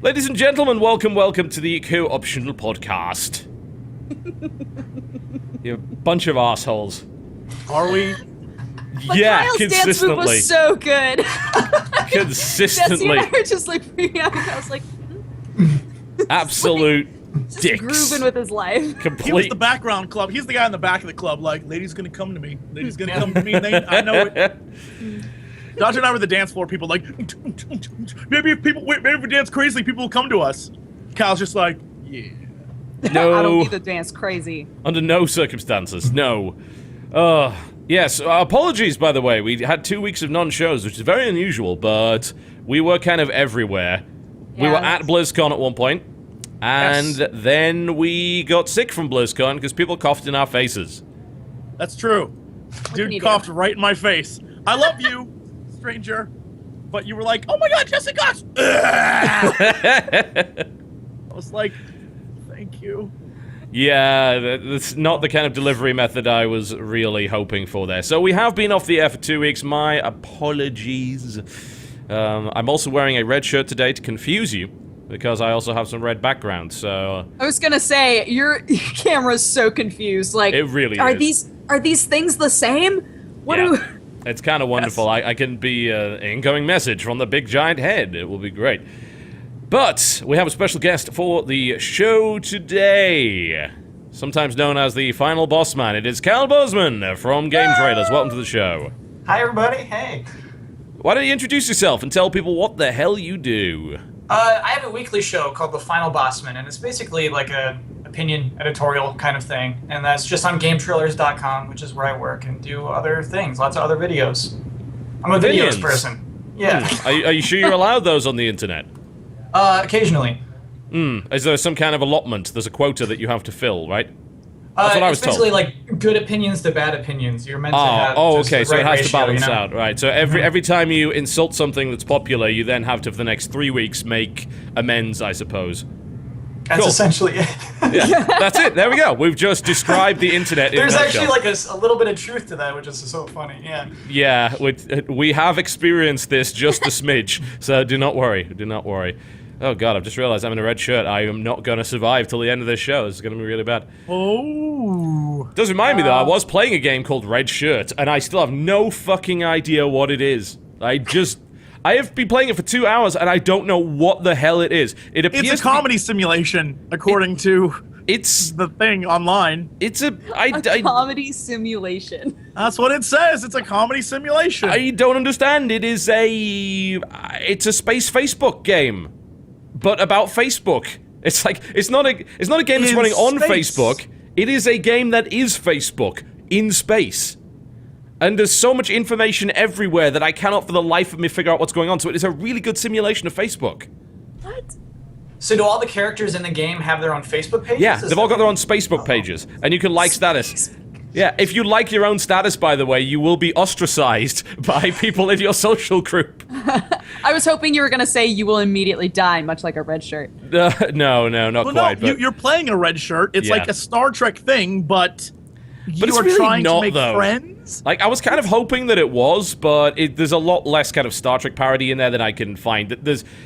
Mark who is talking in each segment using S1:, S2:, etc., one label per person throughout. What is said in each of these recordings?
S1: Ladies and gentlemen, welcome to the Co-Optional Podcast. You're a bunch of assholes.
S2: Are we?
S3: But
S1: Yeah,
S3: Kyle's dance
S1: consistently.
S3: move was so good.
S1: Consistently.
S3: Jesse and I were just like freaking out. I was like,
S1: Absolute
S3: just
S1: dicks.
S3: grooving with his life.
S2: He was
S1: Complete.
S2: the background club. He's the guy in the back of the club, like, lady's gonna come to me. Lady's gonna come to me. I know it. Dodger and I were the dance floor people, like, maybe if we dance crazily, people will come to us. Kyle's just like, yeah.
S1: No.
S3: I don't need to dance crazy.
S1: Under no circumstances. No. Yes, apologies, by the way. We had 2 weeks of non-shows, which is very unusual, but we were kind of everywhere. We
S3: Yeah,
S1: were at BlizzCon at one point, and
S2: Yes.
S1: then we got sick from BlizzCon because people coughed in our faces.
S2: That's true.
S3: can
S2: Dude
S3: you do?
S2: coughed right in my face. I love you, stranger. But you were like, oh my god, Jesse Cox! I was like, thank you.
S1: Yeah, that's not the kind of delivery method I was really hoping for there. So we have been off the air for 2 weeks. My apologies. I'm also wearing a red shirt today to confuse you, because I also have some red background, so...
S3: I was gonna say your camera's so confused. Like,
S1: It really
S3: are
S1: is.
S3: these things the same? What
S1: Yeah.
S3: do?
S1: It's kind of wonderful.
S2: Yes.
S1: I can be incoming message from the big giant head. It will be great. But we have a special guest for the show today. Sometimes known as the final boss man. It is Kyle Bosman from Game Trailers. Welcome to the show.
S4: Hi, everybody. Hey.
S1: Why don't you introduce yourself and tell people what the hell you do?
S4: I have a weekly show called The Final Bossman, and it's basically like a opinion editorial kind of thing. And that's just on GameTrailers.com, which is where I work and do other things, lots of other videos. I'm a
S1: Opinions?
S4: videos person. Yeah.
S1: Are you sure you're allowed those on the internet?
S4: Occasionally.
S1: Is there some kind of allotment? There's a quota that you have to fill, right? That's what I was
S4: it's basically
S1: told.
S4: like good opinions to bad opinions. You're meant to have just
S1: okay,
S4: the
S1: so it
S4: right
S1: has to
S4: ratio,
S1: balance
S4: you know?
S1: out, right? So every time you insult something that's popular, you then have to, for the next 3 weeks, make amends, I suppose.
S4: That's
S1: Cool.
S4: essentially it.
S1: Yeah, that's it. There we go. We've just described the internet in
S4: There's
S1: a
S4: actually
S1: nutshell.
S4: like a little bit of truth to that, which is so funny. Yeah.
S1: Yeah, we have experienced this just a smidge, so do not worry. Do not worry. Oh god, I've just realized I'm in a red shirt. I am not going to survive till the end of this show. This is going to be really bad.
S2: Oh.
S1: Does remind me though, I was playing a game called Red Shirt, and I still have no fucking idea what it is. I have been playing it for 2 hours, and I don't know what the hell it is. It appears
S2: It's a comedy simulation, according to
S1: It's
S2: the thing online.
S1: it's a
S3: A comedy simulation.
S2: That's what it says. It's a comedy simulation.
S1: I don't understand. It's a space Facebook game, but about Facebook. It's like it's not a game that's
S2: In
S1: running on
S2: space.
S1: Facebook. It is a game that is Facebook in space. And there's so much information everywhere that I cannot for the life of me figure out what's going on. So it is a really good simulation of Facebook.
S3: What?
S4: So do all the characters in the game have their own Facebook pages?
S1: Yeah,
S4: Is
S1: they've all
S4: that-
S1: got their own Facebook pages, and you can like status. Yeah, if you like your own status, by the way, you will be ostracized by people in your social group.
S3: I was hoping you were gonna say you will immediately die, much like a red shirt.
S1: No, not
S2: well,
S1: quite.
S2: no,
S1: But
S2: you're playing a red shirt. It's
S1: Yeah.
S2: like a Star Trek thing, but you
S1: it's
S2: are
S1: really
S2: trying
S1: not,
S2: to make
S1: though.
S2: friends.
S1: like, I was kind of hoping that it was, but there's a lot less kind of Star Trek parody in there than I can find.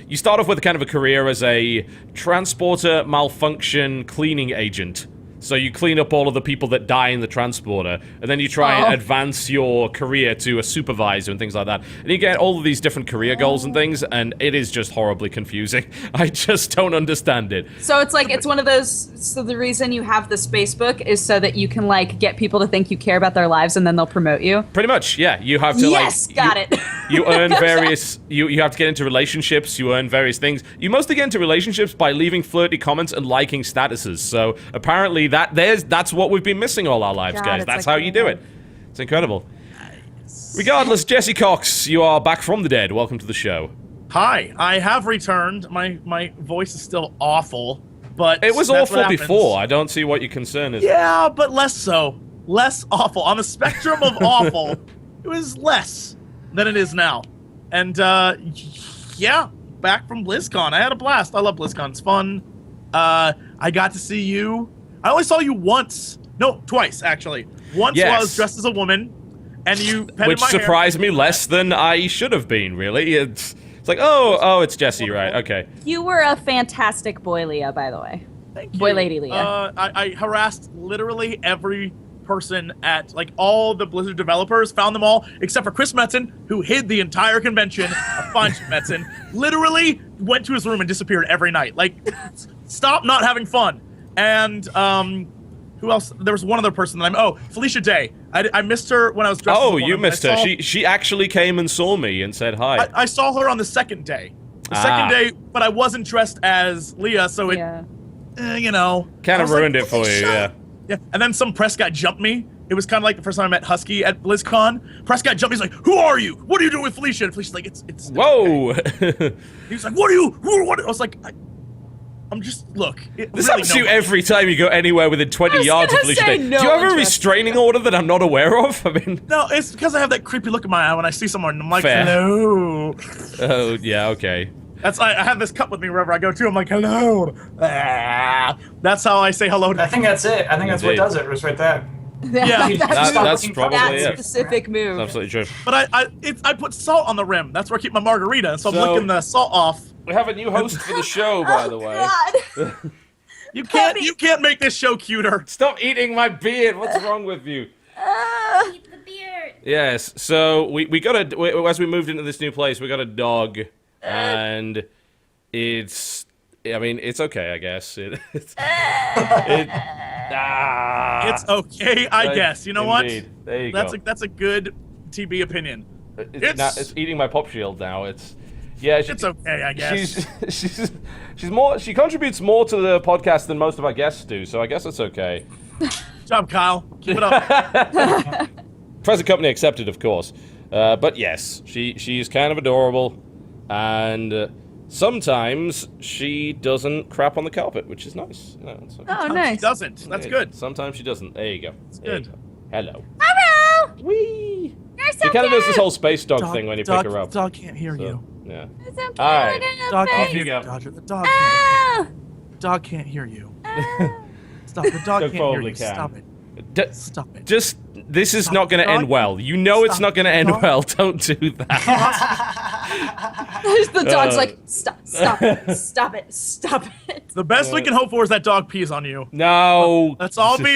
S1: You start off with kind of a career as a transporter malfunction cleaning agent. So you clean up all of the people that die in the transporter, and then you try and advance your career to a supervisor and things like that. And you get all of these different career goals and things, and it is just horribly confusing. I just don't understand it.
S3: So it's like it's one of those. So the reason you have this Facebook is so that you can like get people to think you care about their lives, and then they'll promote you.
S1: Pretty much, yeah. You have to
S3: Yes, got it.
S1: You earn various. You have to get into relationships. You earn various things. You mostly get into relationships by leaving flirty comments and liking statuses. So apparently that's what we've been missing all our lives,
S3: God,
S1: guys.
S3: it's
S1: That's
S3: like
S1: how you do it. It's incredible. Regardless, Jesse Cox, you are back from the dead. Welcome to the show.
S2: Hi, I have returned. My voice is still awful, but
S1: It was
S2: that's what
S1: awful
S2: happens.
S1: before. I don't see what your concern is.
S2: Yeah, but less so. Less awful. On the spectrum of awful, it was less than it is now. And yeah, back from BlizzCon. I had a blast. I love BlizzCon. It's fun. I got to see you. I only saw you once. No, twice, actually. Once
S1: Yes.
S2: while I was dressed as a woman, and you petted
S1: Which
S2: my hair.
S1: surprised me less than I should have been, really. It's like, oh, it's Jesse, right? Okay.
S3: You were a fantastic boy, Leah, by the way.
S2: Thank you.
S3: Boy, lady, Leah.
S2: I harassed literally every person at, like, all the Blizzard developers, found them all, except for Chris Metzen, who hid the entire convention of Fine Metzen, literally went to his room and disappeared every night. Like, stop not having fun. And, who else? There was one other person that Felicia Day. I missed her when I was dressed as a woman.
S1: You missed her. She actually came and saw me and said hi.
S2: I saw her on the second day. Second day, but I wasn't dressed as Leah, so it, you know.
S1: Kind of ruined it for you, yeah.
S2: Yeah, and then some press guy jumped me. It was kind of like the first time I met Husky at BlizzCon. Press guy jumped me. He's like, "Who are you? What are you doing with Felicia?" And Felicia's like, "It's
S1: Whoa!"
S2: Okay. He was like, "What are you? What?" I was like, "I'm just look."
S1: This happens to you every time you go anywhere within 20 yards of Felicia Day.
S3: No,
S1: do you have a restraining order that I'm not aware of? I mean,
S2: no, it's because I have that creepy look in my eye when I see someone. And I'm like,
S1: Fair.
S2: "Hello."
S1: Oh yeah, okay.
S2: I have this cup with me wherever I go to. I'm like, "Hello." That's how I say hello to.
S4: I think that's it. I think that's what does it. It's right there.
S2: Yeah,
S1: That's probably
S3: that
S1: it.
S3: specific move.
S1: That's absolutely true.
S2: But I put salt on the rim. That's where I keep my margarita. So I'm licking the salt off.
S1: We have a new host for the show, by the way.
S3: God.
S2: You can't make this show cuter.
S1: Stop eating my beard. What's wrong with you?
S5: Keep the beard.
S1: Yes. So we got as we moved into this new place, we got a dog, and it's okay, I guess. It's
S2: okay, I guess. You know
S1: indeed.
S2: what?
S1: There you go.
S2: That's a good TB opinion.
S1: It's eating my pop shield now. It's
S2: okay, I guess.
S1: She contributes more to the podcast than most of our guests do, so I guess it's okay.
S2: Good job, Kyle. Keep it up.
S1: Present company accepted, of course. But yes, she's kind of adorable, and sometimes she doesn't crap on the carpet, which is nice. You know, okay.
S3: Oh, nice.
S2: She doesn't. That's good.
S1: Sometimes she doesn't. There you go.
S2: It's
S1: There
S2: good.
S1: you go. Hello.
S3: Hello.
S1: Wee.
S3: You're so
S1: He kind of does this
S3: cute.
S1: whole space dog thing when you pick her up.
S2: Dog can't hear you.
S1: Yeah.
S3: You're so cute.
S1: All right.
S3: Look at
S2: Dog
S3: your
S2: can't
S3: face.
S2: hear
S1: you.
S2: you. Dodger, the dog
S3: Oh.
S2: can't. Dog can't hear you.
S3: Oh.
S2: Stop. The dog
S1: Dog
S2: can't hear
S1: probably
S2: you.
S1: can.
S2: Stop it. Stop it.
S1: Just, this is
S2: Stop
S1: not going to
S2: the
S1: end
S2: dog.
S1: well. You know it's
S2: Stop
S1: not going to
S2: the
S1: end
S2: dog.
S1: well. Don't do that.
S3: The dog's like, stop it, stop it.
S2: The best we can hope for is that dog pees on you.
S1: No.
S2: Let's all be.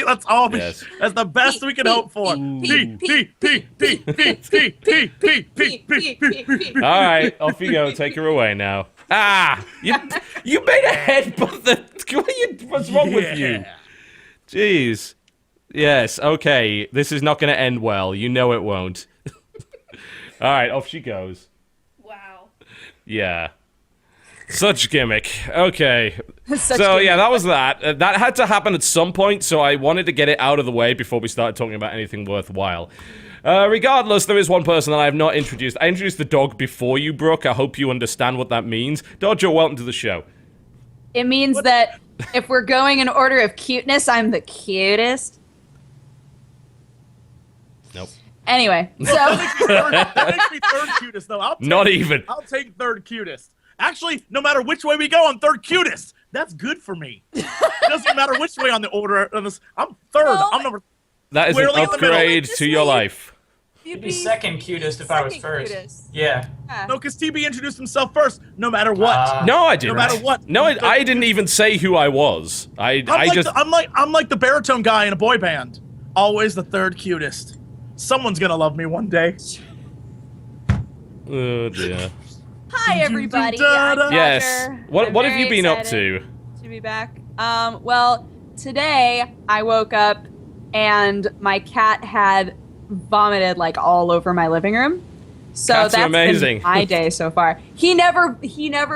S1: Yes.
S2: That's the best we can hope for. Pee.
S1: All right, off you go. Take her away now. You made a head, but what's wrong with you?
S2: Yeah.
S1: Jeez. Yes. Okay. This is not going to end well. You know it won't. All right, off she goes.
S5: Wow.
S1: Yeah. Such gimmick. Okay.
S3: Such
S1: So
S3: gimmick.
S1: yeah, that was that. That had to happen at some point, so I wanted to get it out of the way before we started talking about anything worthwhile. Regardless, there is one person that I have not introduced. I introduced the dog before you, Brooke. I hope you understand what that means. Dodger, welcome to the show.
S3: It means that if we're going in order of cuteness, I'm the cutest.
S1: Nope.
S3: Anyway, so
S2: That makes me third cutest, though.
S1: Not even.
S2: I'll take third cutest. Actually, no matter which way we go, I'm third cutest. That's good for me. It doesn't matter which way on the order of this. I'm third.
S3: No.
S2: I'm number.
S1: That is
S2: Squarely
S1: an
S2: in the middle.
S1: upgrade to your life.
S4: You'd be second cutest if I was
S3: Second
S4: first.
S3: cutest.
S4: Yeah.
S2: No, because TB introduced himself first, no matter what.
S1: No, I didn't.
S2: No matter what.
S1: No, I didn't even say who I was.
S2: I'm like the baritone guy in a boy band. Always the third cutest. Someone's gonna love me one day.
S1: Oh dear.
S3: hi everybody. I'm Dodger.
S1: Yes. What
S3: I'm
S1: have
S3: very
S1: you been up
S3: excited
S1: to?
S3: to be back? Well, today I woke up and my cat had vomited like all over my living room. So
S1: Cats are
S3: that's
S1: amazing.
S3: been my day so far. He never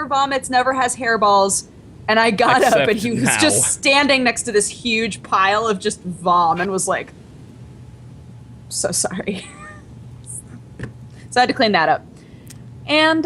S3: vomits, never has hairballs. And I got up and he was
S1: Except
S3: just
S1: now.
S3: standing next to this huge pile of just vom and was like, so sorry. So I had to clean that up. And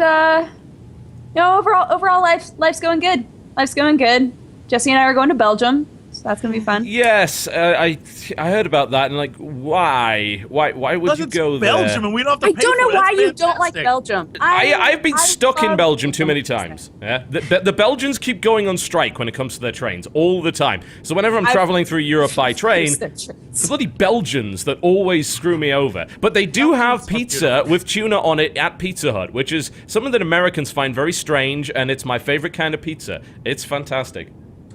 S3: overall life's going good. Life's going good. Jesse and I are going to Belgium. That's gonna be fun.
S1: Yes, I heard about that, and like, why would
S2: Because
S1: you
S2: it's
S1: go
S2: Belgium,
S1: there?
S2: and we don't have to
S3: I
S2: pay
S3: don't
S2: for
S3: know
S2: it.
S3: why
S2: That's
S3: you don't like
S2: fantastic.
S3: Belgium.
S1: I've been stuck in
S3: love
S1: Belgium too many
S3: Belgium.
S1: times. Yeah, the Belgians keep going on strike when it comes to their trains all the time. So whenever I'm traveling through Europe by train,
S3: Use their
S1: the
S3: trains.
S1: bloody Belgians that always screw me over. But they do have pizza with tuna on it at Pizza Hut, which is something that Americans find very strange, and it's my favorite kind of pizza. It's fantastic.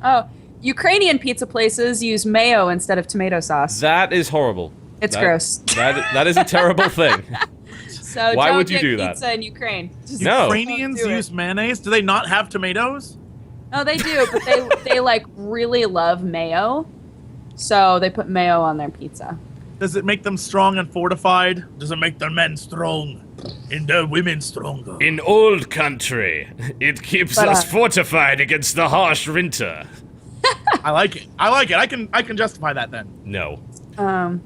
S3: Oh, Ukrainian pizza places use mayo instead of tomato sauce.
S1: That is horrible.
S3: It's gross.
S1: That is a terrible thing.
S3: So
S1: Why
S3: don't
S1: would you
S3: get
S1: do that?
S3: pizza in Ukraine. Just
S1: No.
S2: Ukrainians
S3: don't do it.
S2: use mayonnaise. Do they not have tomatoes?
S3: No, they do, but they like really love mayo, so they put mayo on their pizza.
S2: Does it make them strong and fortified? Does it make their men strong and their women stronger?
S1: In old country, it keeps
S3: But,
S1: us fortified against the harsh winter.
S2: I like it. I can justify that then.
S1: No.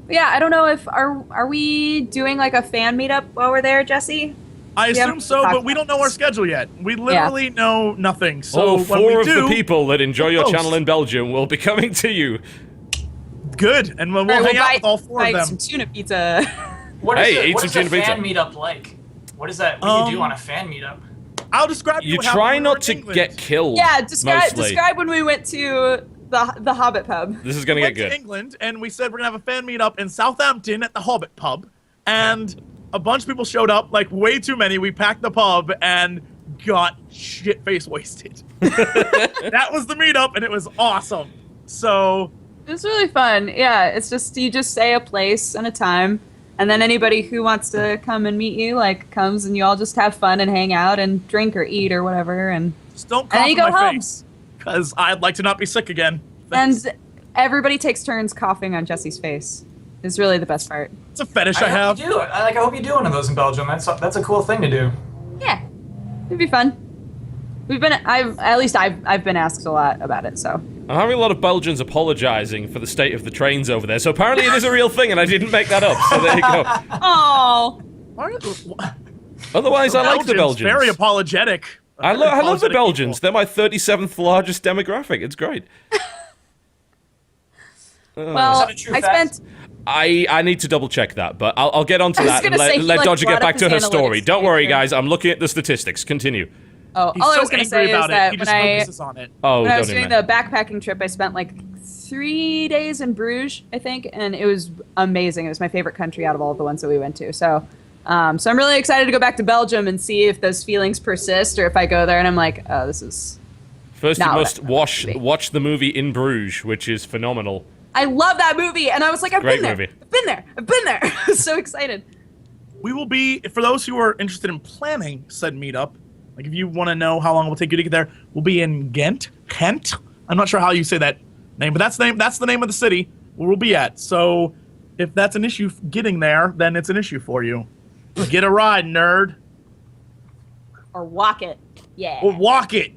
S3: Yeah, I don't know if are we doing like a fan meetup while we're there, Jesse?
S2: I
S3: We
S2: assume
S3: haven't
S2: so,
S3: talked
S2: but we don't know our schedule yet. We literally know nothing. So when
S1: four
S2: we
S1: of
S2: do,
S1: the people that enjoy your
S2: post.
S1: channel in Belgium will be coming to you.
S2: good, and we'll
S3: Alright,
S2: hang out
S3: buy-
S2: with all four
S3: buy
S2: of them.
S3: some tuna pizza.
S4: What is
S1: Hey,
S4: it?
S1: eat
S4: What
S1: some
S4: is a
S1: tuna pizza.
S4: fan meetup like? What is that? What do you do
S2: Um,
S4: on a fan meetup?
S2: I'll describe to
S1: You
S2: what happened
S1: try
S2: when we were
S1: not
S2: in
S1: to
S2: England.
S1: get killed.
S3: Yeah, describe
S1: mostly.
S3: when we went to the Hobbit pub.
S1: This is gonna
S2: We
S1: get
S2: went to
S1: good.
S2: England, and we said we're gonna have a fan meetup in Southampton at the Hobbit pub, and a bunch of people showed up, like way too many. We packed the pub and got shit face wasted. That was the meetup, and it was awesome. So
S3: It was really fun. Yeah, it's just you just say a place and a time, and then anybody who wants to come and meet you like comes, and you all just have fun and hang out and drink or eat or whatever, and
S2: just don't
S3: And
S2: cough
S3: then
S2: in
S3: you go
S2: my
S3: home.
S2: face, because I'd like to not be sick again. Thanks.
S3: and everybody takes turns coughing on Jesse's face. Is really the best part.
S2: It's a fetish I have.
S4: hope you do. I hope you do one of those in Belgium. That's a cool thing to do.
S3: Yeah, it'd be fun. I've been asked a lot about it, so.
S1: I'm having a lot of Belgians apologizing for the state of the trains over there, so apparently it is a real thing, and I didn't make that up, so there you go.
S3: Oh,
S1: Otherwise, I like the Belgians.
S2: Very apologetic.
S1: I love the
S2: Apologetic
S1: Belgians.
S2: people.
S1: They're my 37th largest demographic. It's great.
S3: well,
S4: that a true
S3: I
S4: fact?
S3: spent.
S1: I need to double check that, but I'll get onto
S3: I was
S1: that and
S3: gonna say, he,
S1: let
S3: like,
S1: Dodger get
S3: brought
S1: back
S3: up
S1: to her
S3: his
S1: story.
S3: analytics
S1: Don't worry,
S3: right
S1: guys. I'm looking at the statistics. Continue.
S3: Oh,
S2: He's
S3: all I
S2: so
S3: was gonna
S2: angry
S3: say is
S2: about it.
S3: that
S2: He
S3: when
S2: just focuses on it.
S1: Oh,
S3: when I
S1: don't
S3: was
S1: even.
S3: doing the backpacking trip, I spent like 3 days in Bruges, I think, and it was amazing. It was my favorite country out of all of the ones that we went to. So, so I'm really excited to go back to Belgium and see if those feelings persist, or if I go there and I'm like, oh, this is.
S1: First, you
S3: No,
S1: must
S3: that's not
S1: watch the movie In Bruges, which is phenomenal.
S3: I love that movie, and I was like, I've
S1: Great
S3: been there,
S1: movie.
S3: I've been there, I've been there. I was so excited.
S2: We will be, for those who are interested in planning said meetup, like if you want to know how long it will take you to get there, we'll be in Kent. I'm not sure how you say that name, but that's the name of the city where we'll be at. So if that's an issue getting there, then it's an issue for you. Get a ride, nerd.
S3: Or walk it, yeah.
S2: Or walk it.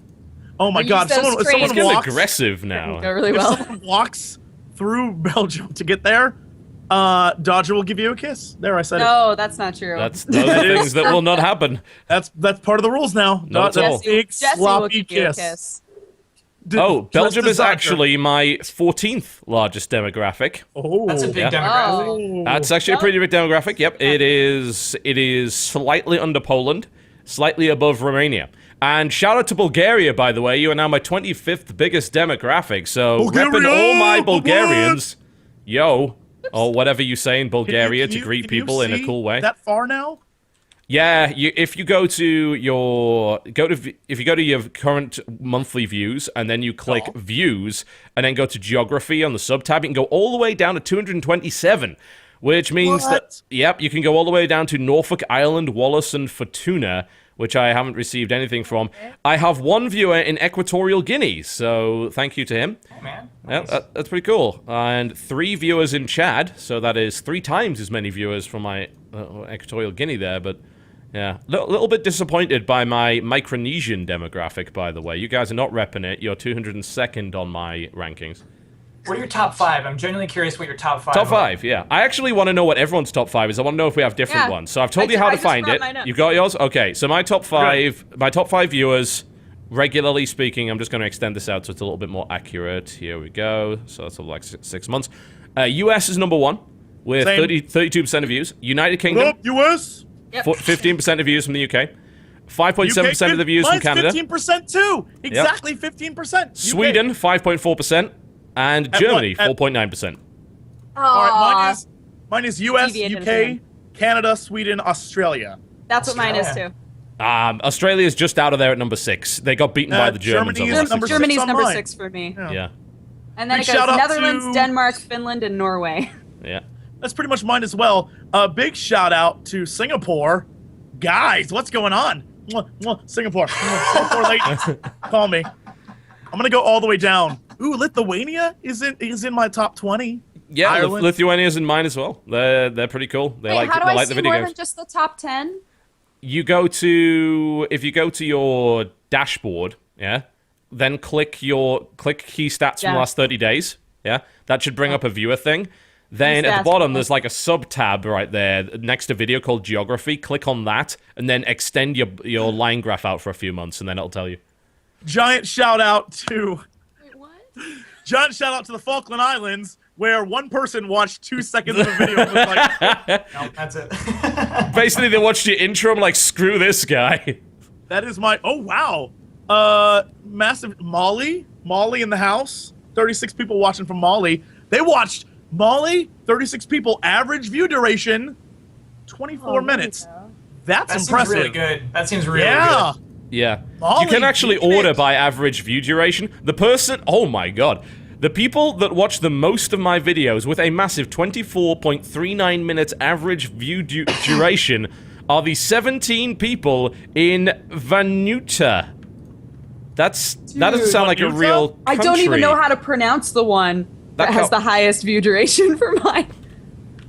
S2: Oh my
S3: Or
S2: God!
S3: use those
S2: If
S3: trains.
S2: someone
S1: It's getting
S2: walks,
S1: aggressive
S3: Go
S1: now.
S3: really
S2: if
S3: well.
S2: someone walks through Belgium to get there, Dodger will give you a kiss. There, I said it.
S3: No, that's not true.
S1: Those are things that will not happen.
S2: That's part of the rules now.
S1: Not at all.
S2: Big
S3: Jesse will
S2: sloppy
S3: give you a
S2: kiss.
S3: kiss.
S1: Oh, Belgium
S2: Just
S1: is
S2: as Dodger.
S1: actually my 14th largest demographic.
S2: Oh,
S4: That's a big
S1: yeah.
S4: demographic.
S1: That's actually a pretty big demographic. Yep, it is slightly under Poland, slightly above Romania. And shout out to Bulgaria, by the way. You are now my 25th biggest demographic. So
S2: Bulgaria!
S1: repping all my
S2: What?
S1: Bulgarians, yo, or whatever you say in Bulgaria
S2: Can
S1: to
S2: you-
S1: greet
S2: can you
S1: people in a
S2: see
S1: cool way.
S2: That far now?
S1: Yeah, if you go to your current monthly views and then you click
S2: Oh.
S1: views and then go to geography on the sub tab, you can go all the way down to 227, which means that
S2: What?
S1: yep, you can go all the way down to Norfolk Island, Wallace, and Fortuna, which I haven't received anything from. I have one viewer in Equatorial Guinea, so thank you to him.
S4: Oh, man.
S1: Yeah,
S4: Nice.
S1: that's pretty cool. And 3 viewers in Chad, so that is 3 times as many viewers from my Equatorial Guinea there, but yeah. Little bit disappointed by my Micronesian demographic, by the way. You guys are not repping it. You're 202nd on my rankings.
S4: What are your top 5? I'm genuinely curious what your top 5
S1: Top
S4: are.
S1: 5, yeah. I actually want to know what everyone's top 5 is. I want to know if we have different
S3: Yeah.
S1: ones. So I've told you
S3: I
S1: how to
S3: just
S1: find
S3: brought
S1: it.
S3: mine up.
S1: You got yours? Okay, so my top 5 viewers regularly speaking, I'm just going to extend this out so it's a little bit more accurate. Here we go. So that's like 6 months. US is number 1 with 32% of views. United Kingdom,
S2: What up, US?
S3: Yep.
S1: 15% of views from the UK. 5.7% of the views from Canada.
S2: 15% too. Exactly 15%.
S1: Sweden, 5.4%. And Germany, 4.9%.
S2: All right, mine is US,
S3: Deviated
S2: UK,
S3: again.
S2: Canada, Sweden, Australia.
S3: That's what mine is too.
S1: Australia's just out of there at number 6. They got beaten by the Germans.
S2: Germany
S1: on
S2: is
S1: the last
S2: number
S1: six.
S3: Germany's
S2: on
S3: number
S2: mine.
S3: 6 for me.
S1: Yeah.
S3: And then
S2: Big
S3: it goes
S2: shout out
S3: Netherlands,
S2: to-
S3: Denmark, Finland, and Norway.
S1: Yeah.
S2: That's pretty much mine as well. A big shout out to Singapore. Guys, what's going on? Mwah, mwah, Singapore. Mwah, Singapore ladies. Call me. I'm gonna go all the way down. Ooh, Lithuania is in my top 20.
S1: Yeah,
S2: Ireland.
S1: Lithuania's in mine as well. They're pretty cool. They
S3: Wait,
S1: like
S3: how do
S1: they
S3: I
S1: like
S3: see
S1: the video
S3: more
S1: games.
S3: than just the top 10?
S1: If you go to your dashboard, yeah, then click key stats from the
S3: Yeah.
S1: last 30 days. Yeah, that should bring up a viewer thing. Then
S3: Key
S1: at the
S3: stats,
S1: bottom,
S3: okay.
S1: there's like a sub tab right there next to video called Geography. Click on that, and then extend your line graph out for a few months, and then it'll tell you.
S2: Giant shout out to
S3: Wait, what?
S2: the Falkland Islands, where one person watched 2 seconds of a video and was like,
S4: No, that's it.
S1: Basically, they watched your intro. I'm like, screw this guy.
S2: that is my, oh wow. Massive, Molly in the house, 36 people watching from Molly. They watched Molly, 36 people, average view duration, 24 minutes. That's
S4: That seems
S2: impressive.
S4: really good. That seems really
S2: Yeah.
S4: good.
S1: Yeah.
S2: Molly
S1: You can actually
S2: did it.
S1: order by average view duration. The person, oh my god. The people that watch the most of my videos with a massive 24.39 minutes average view duration are the 17 people in Vanuatu. That doesn't sound like a
S2: Vanuatu?
S1: real country.
S3: I don't even know how to pronounce the one that has the highest view duration for mine.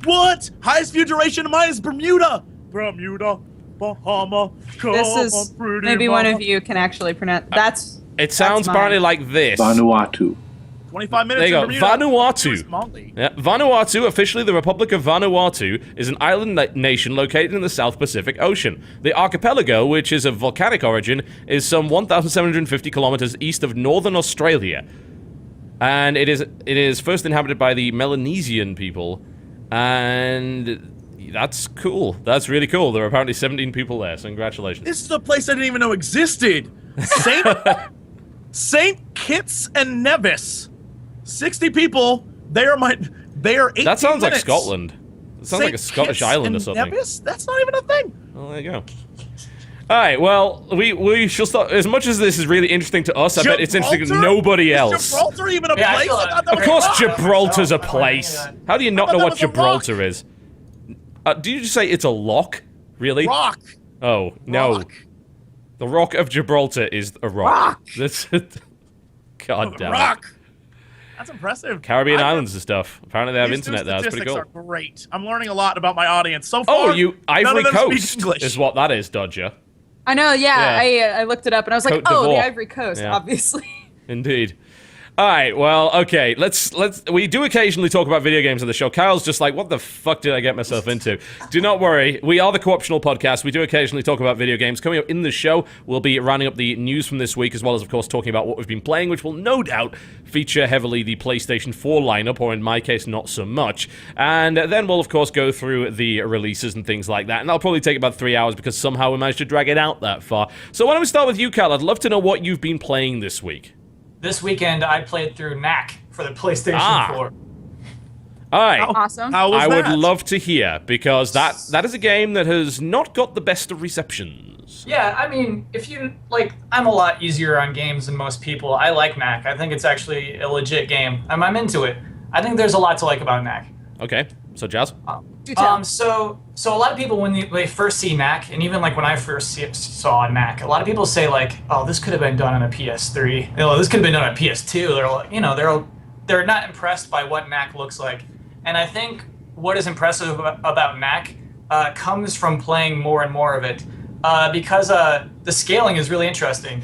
S2: What? Highest view duration of mine is Bermuda. Bermuda, Bahama,
S3: This is maybe one of you can actually pronounce.
S1: It sounds
S3: mine.
S1: apparently like this.
S6: Vanuatu.
S2: 25 minutes
S1: There you
S2: in
S1: go.
S2: Bermuda.
S1: Vanuatu.
S2: Where's Molly?
S1: Yeah, Vanuatu, officially the Republic of Vanuatu, is an island nation located in the South Pacific Ocean. The archipelago, which is of volcanic origin, is some 1,750 kilometers east of northern Australia. And it is first inhabited by the Melanesian people, and that's cool. That's really cool. There are apparently 17 people there, so congratulations.
S2: This is a place I didn't even know existed. Saint Kitts and Nevis. 60 people. They are 18
S1: That sounds like
S2: minutes.
S1: Scotland. It sounds like a
S2: Saint
S1: Scottish
S2: Kitts
S1: island or
S2: and
S1: something.
S2: Nevis? That's not even a thing.
S1: Well, there you go. Alright, well, we shall start. As much as this is really interesting to us, I bet it's interesting to
S2: Gibraltar?
S1: nobody
S2: Is
S1: else.
S2: Gibraltar even a
S4: Yeah, I
S2: place?
S4: feel
S2: I
S4: like-
S2: thought that
S1: Of
S2: was
S1: course,
S2: a rock.
S1: Gibraltar's a
S4: I wouldn't
S1: place.
S4: do that.
S1: How do you not
S2: I
S1: know
S2: thought
S1: what
S2: that was a
S1: Gibraltar is? Did you just say it's a lock? Really?
S2: Rock.
S1: Oh, no.
S2: Rock.
S1: The Rock of Gibraltar is a rock.
S2: Rock.
S1: That's God damn it.
S2: Rock. That's impressive.
S1: Caribbean
S2: I-
S1: islands and stuff. Apparently they have
S2: These
S1: internet
S2: two
S1: there. That's pretty
S2: statistics
S1: cool.
S2: are great. I'm learning a lot about my audience so
S1: Oh,
S2: far.
S1: you
S2: none
S1: Ivory
S2: of them speak
S1: Coast
S2: English.
S1: is what that is, Dodger.
S3: I know, yeah. I looked it up and I was like,
S1: Côte
S3: oh, the
S1: d'Ivoire.
S3: Ivory Coast,
S1: Yeah.
S3: obviously.
S1: Indeed. All right, well, okay, let's we do occasionally talk about video games on the show. Kyle's just like, what the fuck did I get myself into? Do not worry, we are the Co-optional Podcast. We do occasionally talk about video games. Coming up in the show, we'll be rounding up the news from this week, as well as, of course, talking about what we've been playing, which will no doubt feature heavily the PlayStation 4 lineup, or in my case, not so much. And then we'll, of course, go through the releases and things like that. And that'll probably take about 3 hours because somehow we managed to drag it out that far. So why don't we start with you, Kyle? I'd love to know what you've been playing this week.
S4: This weekend, I played through Knack for the PlayStation 4.
S1: All right.
S3: Awesome.
S2: How was
S1: I
S2: that?
S1: would love to hear, because that is a game that has not got the best of receptions.
S4: Yeah, I mean, if you, like, I'm a lot easier on games than most people. I like Knack. I think it's actually a legit game. I'm into it. I think there's a lot to like about Knack.
S1: Okay, so Jazz?
S3: Do tell.
S4: So a lot of people, when they first see Knack, and even like when I first saw Knack, a lot of people say like, "Oh, this could have been done on a PS3. This could have been done on a PS2." They're like, they're not impressed by what Knack looks like. And I think what is impressive about Knack comes from playing more and more of it, because the scaling is really interesting.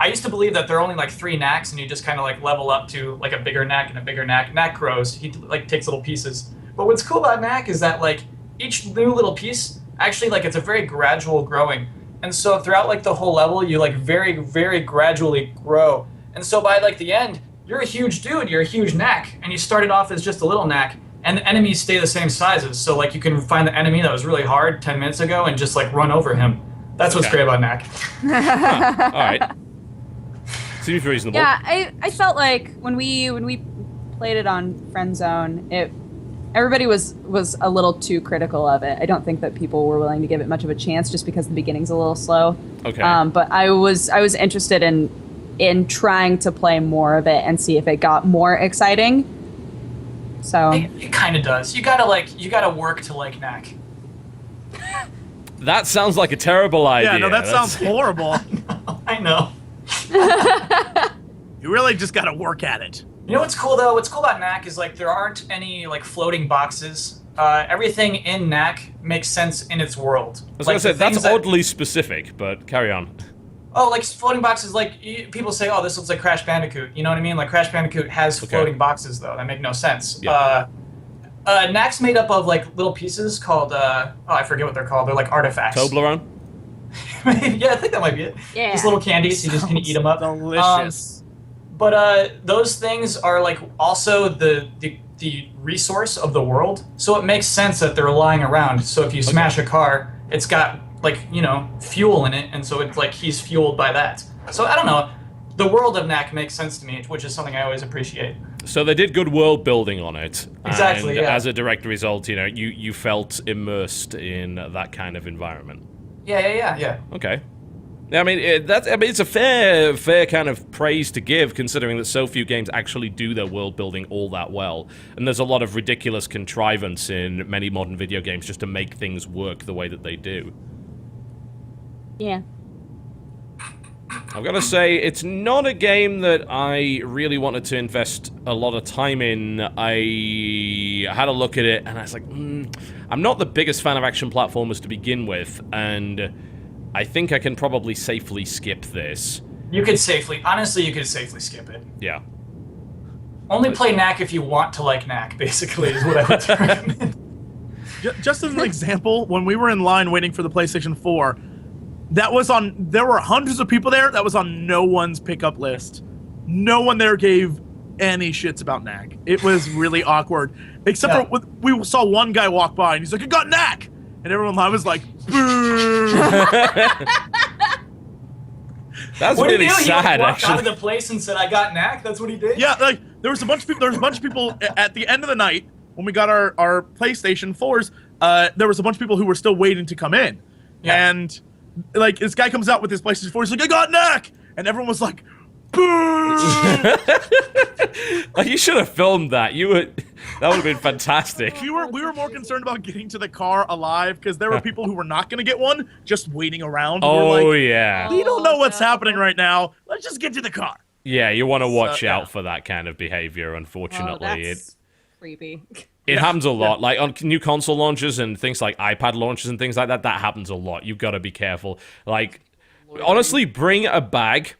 S4: I used to believe that there are only like 3 Knacks, and you just kind of like level up to like a bigger Knack and a bigger Knack. Knack grows. He like takes little pieces. But what's cool about Knack is that like each new little piece actually like it's a very gradual growing. And so throughout like the whole level, you like very, very gradually grow. And so by like the end, you're a huge dude, you're a huge knack, and you started off as just a little knack, and the enemies stay the same sizes. So like you can find the enemy that was really hard 10 minutes ago and just like run over him. That's what's great about knack.
S1: All right. Seems reasonable.
S3: Yeah, I felt like when we played it on Friend Zone, everybody was a little too critical of it. I don't think that people were willing to give it much of a chance just because the beginning's a little slow.
S1: Okay.
S3: But I was interested in trying to play more of it and see if it got more exciting. So
S4: it kind of does. You gotta work to like knack.
S1: That sounds like a terrible idea.
S2: Yeah, no, that sounds horrible.
S4: I know.
S2: You really just gotta work at it.
S4: You know what's cool though? What's cool about knack is like there aren't any like floating boxes. Everything in knack makes sense in its world.
S1: I was
S4: Like,
S1: gonna say
S4: the
S1: that's
S4: things that-
S1: oddly specific, but carry on.
S4: Oh, like floating boxes, like people say, oh, this looks like Crash Bandicoot. You know what I mean? Like Crash Bandicoot has floating boxes though that make no sense.
S1: Yeah.
S4: Knack's made up of like little pieces called I forget what they're called. They're like artifacts.
S1: Toblerone?
S4: Yeah, I think that might be it.
S3: Yeah.
S4: Just little candies, you just can eat them up.
S2: Delicious.
S4: But those things are like also the resource of the world, so it makes sense that they're lying around. So if you smash a car, it's got like fuel in it, and so it's like he's fueled by that. So I don't know. The world of Knack makes sense to me, which is something I always appreciate.
S1: So they did good world building on it.
S4: Exactly,
S1: And
S4: yeah.
S1: as a direct result, you felt immersed in that kind of environment.
S4: Yeah.
S1: Okay. I mean, it's a fair kind of praise to give, considering that so few games actually do their world building all that well. And there's a lot of ridiculous contrivance in many modern video games just to make things work the way that they do.
S3: yeah.
S1: I've got to say, it's not a game that I really wanted to invest a lot of time in. I had a look at it, and I was like, I'm not the biggest fan of action platformers to begin with, and I think I can probably safely skip this.
S4: You could safely skip it.
S1: Yeah.
S4: Only play Knack if you want to like Knack, basically, is what I would recommend.
S2: Just as an example, when we were in line waiting for the PlayStation 4, there were hundreds of people there. That was on no one's pickup list. No one there gave any shits about Knack. It was really awkward. Except for we saw one guy walk by and he's like, "I got Knack!" And everyone in line was like, "Boo!"
S1: That's
S4: What
S1: really
S4: did he do?
S1: sad,
S4: He walked out of
S1: actually.
S4: the place and said, "I got Knack." That's what he did.
S2: Yeah, like there was a bunch of people at the end of the night when we got our PlayStation 4s. There was a bunch of people who were still waiting to come in, and like this guy comes out with his PlayStation 4. He's like, "I got Knack," and everyone was like, "Boo!"
S1: Like, you should have filmed that. That would have been fantastic.
S2: We were more concerned about getting to the car alive because there were people who were not going to get one just waiting around.
S1: Oh,
S2: we were like,
S1: yeah.
S2: we don't know what's happening right now. Let's just get to the car.
S1: Yeah, you want to watch
S2: yeah.
S1: out for that kind of behavior, unfortunately.
S3: Oh, that's creepy.
S1: It happens a lot. Like, on new console launches and things like iPad launches and things like that, that happens a lot. You've got to be careful. Like, honestly, bring a bag.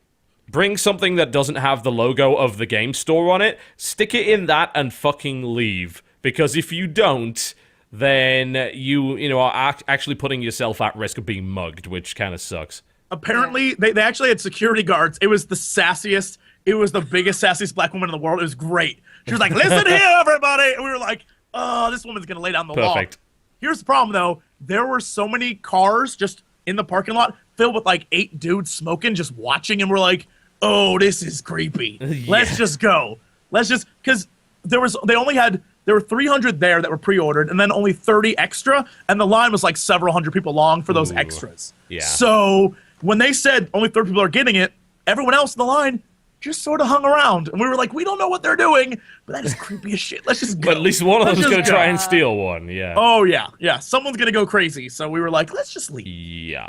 S1: Bring something that doesn't have the logo of the game store on it, stick it in that, and fucking leave. Because if you don't, then you are actually putting yourself at risk of being mugged, which kind of sucks.
S2: Apparently, they actually had security guards. It was the sassiest, it was the biggest, sassiest black woman in the world. It was great. She was like, "Listen here, everybody!" And we were like, "Oh, this woman's going to lay down the law."
S1: Perfect.
S2: Here's the problem, though. There were so many cars just in the parking lot filled with like 8 dudes smoking, just watching, and we're like, "Oh, this is creepy. Let's just go. Let's just," because there were 300 there that were pre-ordered, and then only 30 extra, and the line was like several hundred people long for those extras.
S1: Yeah.
S2: So when they said only 30 people are getting it, everyone else in the line just sort of hung around, and we were like, "We don't know what they're doing, but that is creepy as shit. Let's just go."
S1: But at least one of
S2: Let's
S1: them's
S2: just
S1: going to
S2: go.
S1: try and steal one, yeah.
S2: Oh yeah, someone's gonna go crazy. So we were like, "Let's just leave."
S1: Yeah,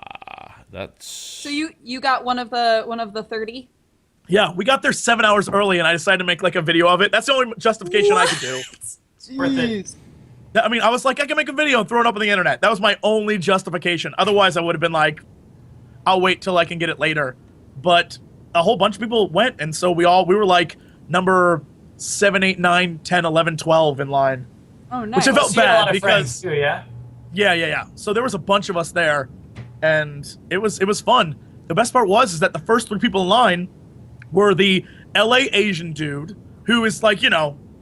S1: that's...
S3: So you got one of the 30?
S2: Yeah, we got there 7 hours early, and I decided to make like a video of it. That's the only justification I could do.
S4: Worth it.
S2: I mean, I was like, I can make a video and throw it up on the internet. That was my only justification. Otherwise, I would have been like, I'll wait till I can get it later. But a whole bunch of people went, and so we were like number 7, 8, 9, 10, 11, 12 in line.
S3: Oh, nice.
S2: Which I felt
S4: You had a lot
S2: bad
S4: of friends
S2: because
S4: too, yeah.
S2: yeah. So there was a bunch of us there, and it was fun. The best part is that the first 3 people in line were the LA Asian dude who is like,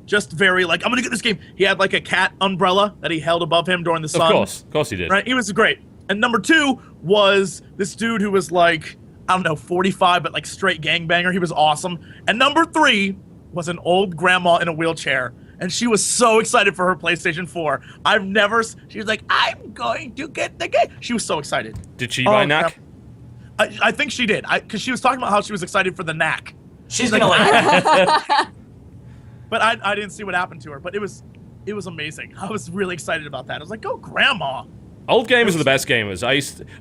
S2: just very like, I'm gonna get this game. He had like a cat umbrella that he held above him during the sun.
S1: Of course he did.
S2: Right, he was great. And number 2 was this dude who was like, I don't know, 45, but like straight gangbanger. He was awesome. And number 3 was an old grandma in a wheelchair. And she was so excited for her PlayStation 4. She was like, I'm going to get the game. She was so excited.
S1: Did she buy Knack?
S2: I think she did. Because she was talking about how she was excited for the Knack.
S4: She's gonna like it.
S2: But I didn't see what happened to her. But it was amazing. I was really excited about that. I was like, go grandma.
S1: Old gamers are the best gamers.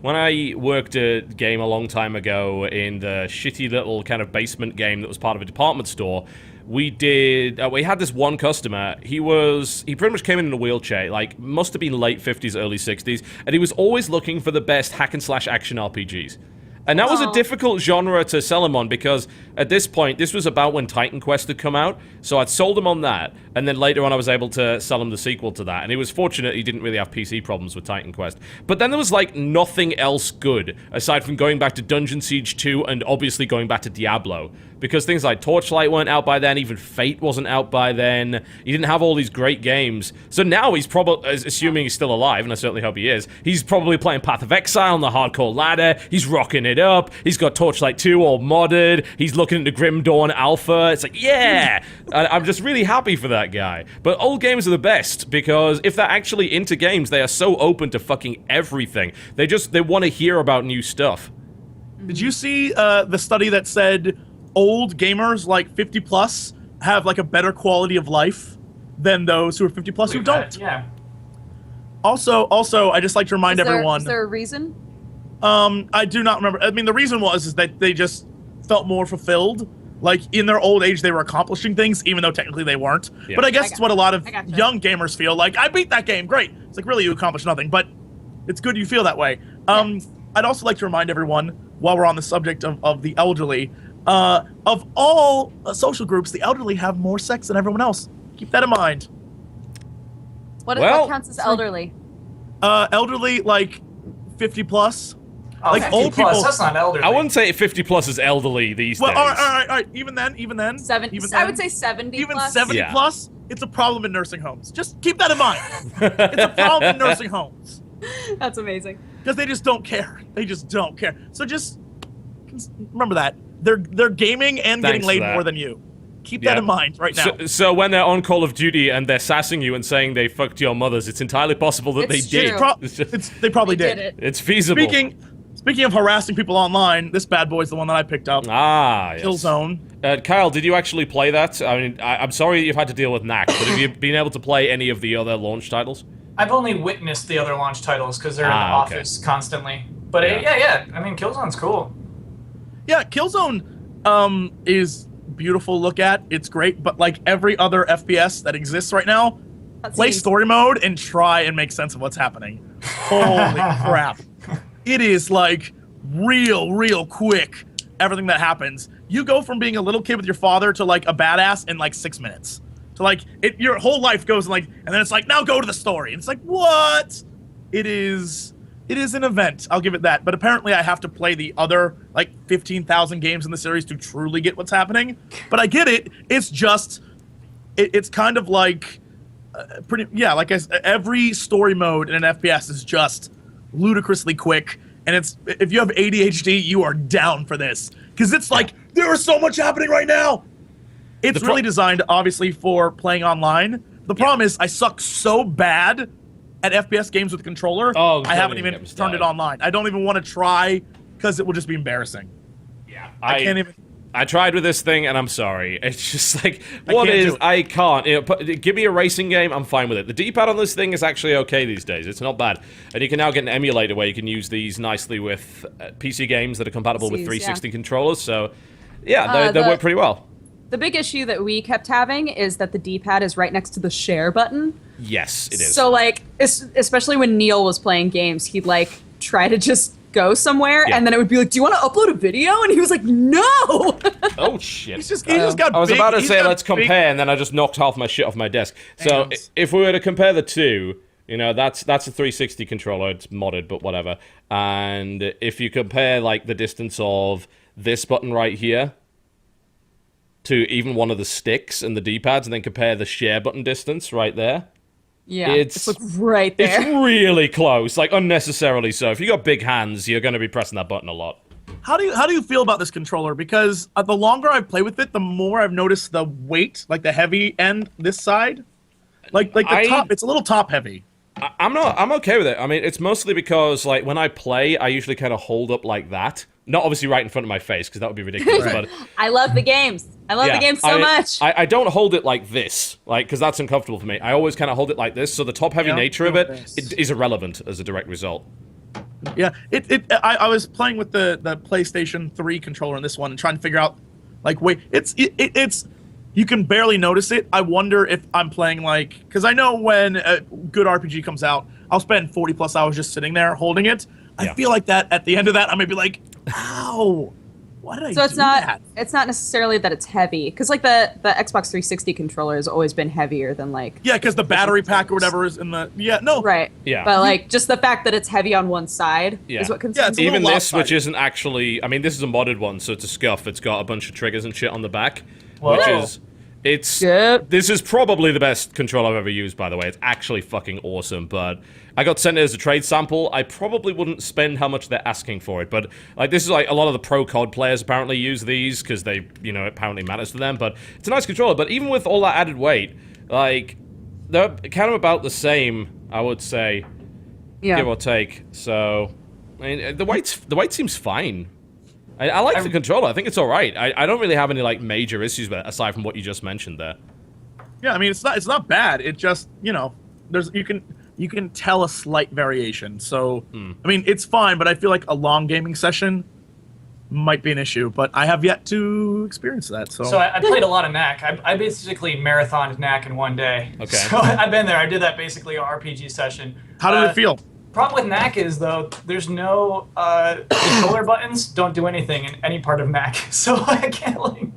S1: When I worked a game a long time ago in the shitty little kind of basement game that was part of a department store, we had this one customer. He pretty much came in a wheelchair, like must have been late 50s, early 60s, and he was always looking for the best hack and slash action RPGs. And that was a difficult genre to sell him on because at this point, this was about when Titan Quest had come out, so I'd sold him on that, and then later on I was able to sell him the sequel to that, and he was fortunate he didn't really have PC problems with Titan Quest. But then there was like nothing else good, aside from going back to Dungeon Siege 2 and obviously going back to Diablo, because things like Torchlight weren't out by then, even Fate wasn't out by then, he didn't have all these great games. So now he's probably, assuming he's still alive, and I certainly hope he is, he's probably playing Path of Exile on the hardcore ladder, he's rocking it up, he's got Torchlight 2 all modded, he's looking at the Grim Dawn Alpha, it's like, yeah! I'm just really happy for that guy. But old games are the best, because if they're actually into games, they are so open to fucking everything. They want to hear about new stuff.
S2: Did you see the study that said old gamers, like 50 plus, have like a better quality of life than those who are 50 plus who don't?
S4: Yeah.
S2: Also, I just like to remind everyone.
S3: Is there a reason?
S2: I do not remember. I mean, the reason is that they just felt more fulfilled. Like, in their old age, they were accomplishing things, even though technically they weren't. Yeah. But I guess it's what a lot of young gamers feel. Like, I beat that game, great. It's like, really, you accomplished nothing. But it's good you feel that way. I'd also like to remind everyone, while we're on the subject of the elderly, of all social groups, the elderly have more sex than everyone else. Keep that in mind.
S3: What counts as elderly?
S2: Elderly, like 50 plus.
S4: Oh,
S2: like
S4: 50
S2: old
S4: plus,
S2: people.
S4: that's not elderly.
S1: I wouldn't say 50 plus is elderly these days.
S2: All right. Even then.
S3: I would say 70
S2: even
S3: plus.
S2: 70 plus, it's a problem in nursing homes. Just keep that in mind. It's a problem in nursing homes.
S3: That's amazing.
S2: Because they just don't care. They just don't care. So just remember that. They're gaming and getting laid more than you. Keep that in mind right now.
S1: So when they're on Call of Duty and they're sassing you and saying they fucked your mothers, it's entirely possible that they did.
S2: They probably did.
S1: It's feasible.
S2: Speaking of harassing people online, this bad boy's the one that I picked up.
S1: Yes.
S2: Killzone.
S1: Kyle, did you actually play that? I mean, I'm sorry you've had to deal with Knack, but have you been able to play any of the other launch titles?
S4: I've only witnessed the other launch titles because they're in the office constantly. But yeah. I mean, Killzone's cool.
S2: Yeah, Killzone is beautiful to look at. It's great, but like every other FPS that exists right now, play story mode and try and make sense of what's happening. Holy crap. It is like real quick, everything that happens. You go from being a little kid with your father to like a badass in like 6 minutes. To like, your whole life goes like, and then it's like, now go to the story. And it's like, what? It is an event, I'll give it that. But apparently I have to play the other like 15,000 games in the series to truly get what's happening. But I get it. It's just, it's kind of like, like every story mode in an FPS is just ludicrously quick, and if you have ADHD, you are down for this because it's like there is so much happening right now. It's really designed, obviously, for playing online. The problem is I suck so bad at FPS games with the controller. I haven't even turned it online. I don't even want to try because it will just be embarrassing.
S1: Yeah,
S2: I can't even.
S1: I tried with this thing, and I'm sorry. It's just like, I can't. Give me a racing game, I'm fine with it. The D-pad on this thing is actually okay these days. It's not bad. And you can now get an emulator where you can use these nicely with PC games that are compatible with 360 controllers. So, yeah, they work pretty well.
S3: The big issue that we kept having is that the D-pad is right next to the share button.
S1: Yes, it is.
S3: So, like, especially when Neil was playing games, he'd, like, try to just go somewhere, and then it would be like, do you want to upload a video? And he was like, no!
S1: Oh, shit.
S2: He just got
S1: I was about to say, let's compare, and then I just knocked half my shit off my desk. So, if we were to compare the two, You know, that's a 360 controller. It's modded, but whatever. And if you compare, like, the distance of this button right here to even one of the sticks and the D-pads, and then compare the share button distance right there.
S3: Yeah,
S1: It's
S3: like right there.
S1: It's really close, like unnecessarily so. If you got big hands, you're going to be pressing that button a lot.
S2: How do you feel about this controller? Because the longer I've played with it, the more I've noticed the weight, like the heavy end this side, like the top. It's a little top heavy.
S1: I'm okay with it. I mean, it's mostly because, like, when I play, I usually kind of hold up like that. Not obviously right in front of my face, because that would be ridiculous,
S2: Right.
S1: but...
S3: I love the games. I love the games so much.
S1: I don't hold it like this, like, because that's uncomfortable for me. I always kind of hold it like this, so the top-heavy nature of it is irrelevant as a direct result.
S2: Yeah, I was playing with the PlayStation 3 controller in this one and trying to figure out, like, wait, it's you can barely notice it. I wonder if I'm playing, like, because I know when a good RPG comes out, I'll spend 40+ hours just sitting there holding it. I feel like that at the end of that, I'm gonna be like, ow, why did I do that?
S3: It's not necessarily that it's heavy, because like the Xbox 360 controller has always been heavier than like.
S2: Yeah, because the battery pack or whatever is in the
S3: Right.
S1: Yeah.
S3: But like just the fact that it's heavy on one side is what concerns
S2: it's a
S3: me.
S1: Even
S2: little
S1: this, which
S2: lopsided.
S1: isn't actually... I mean, this is a modded one, so it's a scuff. It's got a bunch of triggers and shit on the back,
S4: Whoa.
S1: which is... It's...
S3: Yep.
S1: This is probably the best controller I've ever used, by the way. It's actually fucking awesome, but... I got sent it as a trade sample. I probably wouldn't spend how much they're asking for it, but, like, this is, like, a lot of the pro COD players apparently use these, because they, you know, it apparently matters to them, but it's a nice controller, but even with all that added weight, like, they're kind of about the same, I would say, give or take, so... I mean, the weight seems fine. I like the controller. I think it's all right. I don't really have any like major issues with it aside from what you just mentioned there.
S2: Yeah, I mean it's not bad. It just, you know, you can tell a slight variation. So I mean it's fine, but I feel like a long gaming session might be an issue. But I have yet to experience that. So
S4: I played a lot of Knack. I basically marathoned Knack in one day.
S1: Okay.
S4: So I've been there. I did that basically an RPG session.
S2: how did it feel?
S4: Problem with Knack is, though, there's no controller buttons don't do anything in any part of Knack. So I can't, like...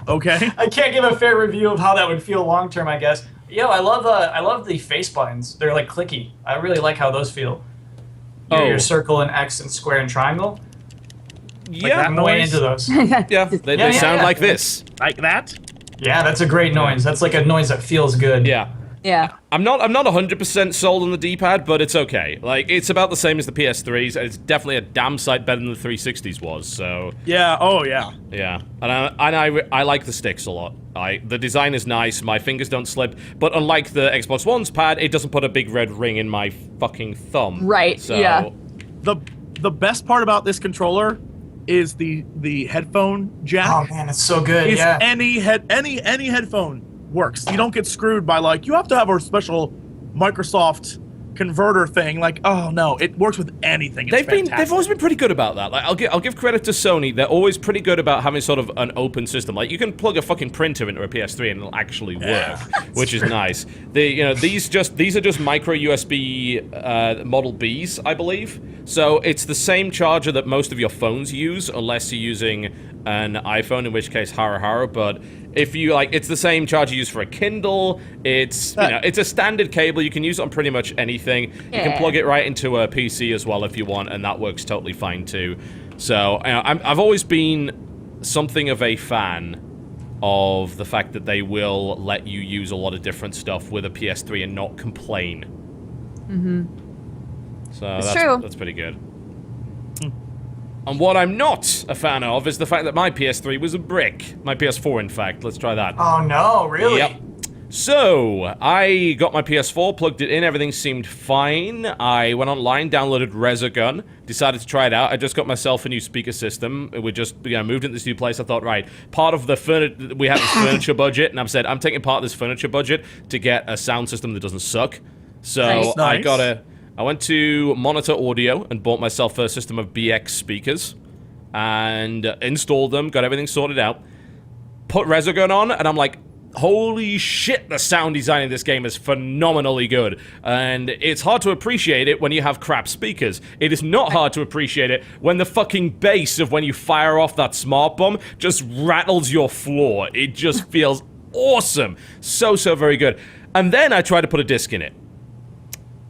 S2: Okay.
S4: I can't give a fair review of how that would feel long term, I guess. Yo, I love the face buttons. They're, like, clicky. I really like how those feel. Your circle and X and square and triangle.
S1: Yeah,
S4: I'm way into those.
S1: yeah, they sound like this.
S2: Like that?
S4: Yeah, that's a great noise. That's like a noise that feels good.
S1: Yeah.
S3: Yeah.
S1: I'm not 100% sold on the D-pad, but it's okay. Like, it's about the same as the PS3s, and it's definitely a damn sight better than the 360s was, so...
S2: Yeah, oh yeah.
S1: Yeah, and I like the sticks a lot. The design is nice, my fingers don't slip, but unlike the Xbox One's pad, it doesn't put a big red ring in my fucking thumb.
S3: Right,
S1: so,
S3: yeah.
S2: The best part about this controller is the headphone jack.
S4: Oh man, it's so good.
S2: Is
S4: Yeah.
S2: any headphone works. You don't get screwed by like you have to have a special Microsoft converter thing. Like, oh no, it works with anything. It's
S1: they've always been pretty good about that. Like, I'll give credit to Sony. They're always pretty good about having sort of an open system. Like, you can plug a fucking printer into a PS3 and it'll actually work, which is nice. These are just micro USB Model Bs, I believe. So it's the same charger that most of your phones use, unless you're using an iPhone, in which case hara. But if you like, it's the same charger you use for a Kindle. It's it's a standard cable. You can use it on pretty much anything. You can plug it right into a PC as well if you want, and that works totally fine too. So I've always been something of a fan of the fact that they will let you use a lot of different stuff with a PS3 and not complain. So that's pretty good. And what I'm not a fan of is the fact that my PS3 was a brick. My PS4, in fact. Let's try that.
S4: Oh no, really?
S1: Yep. So, I got my PS4, plugged it in, everything seemed fine. I went online, downloaded Resogun, decided to try it out. I just got myself a new speaker system. We just moved into this new place. I thought, right, part of the we have this furniture budget, and I've said, I'm taking part of this furniture budget to get a sound system that doesn't suck. So,
S2: Nice.
S1: I went to Monitor Audio and bought myself a system of BX speakers and installed them, got everything sorted out, put Resogun on, and I'm like, holy shit, the sound design in this game is phenomenally good. And it's hard to appreciate it when you have crap speakers. It is not hard to appreciate it when the fucking bass of when you fire off that smart bomb just rattles your floor. It just feels awesome. So very good. And then I tried to put a disc in it.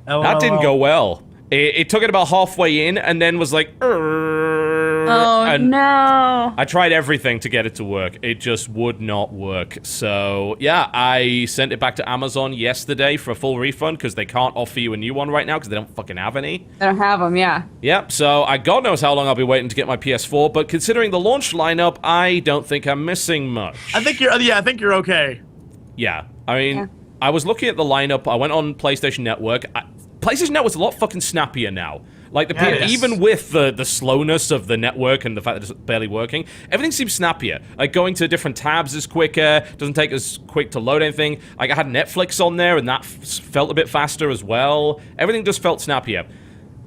S1: That didn't go well. It took it about halfway in and then was like,
S3: Oh,
S1: and
S3: no.
S1: I tried everything to get it to work. It just would not work. So, yeah, I sent it back to Amazon yesterday for a full refund because they can't offer you a new one right now because they don't fucking have any.
S3: They don't have them, yeah.
S1: Yep, so God knows how long I'll be waiting to get my PS4, but considering the launch lineup, I don't think I'm missing much.
S2: I think you're okay.
S1: Yeah, I mean,
S3: Yeah.
S1: I was looking at the lineup. I went on PlayStation Network. PlayStation Network's a lot fucking snappier now. Like,
S4: Yeah, it is.
S1: even with the slowness of the network and the fact that it's barely working, everything seems snappier. Like, going to different tabs is quicker, doesn't take as quick to load anything. Like, I had Netflix on there, and that felt a bit faster as well. Everything just felt snappier.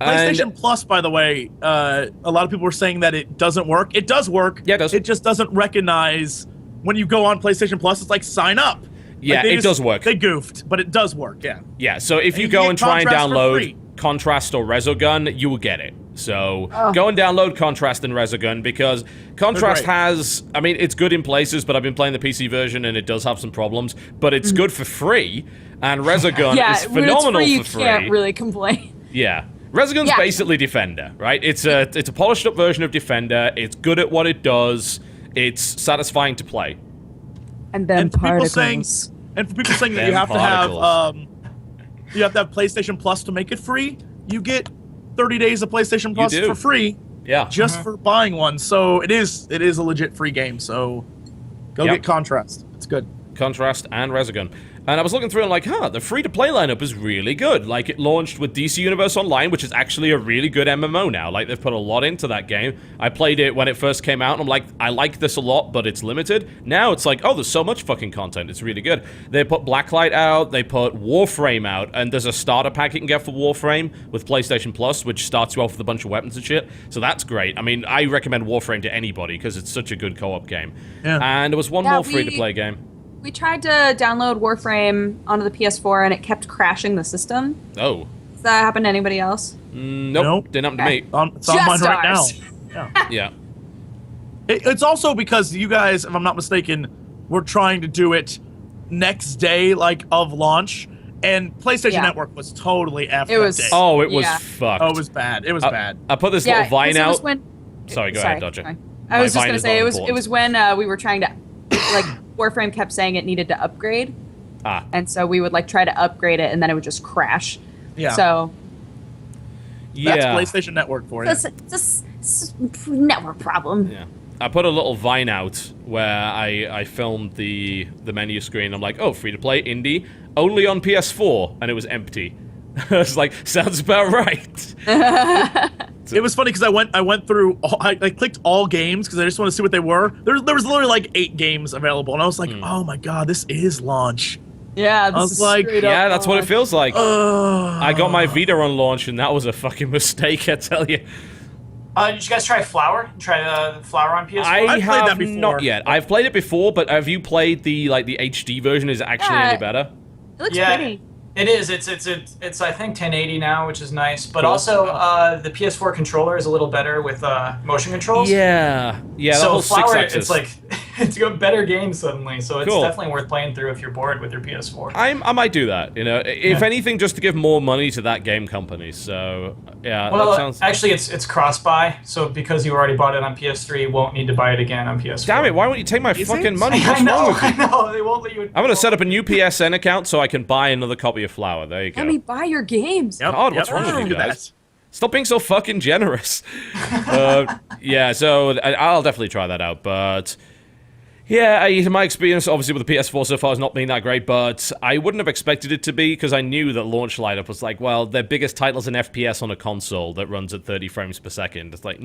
S2: PlayStation Plus, by the way, a lot of people were saying that it doesn't work. It does work.
S1: Yeah, it does.
S2: It just doesn't recognize when you go on PlayStation Plus. It's like sign up.
S1: Yeah,
S2: Like,
S1: it does work.
S2: They goofed, but it does work. Yeah.
S1: Yeah, so if
S2: And
S1: you
S2: you
S1: go
S2: can
S1: and
S2: get
S1: try and
S2: Contrast for
S1: download
S2: free.
S1: Contrast or Resogun, you will get it. So go and download Contrast and Resogun because Contrast
S2: great.
S1: has, I mean, it's good in places, but I've been playing the PC version and it does have some problems, but it's good for free, and Resogun
S3: Yeah,
S1: is
S3: when it's
S1: phenomenal
S3: free, you
S1: for free.
S3: can't really complain.
S1: Yeah. Resogun's
S3: Yeah.
S1: basically Defender, right? It's a polished up version of Defender. It's good at what it does. It's satisfying to play.
S3: And then
S2: And for people
S3: particles.
S2: saying, and for people saying that
S1: Them
S2: you have
S1: particles.
S2: you have to have PlayStation Plus to make it free, you get 30 days of PlayStation Plus
S1: do.
S2: for free
S1: Yeah.
S2: just for buying one. So it is a legit free game. So go
S1: Yep.
S2: get Contrast. It's good.
S1: Contrast and Resogun. And I was looking through and like, the free-to-play lineup is really good. Like, it launched with DC Universe Online, which is actually a really good MMO now. Like, they've put a lot into that game. I played it when it first came out, and I'm like, I like this a lot, but it's limited. Now it's like, oh, there's so much fucking content. It's really good. They put Blacklight out, they put Warframe out, and there's a starter pack you can get for Warframe with PlayStation Plus, which starts you off with a bunch of weapons and shit. So that's great. I mean, I recommend Warframe to anybody, because it's such a good co-op game.
S2: Yeah.
S1: And there was one
S3: Yeah,
S1: more free-to-play game.
S3: We tried to download Warframe onto the PS4 and it kept crashing the system.
S1: Oh.
S3: Does that happen to anybody else?
S1: Nope.
S2: Nope.
S1: Didn't happen to me.
S2: It's on mine
S3: Just
S2: right now.
S3: ours.
S2: Yeah.
S1: Yeah.
S2: It's also because you guys, if I'm not mistaken, were trying to do it next day, like of launch, and PlayStation
S3: Yeah.
S2: Network was totally effed
S3: It was-
S2: that day.
S1: Oh, it was
S3: Yeah.
S1: fucked.
S2: Oh, it was bad. It was bad.
S1: I put this
S3: Yeah,
S1: little vine
S3: 'cause it was
S1: out.
S3: when-
S1: Sorry, go ahead, Dodger.
S3: sorry.
S1: My
S3: I was just
S1: vine
S3: gonna
S1: is
S3: say
S1: not
S3: it was
S1: important.
S3: when we were trying to like Warframe kept saying it needed to upgrade,
S1: Ah.
S3: and so we would like try to upgrade it, and then it would just crash.
S2: Yeah.
S3: So
S1: Yeah.
S2: That's PlayStation Network for you.
S3: it's a network problem.
S1: Yeah. I put a little vine out where I filmed the menu screen. I'm like, oh, free to play indie, only on PS4, and it was empty. I was like, sounds about right.
S2: It was funny because I went through, I clicked all games because I just want to see what they were. There was literally like 8 games available, and I was like, oh my god, this is launch.
S3: Yeah, this
S2: was
S3: is
S2: like,
S3: straight up
S1: Yeah, that's what it
S3: launch.
S1: feels like. I got my
S2: Oh.
S1: Vita on launch, and that was a fucking mistake, I tell you.
S4: Did you guys try Flower? Try the Flower on PS4?
S1: I
S2: I've played
S1: have
S2: that before.
S1: not yet. I've played it before, but have you played the HD version? Is it actually
S3: Yeah.
S1: any better?
S3: It looks
S4: Yeah.
S3: pretty.
S4: It is. It's I think 1080 now, which is nice. But
S1: Cool.
S4: also the PS4 controller is a little better with motion controls.
S1: Yeah, the
S4: So
S1: whole
S4: Flower,
S1: 6-axis.
S4: it's like it's a better game suddenly. So it's
S1: Cool.
S4: definitely worth playing through if you're bored with your PS4.
S1: I might do that. You know, if
S4: Yeah.
S1: anything, just to give more money to that game company. So yeah,
S4: Well,
S1: that sounds.
S4: actually, it's cross-buy, so because you already bought it on PS3, you won't need to buy it again on PS4.
S1: Damn it! Why won't you take my
S2: Is
S1: fucking
S2: it?
S1: money?
S4: I
S1: What's wrong with you?
S4: I know. They won't let you.
S1: I'm gonna set up a new PSN account so I can buy another copy of Flower. There you go.
S3: Let me buy your games.
S2: Yep,
S1: God, what's
S2: yep,
S1: wrong with you
S2: do
S1: guys?
S2: that.
S1: Stop being so fucking generous. Yeah, so I'll definitely try that out. But yeah, my experience obviously with the PS4 so far has not been that great, but I wouldn't have expected it to be because I knew that launch lineup was like, well, their biggest title's an FPS on a console that runs at 30 frames per second. It's like,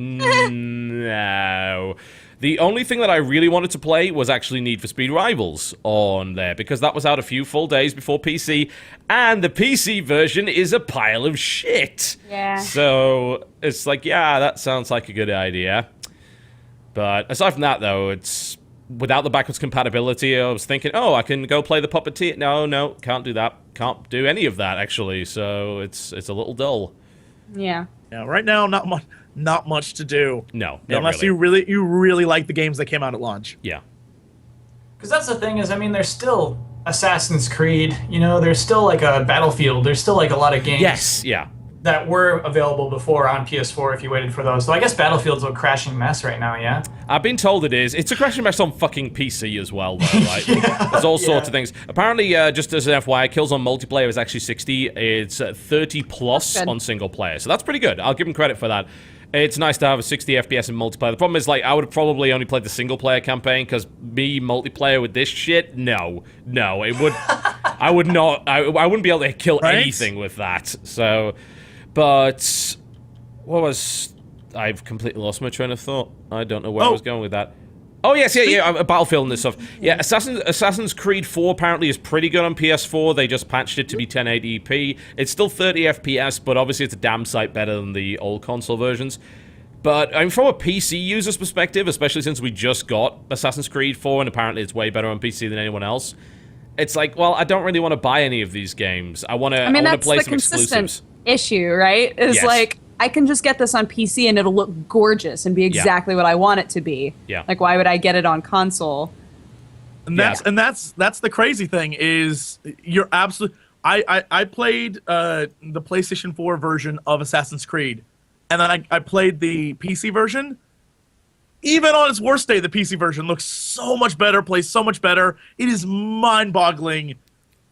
S1: no. The only thing that I really wanted to play was actually Need for Speed Rivals on there, because that was out a few full days before PC, and the PC version is a pile of shit.
S3: Yeah.
S1: So it's like, yeah, that sounds like a good idea. But aside from that, though, it's without the backwards compatibility. I was thinking, oh, I can go play the Puppeteer. No, can't do that. Can't do any of that, actually. So it's a little dull.
S3: Yeah.
S2: Yeah, right now, not much to do.
S1: No, not
S2: Unless
S1: really.
S2: you really like the games that came out at launch.
S1: Yeah.
S4: Because that's the thing is, I mean, there's still Assassin's Creed. You know, there's still like a Battlefield. There's still like a lot of games.
S1: Yes, yeah.
S4: That were available before on PS4 if you waited for those. So I guess Battlefield's a crashing mess right now, yeah?
S1: I've been told it is. It's a crashing mess on fucking PC as well, though, right? There's all sorts of things. Apparently, just as an FYI, kills on multiplayer is actually 60. It's 30 plus on single player. So that's pretty good. I'll give him credit for that. It's nice to have a 60 FPS in multiplayer. The problem is, like, I would have probably only played the single-player campaign, because me, multiplayer with this shit, no, it would... I would not... I wouldn't be able to kill anything with that, so... But... What was... I've completely lost my train of thought. I don't know where I was going with that. Oh, yes, Battlefield and this stuff. Yeah, Assassin's Creed 4 apparently is pretty good on PS4. They just patched it to be 1080p. It's still 30 FPS, but obviously it's a damn sight better than the old console versions. But, I mean, from a PC user's perspective, especially since we just got Assassin's Creed 4, and apparently it's way better on PC than anyone else, it's like, well, I don't really want to buy any of these games. I want to play some exclusives.
S3: Issue, right? Is like, I can just get this on PC and it'll look gorgeous and be exactly what I want it to be.
S1: Yeah.
S3: Like, why would I get it on console?
S2: And that's the crazy thing is you're absolutely. I played the PlayStation 4 version of Assassin's Creed, and then I played the PC version. Even on its worst day, the PC version looks so much better, plays so much better. It is mind-boggling.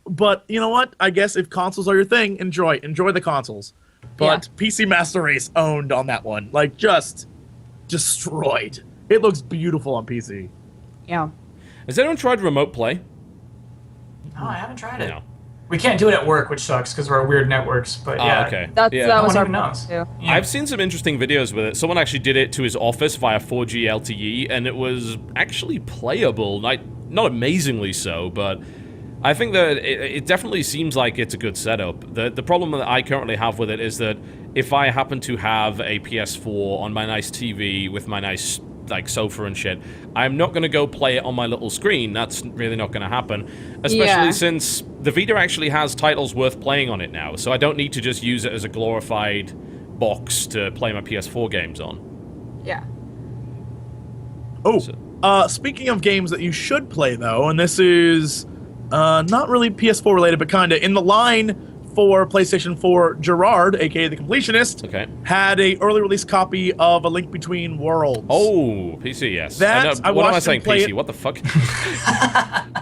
S2: But you know what? I guess if consoles are your thing, enjoy the consoles. But PC Master Race owned on that one. Like, just destroyed. It looks beautiful on PC.
S3: Yeah.
S1: Has anyone tried remote play?
S4: No, I haven't tried it.
S1: No.
S4: We can't do it at work, which sucks because we're weird networks. But yeah,
S1: okay.
S3: That was our
S4: problem
S3: too.
S4: Yeah.
S1: I've seen some interesting videos with it. Someone actually did it to his office via 4G LTE, and it was actually playable. Not amazingly so, but I think that it definitely seems like it's a good setup. The problem that I currently have with it is that if I happen to have a PS4 on my nice TV with my nice like sofa and shit, I'm not going to go play it on my little screen. That's really not going to happen. Especially since the Vita actually has titles worth playing on it now, so I don't need to just use it as a glorified box to play my PS4 games on.
S3: Yeah.
S2: Speaking of games that you should play, though, and this is not really PS4 related, but kind of in the line for PlayStation 4, Gerard, aka the Completionist, had a early release copy of A Link Between Worlds.
S1: Oh, PC, yes.
S2: What
S1: am I saying, PC? What the fuck?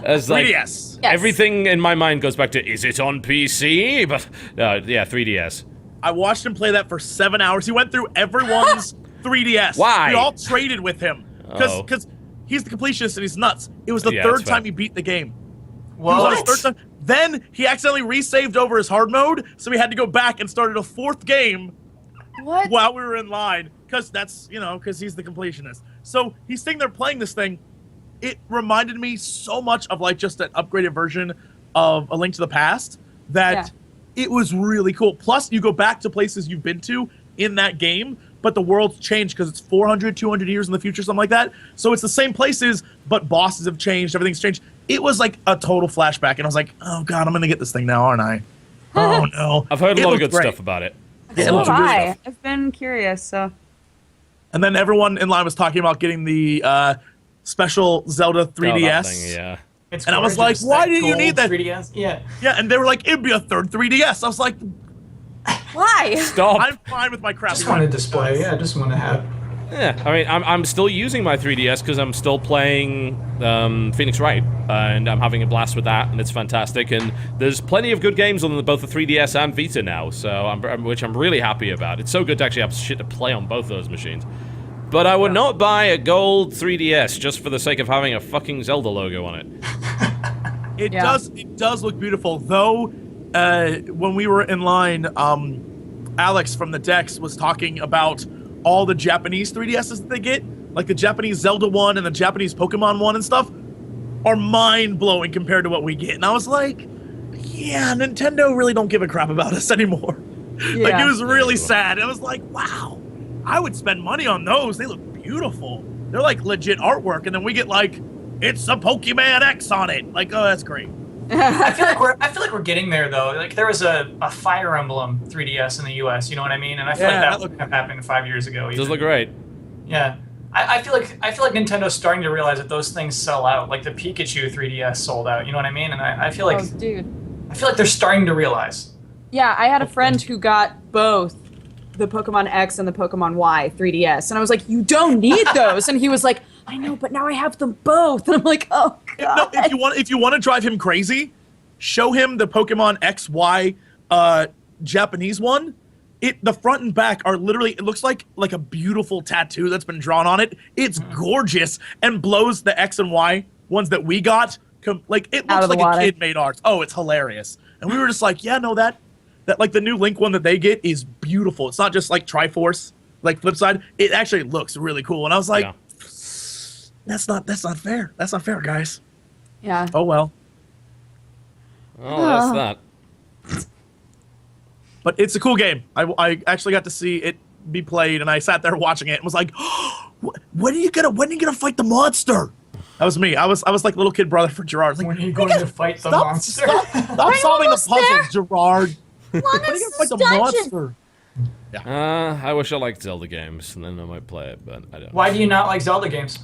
S1: As, like,
S2: 3DS.
S3: Yes.
S1: Everything in my mind goes back to, is it on PC? But, yeah, 3DS.
S2: I watched him play that for 7 hours. He went through everyone's 3DS.
S1: Why?
S2: We all traded with him. Because he's the Completionist and he's nuts. It was the third time he beat the game.
S4: What?
S2: Then he accidentally resaved over his hard mode, so we had to go back and started a fourth game while we were in line. Because because he's the Completionist. So he's sitting there playing this thing. It reminded me so much of like just an upgraded version of A Link to the Past that it was really cool. Plus, you go back to places you've been to in that game, but the world's changed because it's 400, 200 years in the future, something like that. So it's the same places, but bosses have changed, everything's changed. It was like a total flashback, and I was like, oh god, I'm going to get this thing now, aren't I? Oh no.
S1: I've heard a lot of good stuff about it.
S3: So have I. I've been curious, so.
S2: And then everyone in line was talking about getting the special Zelda 3DS.
S1: Oh, that thing, yeah.
S4: It's
S2: and I was like, why do you need that?
S4: 3DS? Yeah.
S2: Yeah, and they were like, it'd be a third 3DS. I was like,
S3: why?
S1: Stop.
S2: I'm fine with my crap.
S4: Just want a display. Yeah, just want to have.
S1: Yeah, I mean, I'm still using my 3DS because I'm still playing Phoenix Wright, and I'm having a blast with that, and it's fantastic. And there's plenty of good games on both the 3DS and Vita now, so which I'm really happy about. It's so good to actually have shit to play on both those machines. But I would not buy a gold 3DS just for the sake of having a fucking Zelda logo on it.
S2: It does look beautiful, though. When we were in line, Alex from the Dex was talking about all the Japanese 3DSs that they get, like the Japanese Zelda one and the Japanese Pokemon one and stuff, are mind-blowing compared to what we get. And I was like, yeah, Nintendo really don't give a crap about us anymore.
S3: Yeah.
S2: Like, it was really sad. I was like, wow, I would spend money on those. They look beautiful. They're like legit artwork, and then we get like, it's a Pokemon X on it. Like, oh, that's great.
S4: I feel like we're getting there though. Like there was a Fire Emblem 3DS in the US, you know what I mean? And I feel like that would have happened 5 years ago.
S1: It does look great.
S4: Yeah. I feel like Nintendo's starting to realize that those things sell out. Like the Pikachu 3DS sold out. You know what I mean? And I feel like
S3: Oh, dude.
S4: I feel like they're starting to realize.
S3: Yeah, I had a friend who got both the Pokemon X and the Pokemon Y 3DS, and I was like, "You don't need those," and he was like, "I know, but now I have them both," and I'm like, "Oh god."
S2: No, if you want to drive him crazy, show him the Pokemon XY Japanese one. The front and back are literally, it looks like a beautiful tattoo that's been drawn on it. It's gorgeous and blows the X and Y ones that we got. Like it looks like a kid made ours. Oh, it's hilarious. And we were just like, yeah, no, that like the new Link one that they get is beautiful. It's not just like Triforce, like flip side. It actually looks really cool. And I was like, that's not fair. That's not fair, guys.
S3: Yeah.
S2: Oh well.
S1: Oh, that's that.
S2: But it's a cool game. I actually got to see it be played, and I sat there watching it and was like, oh, when are you gonna fight the monster? That was me. I was like little kid brother for Gerard. Like,
S4: When are you going to fight the monster?
S2: Stop solving the puzzles, Gerard. When are you gonna fight the
S3: dungeon.
S2: monster?
S1: I wish I liked Zelda games, and then I might play it, but I don't.
S4: Why do you not like Zelda games?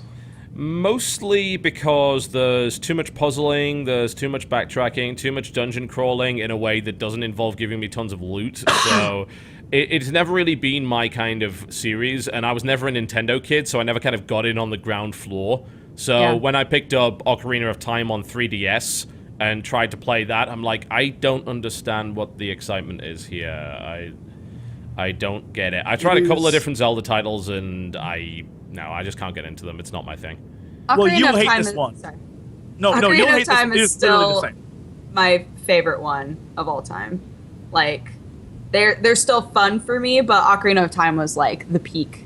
S1: Mostly because there's too much puzzling, there's too much backtracking, too much dungeon crawling in a way that doesn't involve giving me tons of loot, so it's never really been my kind of series, and I was never a Nintendo kid, so I never kind of got in on the ground floor. So when I picked up Ocarina of Time on 3DS and tried to play that, I'm like, I don't understand what the excitement is here. I don't get it. I tried a couple of different Zelda titles, and I just can't get into them. It's not my thing.
S2: Well, you
S3: Ocarina of
S2: hate
S3: Time
S2: this
S3: is-
S2: one.
S3: Sorry.
S2: No,
S3: Ocarina
S2: you'll
S3: of
S2: hate
S3: Time
S2: this.
S3: is
S2: It's literally the
S3: still
S2: same.
S3: my favorite one of all time. Like, they're still fun for me, but Ocarina of Time was like the peak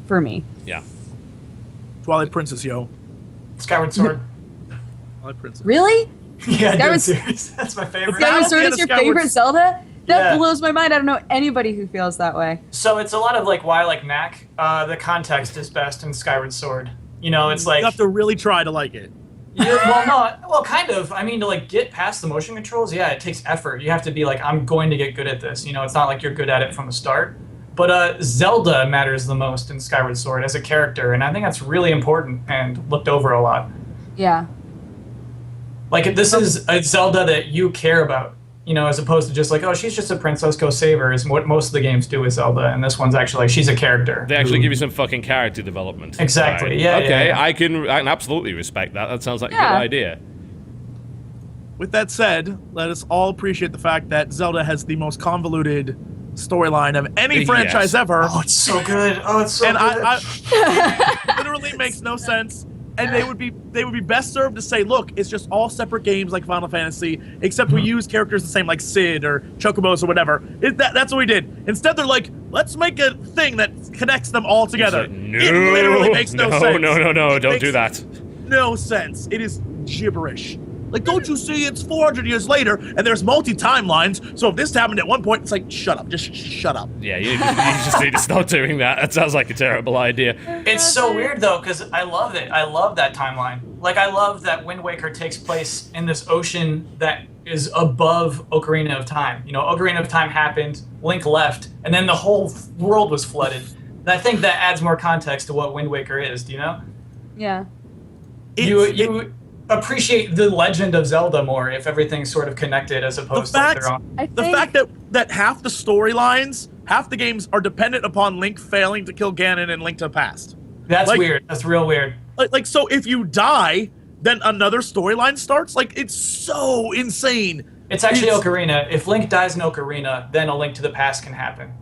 S3: for me.
S1: Yeah.
S2: Twilight Princess, yo.
S4: Skyward Sword.
S2: Twilight Princess.
S3: Really?
S4: Yeah,
S3: That
S4: dude,
S3: was-
S4: serious. That's my favorite.
S3: Skyward Sword is your favorite Zelda? That
S4: Yeah.
S3: blows my mind. I don't know anybody who feels that way.
S4: So it's a lot of like why I like Knack. The context is best in Skyward Sword. You know, it's like
S2: You have to really try to like it.
S4: well, kind of. I mean, to like get past the motion controls, yeah, it takes effort. You have to be like, I'm going to get good at this. You know, it's not like you're good at it from the start. But Zelda matters the most in Skyward Sword as a character, and I think that's really important and looked over a lot.
S3: Yeah.
S4: Like, this is a Zelda that you care about, you know, as opposed to just like, oh, she's just a princess, go save her, is what most of the games do with Zelda, and this one's actually like, she's a character.
S1: They actually give you some fucking character development.
S4: Exactly,
S1: Right.
S4: yeah,
S1: Okay,
S4: yeah.
S1: I can absolutely respect that. That sounds like a good
S3: Yeah.
S1: idea.
S2: With that said, let us all appreciate the fact that Zelda has the most convoluted storyline of any
S1: Yes.
S2: franchise ever.
S4: Oh, it's so good. Oh, it's so
S2: And
S4: good.
S2: I literally makes no sense. And they would be best served to say, look, it's just all separate games like Final Fantasy, except we use characters the same, like Sid or Chocobos or whatever. That's what we did. Instead, they're like, let's make a thing that connects them all together.
S1: No,
S2: It literally makes no sense.
S1: No,
S2: It
S1: don't
S2: makes
S1: do that.
S2: No sense. It is gibberish. Like, don't you see it's 400 years later and there's multi-timelines, so if this happened at one point, it's like, shut up. Just shut up.
S1: Yeah, you just need to stop doing that. That sounds like a terrible idea.
S4: It's so weird though, because I love it. I love that timeline. Like, I love that Wind Waker takes place in this ocean that is above Ocarina of Time. You know, Ocarina of Time happened, Link left, and then the whole world was flooded. And I think that adds more context to what Wind Waker is. Do you know?
S3: Yeah.
S4: You appreciate the legend of Zelda more if everything's sort of connected as opposed to like their own.
S2: The fact that half the storylines, half the games are dependent upon Link failing to kill Ganon and Link to the Past.
S4: That's
S2: like-
S4: weird. That's real weird.
S2: Like so if you die, then another storyline starts? Like, it's so insane.
S4: It's actually Ocarina. If Link dies in Ocarina, then a Link to the Past can happen.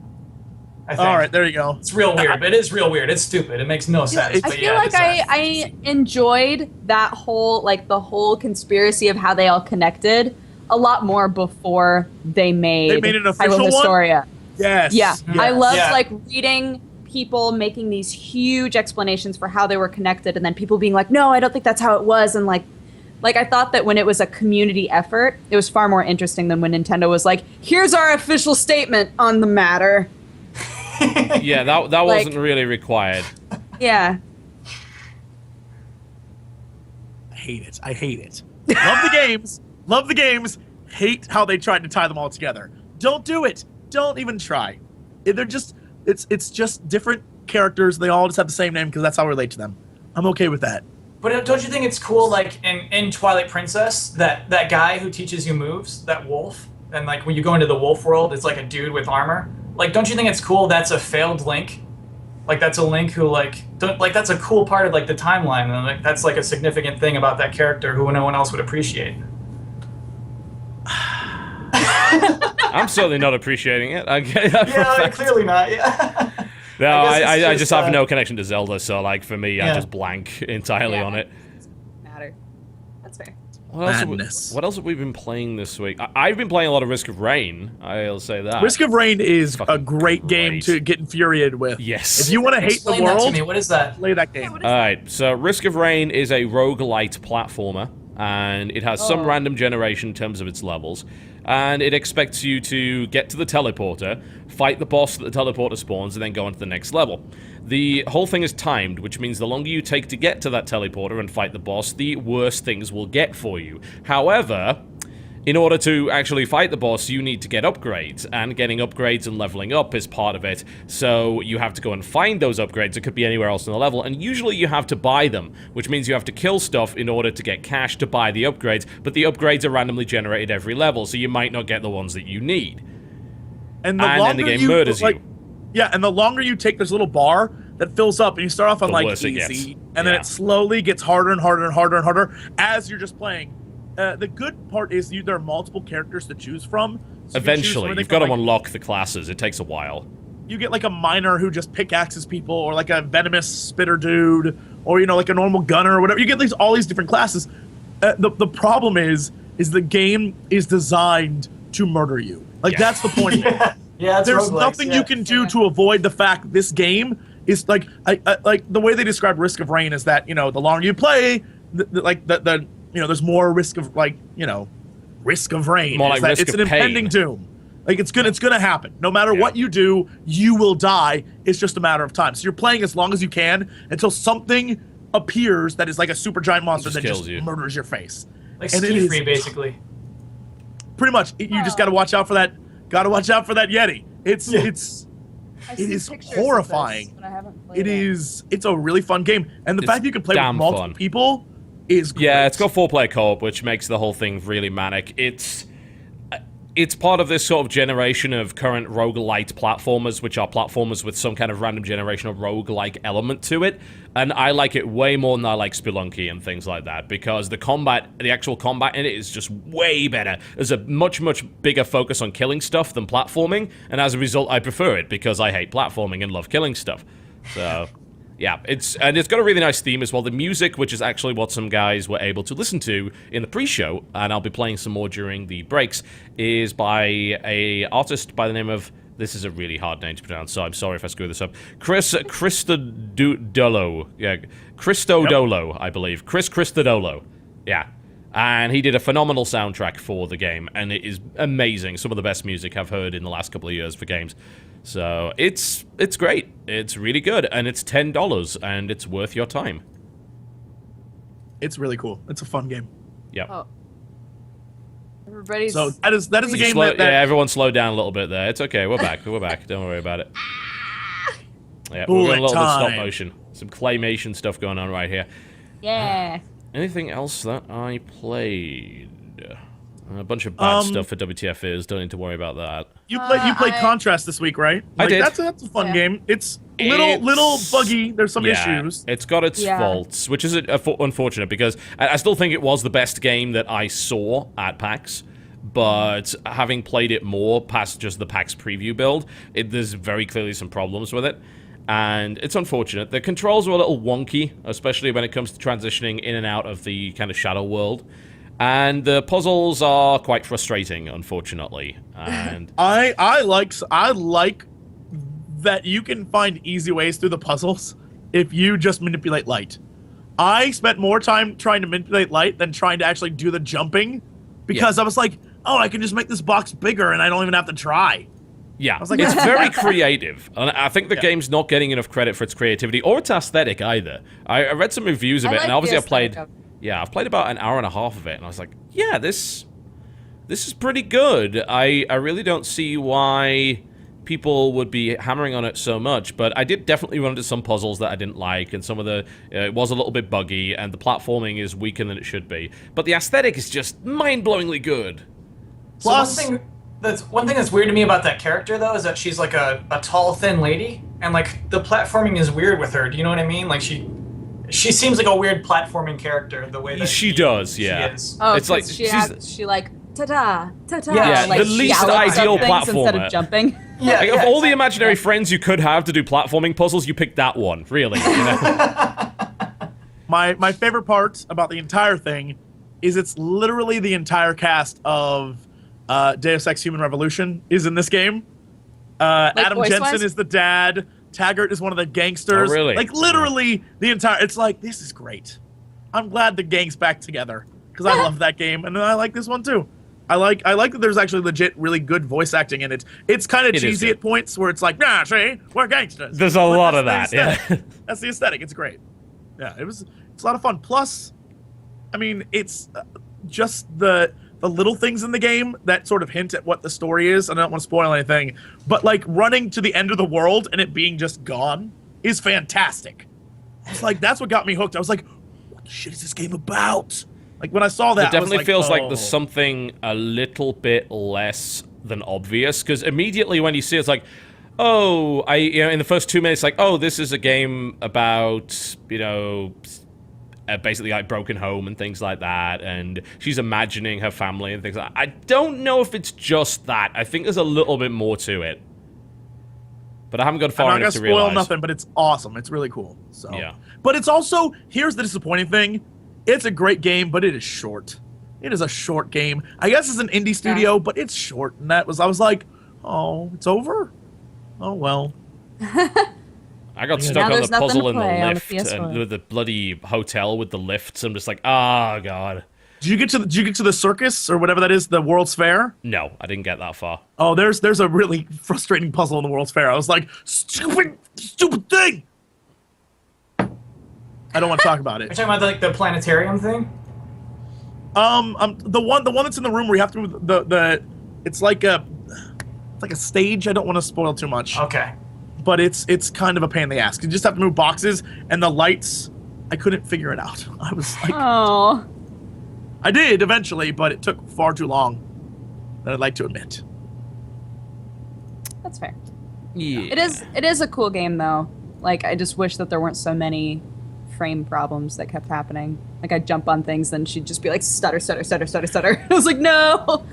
S4: I think.
S2: All right, there you go.
S4: It's real weird. But it is real weird. It's stupid. It makes no sense.
S2: I
S4: but
S3: I feel
S4: yeah,
S3: like
S4: it's,
S3: I enjoyed that whole, like, the whole conspiracy of how they all connected a lot more before they made
S2: an official
S3: Hyrule
S2: one?
S3: Historia.
S2: Yes.
S3: Yeah. I loved,
S4: Yeah.
S3: like, reading people making these huge explanations for how they were connected, and then people being like, no, I don't think that's how it was, and, like, I thought that when it was a community effort, it was far more interesting than when Nintendo was like, here's our official statement on the matter.
S1: Yeah, that
S3: Like-
S1: wasn't really required.
S3: Yeah.
S2: I hate it. Love the games. Love the games. Hate how they tried to tie them all together. Don't do it. Don't even try. They're just it's just different characters. They all just have the same name because that's how I relate to them. I'm okay with that.
S4: But don't you think it's cool, like in Twilight Princess, that guy who teaches you moves, that wolf, and like when you go into the wolf world, it's like a dude with armor. Like, don't you think it's cool? That's a failed Link. Like that's a Link who that's a cool part of like the timeline, and like that's like a significant thing about that character who no one else would appreciate.
S1: I'm certainly not appreciating it.
S4: Yeah, clearly not. Yeah.
S1: No, I just have
S4: just,
S1: no connection to Zelda, so like for me, I just blank entirely on it.
S3: Matter. That's fair.
S1: What else have we been playing this week? I've been playing a lot of Risk of Rain. I'll say that.
S2: Risk of Rain is a great game to get infuriated with.
S1: Yes.
S2: If you want to hate the
S4: Explain that to
S2: world,
S4: me. What is that?
S2: play that game.
S1: All right, so Risk of Rain is a roguelite platformer, and it has some random generation in terms of its levels, and it expects you to get to the teleporter, fight the boss that the teleporter spawns, and then go on to the next level. The whole thing is timed, which means the longer you take to get to that teleporter and fight the boss, the worse things will get for you. However, in order to actually fight the boss, you need to get upgrades, and getting upgrades and leveling up is part of it. So you have to go and find those upgrades. It could be anywhere else in the level, and usually you have to buy them, which means you have to kill stuff in order to get cash to buy the upgrades, but the upgrades are randomly generated every level, so you might not get the ones that you need.
S2: And
S1: then the game murders you.
S2: Yeah, and the longer you take this little bar that fills up, and you start off on
S1: The
S2: like
S1: worse it
S2: easy,
S1: gets.
S2: and then
S1: Yeah.
S2: it slowly gets harder and harder and harder and harder as you're just playing. The good part is there are multiple characters to choose from. So
S1: Eventually, you've got to unlock the classes. It takes a while.
S2: You get like a miner who just pickaxes people, or like a venomous spitter dude, or like a normal gunner or whatever. You get all these different classes. The problem is the game is designed to murder you. Like that's the point.
S4: Yeah, it's
S2: There's
S4: roguelikes,
S2: nothing you can do to avoid the fact this game is like like the way they describe Risk of Rain is that the longer you play, there's more risk of risk of rain.
S1: More like risk
S2: it's
S1: of
S2: an impending
S1: pain.
S2: doom. Like it's gonna happen. No matter what you do, you will die. It's just a matter of time. So you're playing as long as you can until something appears that is like a super giant monster that
S1: kills
S2: just
S1: you.
S2: murders your face.
S4: Like
S2: And it
S4: ski
S2: is-
S4: free, basically.
S2: Pretty much, you just gotta watch out for that. Gotta watch out for that Yeti. It
S3: I've
S2: is
S3: seen pictures of
S2: horrifying.
S3: this, but I haven't played
S2: It's a really fun game, and the
S1: It's
S2: fact you can play with
S1: damn
S2: multiple
S1: fun.
S2: people is great.
S1: Yeah, it's got 4-player co-op, which makes the whole thing really manic. It's part of this sort of generation of current roguelite platformers, which are platformers with some kind of random generation of roguelike element to it. And I like it way more than I like Spelunky and things like that, because the actual combat in it is just way better. There's a much, much bigger focus on killing stuff than platforming, and as a result, I prefer it, because I hate platforming and love killing stuff. So... yeah, it's got a really nice theme as well. The music, which is actually what some guys were able to listen to in the pre-show, and I'll be playing some more during the breaks, is by a artist by the name of, this is a really hard name to pronounce, so I'm sorry if I screw this up, Christodolo. Yeah, Christodolo, I believe. Chris Christodolo. Yeah. And he did a phenomenal soundtrack for the game, and it is amazing. Some of the best music I've heard in the last couple of years for games. So it's great. It's really good, and it's $10, and it's worth your time.
S2: It's really cool. It's a fun game.
S1: Yeah.
S3: Oh. Everybody's
S2: So that is a game that
S1: yeah, everyone slow down a little bit there. It's okay. We're back. We're back. Don't worry about it. Yeah, we're
S2: Bullet
S1: doing a little bit of stop
S2: time.
S1: motion. Some claymation stuff going on right here.
S3: yeah.
S1: Anything else that I played? A bunch of bad stuff for WTF is. Don't need to worry about that.
S2: you played Contrast this week, right?
S1: I did.
S2: That's a fun
S3: Yeah.
S2: game. It's little buggy. There's some
S1: Yeah,
S2: issues.
S1: it's got its
S3: Yeah.
S1: faults, which is unfortunate, because I still think it was the best game that I saw at PAX, but having played it more past just the PAX preview build, there's very clearly some problems with it, and it's unfortunate. The controls are a little wonky, especially when it comes to transitioning in and out of the kind of shadow world, and the puzzles are quite frustrating, unfortunately. And
S2: I like that you can find easy ways through the puzzles if you just manipulate light. I spent more time trying to manipulate light than trying to actually do the jumping, because I was like, oh, I can just make this box bigger and I don't even have to try.
S1: yeah,
S2: was like,
S1: it's very creative, and I think the game's not getting enough credit for its creativity or its aesthetic either. I read some reviews of
S3: I
S1: it,
S3: like
S1: and
S3: the
S1: obviously
S3: aesthetic
S1: I've played about an hour and a half of it, and I was like, yeah, this is pretty good. I really don't see why people would be hammering on it so much, but I did definitely run into some puzzles that I didn't like, and some of the it was a little bit buggy, and the platforming is weaker than it should be. But the aesthetic is just mind-blowingly good.
S2: Plus,
S4: So one thing that's weird to me about that character though is that she's like a tall, thin lady, and like the platforming is weird with her. Do you know what I mean? Like she seems like a weird platforming character the way that
S1: She does,
S4: she
S1: yeah.
S4: is.
S3: Oh,
S1: It's like
S3: she like ta-da, ta-da.
S4: Yeah,
S3: like,
S1: the least
S3: gallops
S1: ideal
S3: up things instead
S1: platformer.
S3: of jumping.
S4: Yeah,
S1: Like,
S4: yeah,
S1: of all the
S4: exactly.
S1: imaginary friends you could have to do platforming puzzles, you picked that one, really. You know?
S2: my favorite part about the entire thing is it's literally the entire cast of Deus Ex Human Revolution is in this game. Adam
S3: voice-wise?
S2: Jensen is the dad. Taggart is one of the gangsters.
S1: Oh, really?
S2: Like, literally the entire... It's like, this is great. I'm glad the gang's back together, because I love that game, and I like this one, too. I like that there's actually legit really good voice acting in it. It's kind of
S1: It is
S2: cheesy
S1: good.
S2: at points where it's like, nah, see, we're gangsters.
S1: There's a
S2: But
S1: lot of
S2: that's
S1: that,
S2: the
S1: yeah.
S2: aesthetic. That's the aesthetic. It's great. Yeah, it's a lot of fun. Plus, I mean, it's just the little things in the game that sort of hint at what the story is, and I don't want to spoil anything, but like running to the end of the world and it being just gone is fantastic. It's like, that's what got me hooked. I was like, what the shit is this game about? Like, when I saw that,
S1: It definitely
S2: I was
S1: feels like
S2: oh.
S1: there's something a little bit less than obvious, because immediately when you see it, it's like, oh, in the first 2 minutes, like, oh, this is a game about, basically like broken home and things like that, and she's imagining her family and things like that. I don't know if it's just that. I think there's a little bit more to it. But I haven't gone far
S2: I'm not
S1: enough
S2: gonna
S1: to
S2: spoil
S1: realize.
S2: nothing, but it's awesome. It's really cool. So,
S1: Yeah.
S2: But it's also, here's the disappointing thing. It's a great game, but it is short. It is a short game. I guess it's an indie studio, but it's short. And I was like, oh, it's over? Oh, well.
S1: I got
S2: Now
S1: stuck on
S3: there's
S1: the
S3: nothing
S1: puzzle
S3: to
S1: in the
S3: play on the
S1: lift
S3: PS4.
S1: and with the bloody hotel with the lifts. I'm just like, oh god.
S2: Did you get to the circus or whatever that is, the World's Fair?
S1: No, I didn't get that far.
S2: Oh, there's a really frustrating puzzle in the World's Fair. I was like, stupid thing. I don't want to talk about
S4: You're
S2: it.
S4: talking about like the planetarium thing?
S2: The one that's in the room where you have to it's like a stage. I don't want to spoil too much.
S4: Okay.
S2: But it's kind of a pain in the ass. You just have to move boxes, and the lights, I couldn't figure it out. I was like,
S3: Oh.
S2: I did eventually, but it took far too long than I'd like to admit.
S3: That's fair.
S1: Yeah.
S3: It is a cool game though. Like, I just wish that there weren't so many frame problems that kept happening. Like, I'd jump on things, then she'd just be like, stutter, stutter, stutter, stutter, stutter. I was like, no!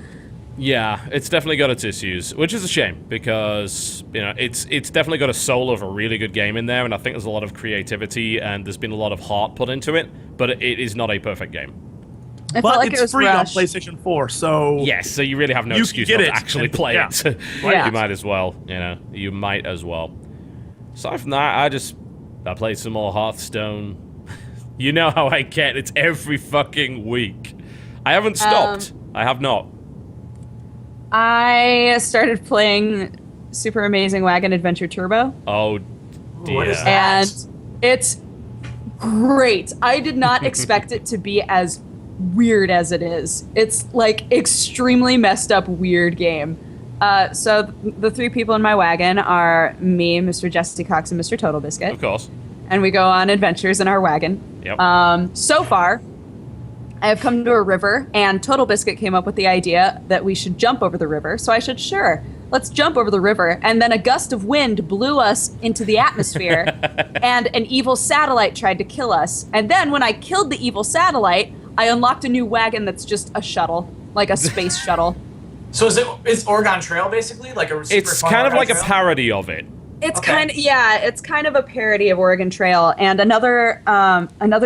S1: Yeah, it's definitely got its issues, which is a shame, because, it's definitely got a soul of a really good game in there, and I think there's a lot of creativity, and there's been a lot of heart put into it, but it is not a perfect game.
S3: I
S2: But
S3: felt like
S2: it's
S3: it was
S2: free
S3: rushed.
S2: on PlayStation 4, so...
S1: Yes, so you really have no
S2: You
S1: excuse
S2: get
S1: not to
S2: it,
S1: actually
S2: and-
S1: play
S2: yeah.
S1: it.
S3: Yeah.
S1: You might as well, you might as well. Aside from that, I played some more Hearthstone. You know how I get, it's every fucking week. I haven't stopped. I have not.
S3: I started playing Super Amazing Wagon Adventure Turbo,
S1: Oh, dear.
S4: What is that?
S3: and it's great. I did not expect it to be as weird as it is. It's like extremely messed up, weird game. So the three people in my wagon are me, Mr. Jesse Cox, and Mr. TotalBiscuit.
S1: Of course.
S3: And we go on adventures in our wagon.
S1: Yep.
S3: So far, I have come to a river, and TotalBiscuit came up with the idea that we should jump over the river. So I said, sure, let's jump over the river. And then a gust of wind blew us into the atmosphere, and an evil satellite tried to kill us. And then when I killed the evil satellite, I unlocked a new wagon that's just a shuttle, like a space shuttle.
S4: So is Oregon Trail basically like a super
S1: It's
S4: fun
S1: kind of
S4: Oregon
S1: like a
S4: Trail?
S1: parody of it.
S3: It's
S4: Okay.
S3: it's kind of a parody of Oregon Trail. And another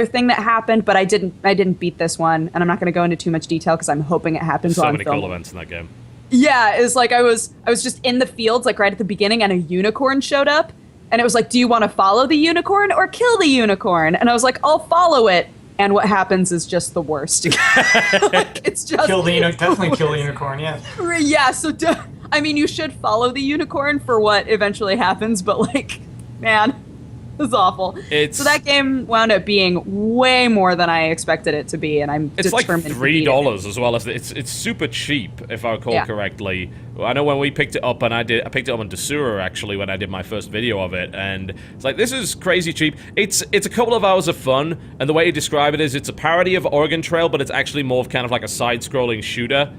S3: thing that happened, but I didn't beat this one, and I'm not going to go into too much detail because I'm hoping it happens
S1: So
S3: while I'm
S1: many cool
S3: filming.
S1: events in that game.
S3: Yeah, it's like I was just in the fields like right at the beginning, and a unicorn showed up, and it was like, do you want to follow the unicorn or kill the unicorn? And I was like, I'll follow it. And what happens is just the worst. Like, it's just
S4: Definitely kill the unicorn. Yeah.
S3: Yeah, so I mean, you should follow the unicorn for what eventually happens, but like, man, was awful. So that game wound up being way more than I expected it to be, and I'm
S1: It's like
S3: determined to beat it.
S1: $3 as well. It's super cheap, if I recall correctly. I know when we picked it up, and I picked it up on Desura actually when I did my first video of it, and it's like, this is crazy cheap. It's a couple of hours of fun, and the way you describe it is it's a parody of Oregon Trail, but it's actually more of kind of like a side-scrolling shooter.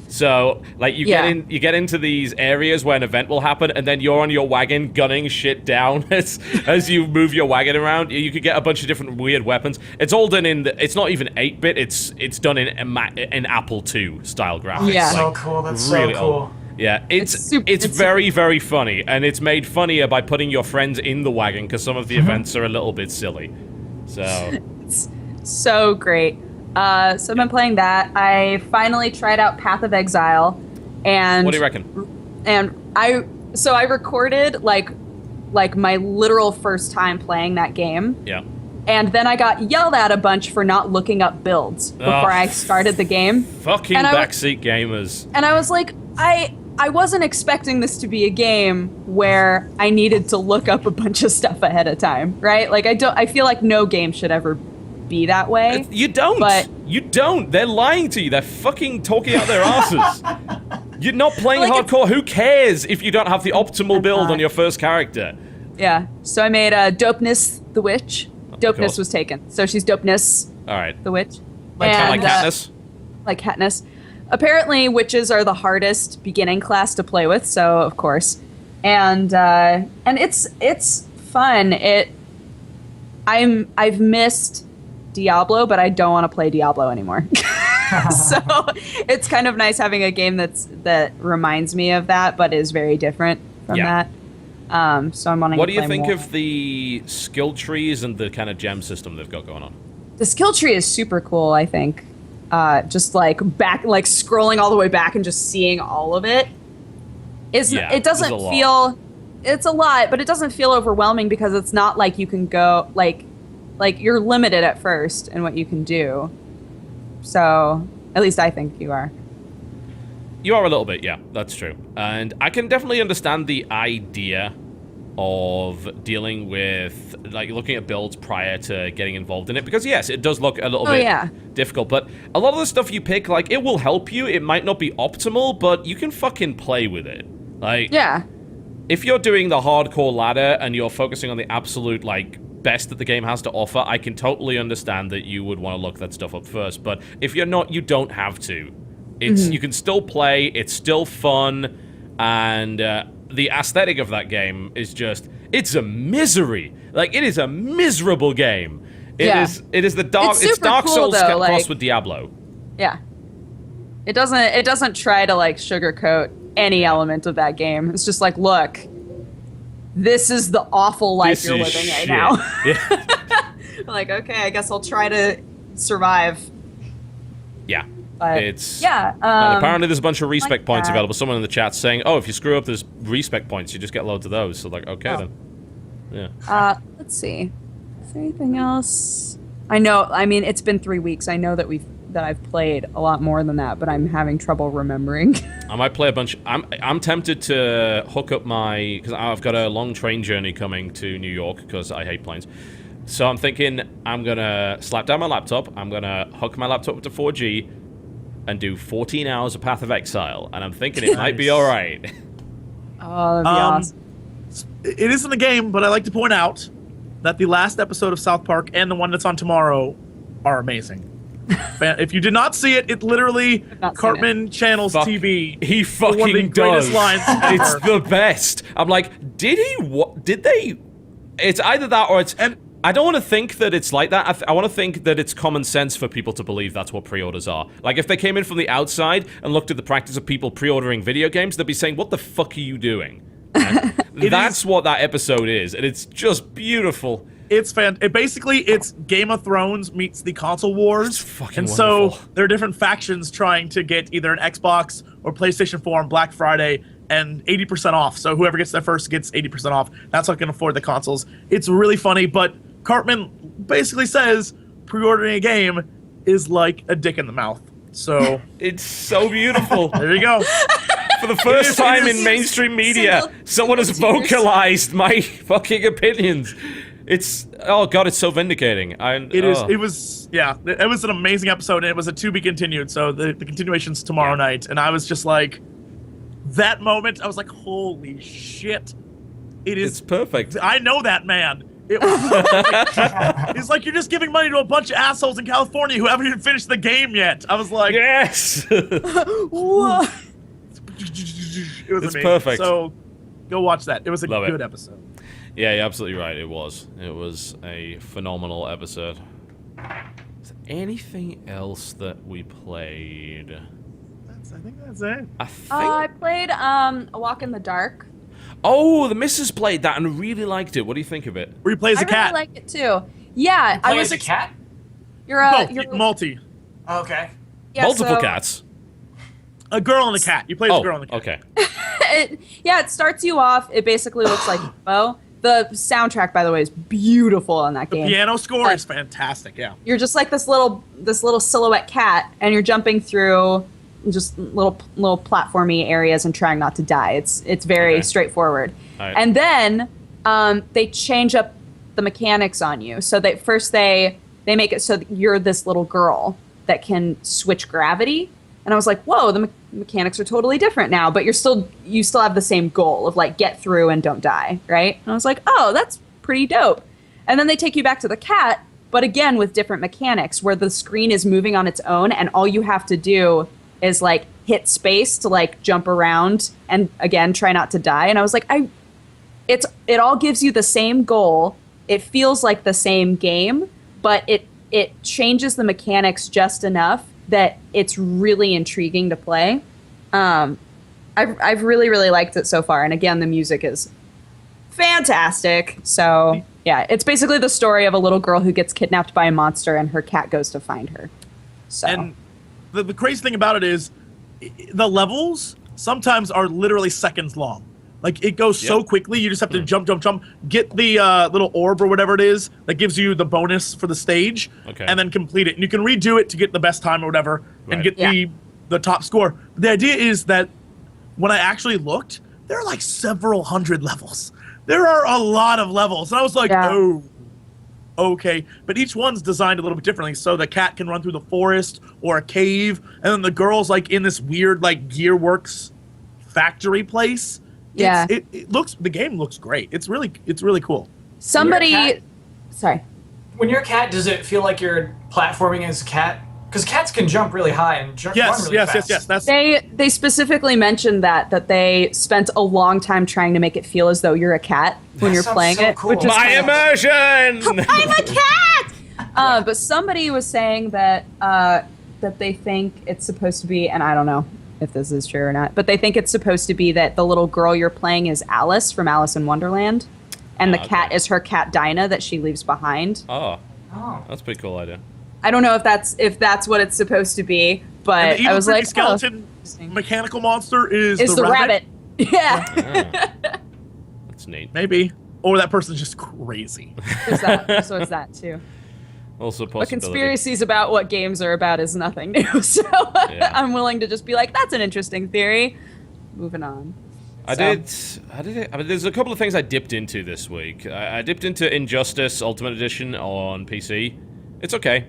S1: So, like, you get into these areas where an event will happen, and then you're on your wagon gunning shit down as you move your wagon around. You could get a bunch of different weird weapons. It's all done in it's not even 8-bit. It's done in Apple II style graphics.
S3: Yeah.
S4: So cool. That's
S1: really
S4: so cool.
S1: old. Yeah, it's
S3: it's
S1: very, very funny, and it's made funnier by putting your friends in the wagon because some of the events are a little bit silly. So
S3: it's so great. So I've been playing that. I finally tried out Path of Exile, and
S1: what do you reckon?
S3: And I recorded like my literal first time playing that game.
S1: Yeah.
S3: And then I got yelled at a bunch for not looking up builds before I started the game.
S1: Fucking backseat gamers.
S3: And I was like, I wasn't expecting this to be a game where I needed to look up a bunch of stuff ahead of time, right? Like I feel like no game should ever be that way.
S1: You don't.
S3: But
S1: you don't. They're lying to you. They're fucking talking out their asses. You're not playing hardcore. Who cares if you don't have the optimal build on your first character?
S3: Yeah. So I made Dopeness the Witch. Dopeness was taken. So she's Dopeness
S1: All right.
S3: the Witch.
S1: Like Katniss?
S3: Like Katniss. Apparently, witches are the hardest beginning class to play with, so of course. And it's fun. I've missed Diablo, but I don't want to play Diablo anymore. So it's kind of nice having a game that reminds me of that, but is very different from that. So I'm wanting to play more.
S1: What do you think of the skill trees and the kind of gem system they've got going on?
S3: The skill tree is super cool, I think. Just like scrolling all the way back and just seeing all of it. It doesn't feel, it's a lot, but it doesn't feel overwhelming because it's not like you can go, like you're limited at first in what you can do. So, at least I think you are.
S1: You are a little bit, yeah, that's true. And I can definitely understand the idea of dealing with, like, looking at builds prior to getting involved in it, because yes, it does look a little bit difficult, but a lot of the stuff you pick, like, it will help you. It might not be optimal, but you can fucking play with it. Like,
S3: yeah,
S1: if you're doing the hardcore ladder and you're focusing on the absolute, like, best that the game has to offer, I can totally understand that you would want to look that stuff up first, but if you're not, you don't have to. You can still play, it's still fun, and the aesthetic of that game is just, it's a misery. Like, it is a miserable game. It is the Dark Souls crossed with Diablo.
S3: Yeah. It doesn't try to, like, sugarcoat any element of that game. It's just like, look, this is the awful life you're living right now.
S1: Yeah.
S3: Like, okay, I guess I'll try to survive.
S1: Yeah.
S3: But,
S1: it's
S3: and
S1: apparently there's a bunch of respec points
S3: that.
S1: available. Someone in the chat's saying, oh, if you screw up there's respec points, you just get loads of those. So, like, okay then. Yeah.
S3: Let's see. Is there anything else? I mean, it's been 3 weeks. I know that I've played a lot more than that, but I'm having trouble remembering.
S1: I might play a bunch. I'm tempted to hook up because I've got a long train journey coming to New York because I hate planes. So I'm thinking I'm gonna slap down my laptop. I'm gonna hook my laptop up to 4G and do 14 hours of Path of Exile, and I'm thinking it might be all right.
S3: Oh, that'd be awesome.
S2: It isn't a game, but I like to point out that the last episode of South Park and the one that's on tomorrow are amazing. If you did not see it, it literally Cartman channels TV.
S1: He fucking
S2: one of the
S1: does.
S2: greatest lines ever.
S1: It's the best. I'm like, did he? What did they? It's either that or it's.
S2: And
S1: I don't want to think that it's like that. I want to think that it's common sense for people to believe that's what pre-orders are. Like, if they came in from the outside and looked at the practice of people pre-ordering video games, they'd be saying, what the fuck are you doing? That's what that episode is, and it's just beautiful.
S2: It's it's Game of Thrones meets the console wars.
S1: It's fucking
S2: and
S1: wonderful.
S2: So there are different factions trying to get either an Xbox or PlayStation 4 on Black Friday and 80% off. So whoever gets there first gets 80% off. That's what can afford the consoles. It's really funny, but Cartman basically says pre-ordering a game is like a dick in the mouth. So
S1: it's so beautiful.
S2: There you go.
S1: For the first time in mainstream media, someone has vocalized my fucking opinions. It's oh god, it's so vindicating.
S2: It was an amazing episode, and it was a to be continued. So the continuation's tomorrow night, and I was just like, that moment, I was like, holy shit!
S1: It's perfect.
S2: I know that man. It was it's like you're just giving money to a bunch of assholes in California who haven't even finished the game yet. I was like,
S1: yes.
S3: What?
S2: It was amazing.
S1: Perfect.
S2: So go watch that. It was a
S1: Love
S2: good
S1: it.
S2: episode.
S1: Yeah, you're absolutely right. It was a phenomenal episode. Is there anything else that we played?
S2: I think that's it.
S1: I think.
S3: I played A Walk in the Dark.
S1: Oh, the missus played that and really liked it. What do you think of it?
S2: Where he plays
S3: I
S2: a cat.
S3: really like it too. Yeah,
S4: Play as a cat?
S3: You're
S2: multi.
S4: Oh, okay.
S3: yeah,
S1: Multiple
S3: so-
S1: cats.
S2: A girl and a cat. You play as a girl and a cat.
S1: Okay.
S3: it starts you off. It basically looks like Bo. The soundtrack, by the way, is beautiful on that
S2: The
S3: game.
S2: piano score is fantastic. Yeah.
S3: You're just like this little silhouette cat, and you're jumping through just little platformy areas and trying not to die. It's very straightforward.
S1: Right.
S3: And then they change up the mechanics on you. So they make it so that you're this little girl that can switch gravity. And I was like, whoa, the mechanics are totally different now, but you still have the same goal of like get through and don't die, right? And I was like, oh, that's pretty dope. And then they take you back to the cat, but again with different mechanics where the screen is moving on its own and all you have to do is like hit space to like jump around and again try not to die. And I was like, it all gives you the same goal. It feels like the same game, but it changes the mechanics just enough that it's really intriguing to play. I've really, really liked it so far. And again, the music is fantastic. So yeah, it's basically the story of a little girl who gets kidnapped by a monster and her cat goes to find her. So.
S2: And the crazy thing about it is the levels sometimes are literally seconds long. Like, it goes so quickly, you just have to jump, get the little orb or whatever it is that gives you the bonus for the stage, and then complete it. And you can redo it to get the best time or whatever, and get the top score. The idea is that when I actually looked, there are like several hundred levels. There are a lot of levels. And I was like, oh, okay. But each one's designed a little bit differently. So the cat can run through the forest or a cave, and then the girl's like in this weird like Gearworks factory place.
S3: Yeah,
S2: the game looks great. It's really cool.
S3: Sorry.
S4: When you're a cat, does it feel like you're platforming as a cat? Because cats can jump really high and run really fast.
S2: Yes.
S3: They specifically mentioned that they spent a long time trying to make it feel as though you're a cat when you're playing
S4: so
S3: it.
S4: cool.
S3: Which is
S1: My immersion.
S3: I'm a cat. But somebody was saying that they think it's supposed to be, and I don't know if this is true or not, but they think it's supposed to be that the little girl you're playing is Alice from Alice in Wonderland, and the cat is her cat Dinah that she leaves behind.
S1: Oh, that's a pretty cool idea.
S3: I don't know if that's what it's supposed to be, but
S2: And the evil
S3: I was like,
S2: skeleton mechanical monster is
S3: the rabbit. Yeah.
S1: That's neat.
S2: Maybe. Or that person's just crazy.
S3: There's that. So it's that too.
S1: Also
S3: But
S1: possibility.
S3: conspiracies about what games are about is nothing new, so I'm willing to just be like, that's an interesting theory. Moving on.
S1: I did it. I mean, there's a couple of things I dipped into this week. I dipped into Injustice Ultimate Edition on PC. It's okay.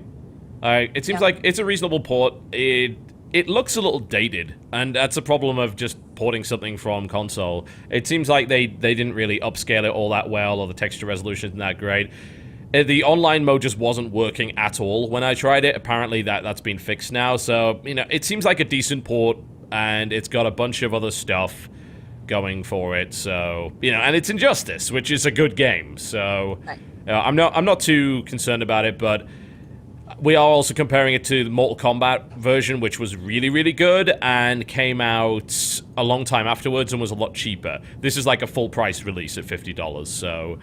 S1: It seems like it's a reasonable port. It looks a little dated, and that's a problem of just porting something from console. It seems like they didn't really upscale it all that well, or the texture resolution isn't that great. The online mode just wasn't working at all when I tried it. Apparently that's been fixed now, so, it seems like a decent port, and it's got a bunch of other stuff going for it, so, and it's Injustice, which is a good game, so I'm not too concerned about it, but we are also comparing it to the Mortal Kombat version, which was really, really good, and came out a long time afterwards and was a lot cheaper. This is like a full price release at $50, so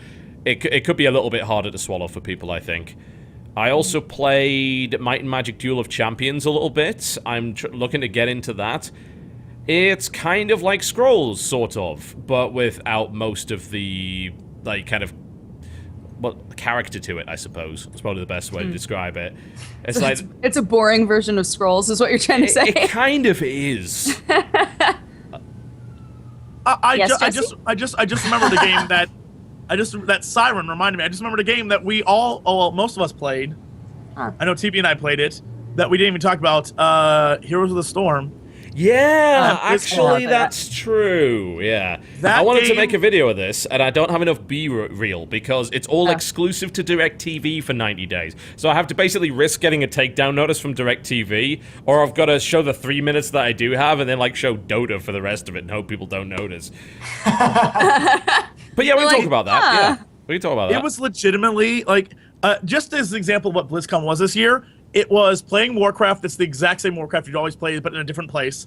S1: it could be a little bit harder to swallow for people, I think. I also played Might and Magic Duel of Champions a little bit. I'm looking to get into that. It's kind of like Scrolls, sort of, but without most of the, like, kind of, character to it, I suppose. It's probably the best way to describe it. It's like...
S3: It's a boring version of Scrolls, is what you're trying to say.
S1: It kind of is.
S2: I just remember the game that that siren reminded me. I just remembered a game that most of us played.
S3: Huh.
S2: I know TB and I played it that we didn't even talk about. Heroes of the Storm.
S1: Yeah,
S3: it's
S1: actually,
S3: hard.
S1: that's true. Yeah,
S2: That
S1: I wanted to
S2: game-
S1: make a video of this, and I don't have enough B-reel because it's all exclusive to DirecTV for 90 days. So I have to basically risk getting a takedown notice from DirecTV, or I've got to show the 3 minutes that I do have, and then like show Dota for the rest of it, and hope people don't notice. But yeah, we can talk about that. Yeah, we can talk about that.
S2: It was legitimately like, just as an example of what BlizzCon was this year. It was playing Warcraft. That's the exact same Warcraft you'd always play, but in a different place.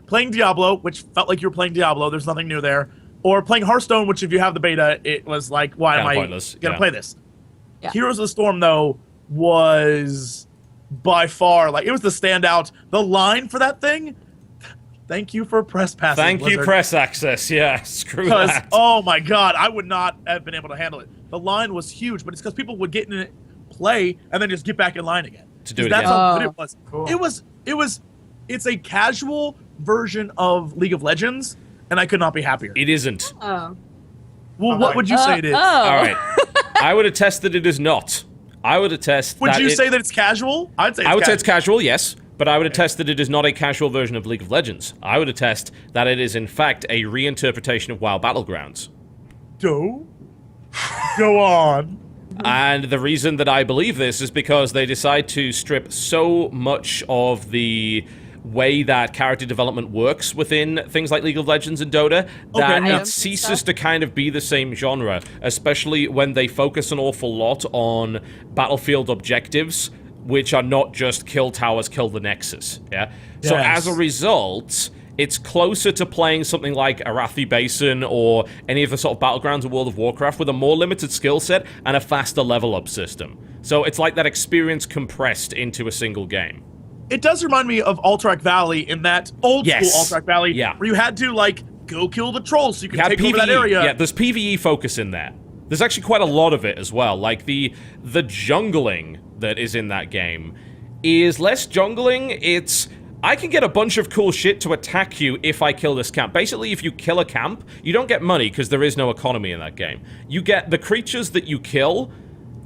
S2: Playing Diablo, which felt like you were playing Diablo. There's nothing new there. Or playing Hearthstone, which if you have the beta, it was like, why am I
S1: pointless,
S2: gonna play this?
S3: Yeah.
S2: Heroes of the Storm, though, was by far like it was the standout. The line for that thing. Thank you for press passes.
S1: Thank you,
S2: Blizzard.
S1: press access. Yeah, screw
S2: Because
S1: that.
S2: oh my god, I would not have been able to handle it. The line was huge, but it's because people would get in it, play, and then just get back in line again.
S1: To do it
S2: That's
S1: again.
S2: how good
S3: Oh.
S2: it was.
S4: Cool.
S2: It's a casual version of League of Legends, and I could not be happier.
S1: It isn't.
S3: Oh.
S2: Well, what would you say it is?
S3: Oh.
S1: All right. I would attest that it is not. I would attest
S2: Would
S1: that
S2: you
S1: it-
S2: say that it's casual? I'd say it's
S1: I would say
S2: casual.
S1: it's casual, yes, but I would attest that it is not a casual version of League of Legends. I would attest that it is, in fact, a reinterpretation of WoW Battlegrounds.
S2: Go on.
S1: And the reason that I believe this is because they decide to strip so much of the way that character development works within things like League of Legends and Dota that
S2: Okay, yeah.
S1: it ceases to kind of be the same genre, especially when they focus an awful lot on battlefield objectives, which are not just kill towers, kill the Nexus, yeah? So
S2: Yes.
S1: as a result, it's closer to playing something like Arathi Basin or any of the sort of battlegrounds of World of Warcraft with a more limited skill set and a faster level up system. So it's like that experience compressed into a single game.
S2: It does remind me of Alterac Valley in that old
S1: Yes.
S2: school Alterac Valley,
S1: Yeah.
S2: where you had to like go kill the trolls so you could
S1: You had
S2: take
S1: PvE.
S2: over that area.
S1: Yeah, there's PvE focus in there. There's actually quite a lot of it as well. Like the jungling that is in that game is less jungling. It's I can get a bunch of cool shit to attack you if I kill this camp. Basically, if you kill a camp, you don't get money because there is no economy in that game. You get the creatures that you kill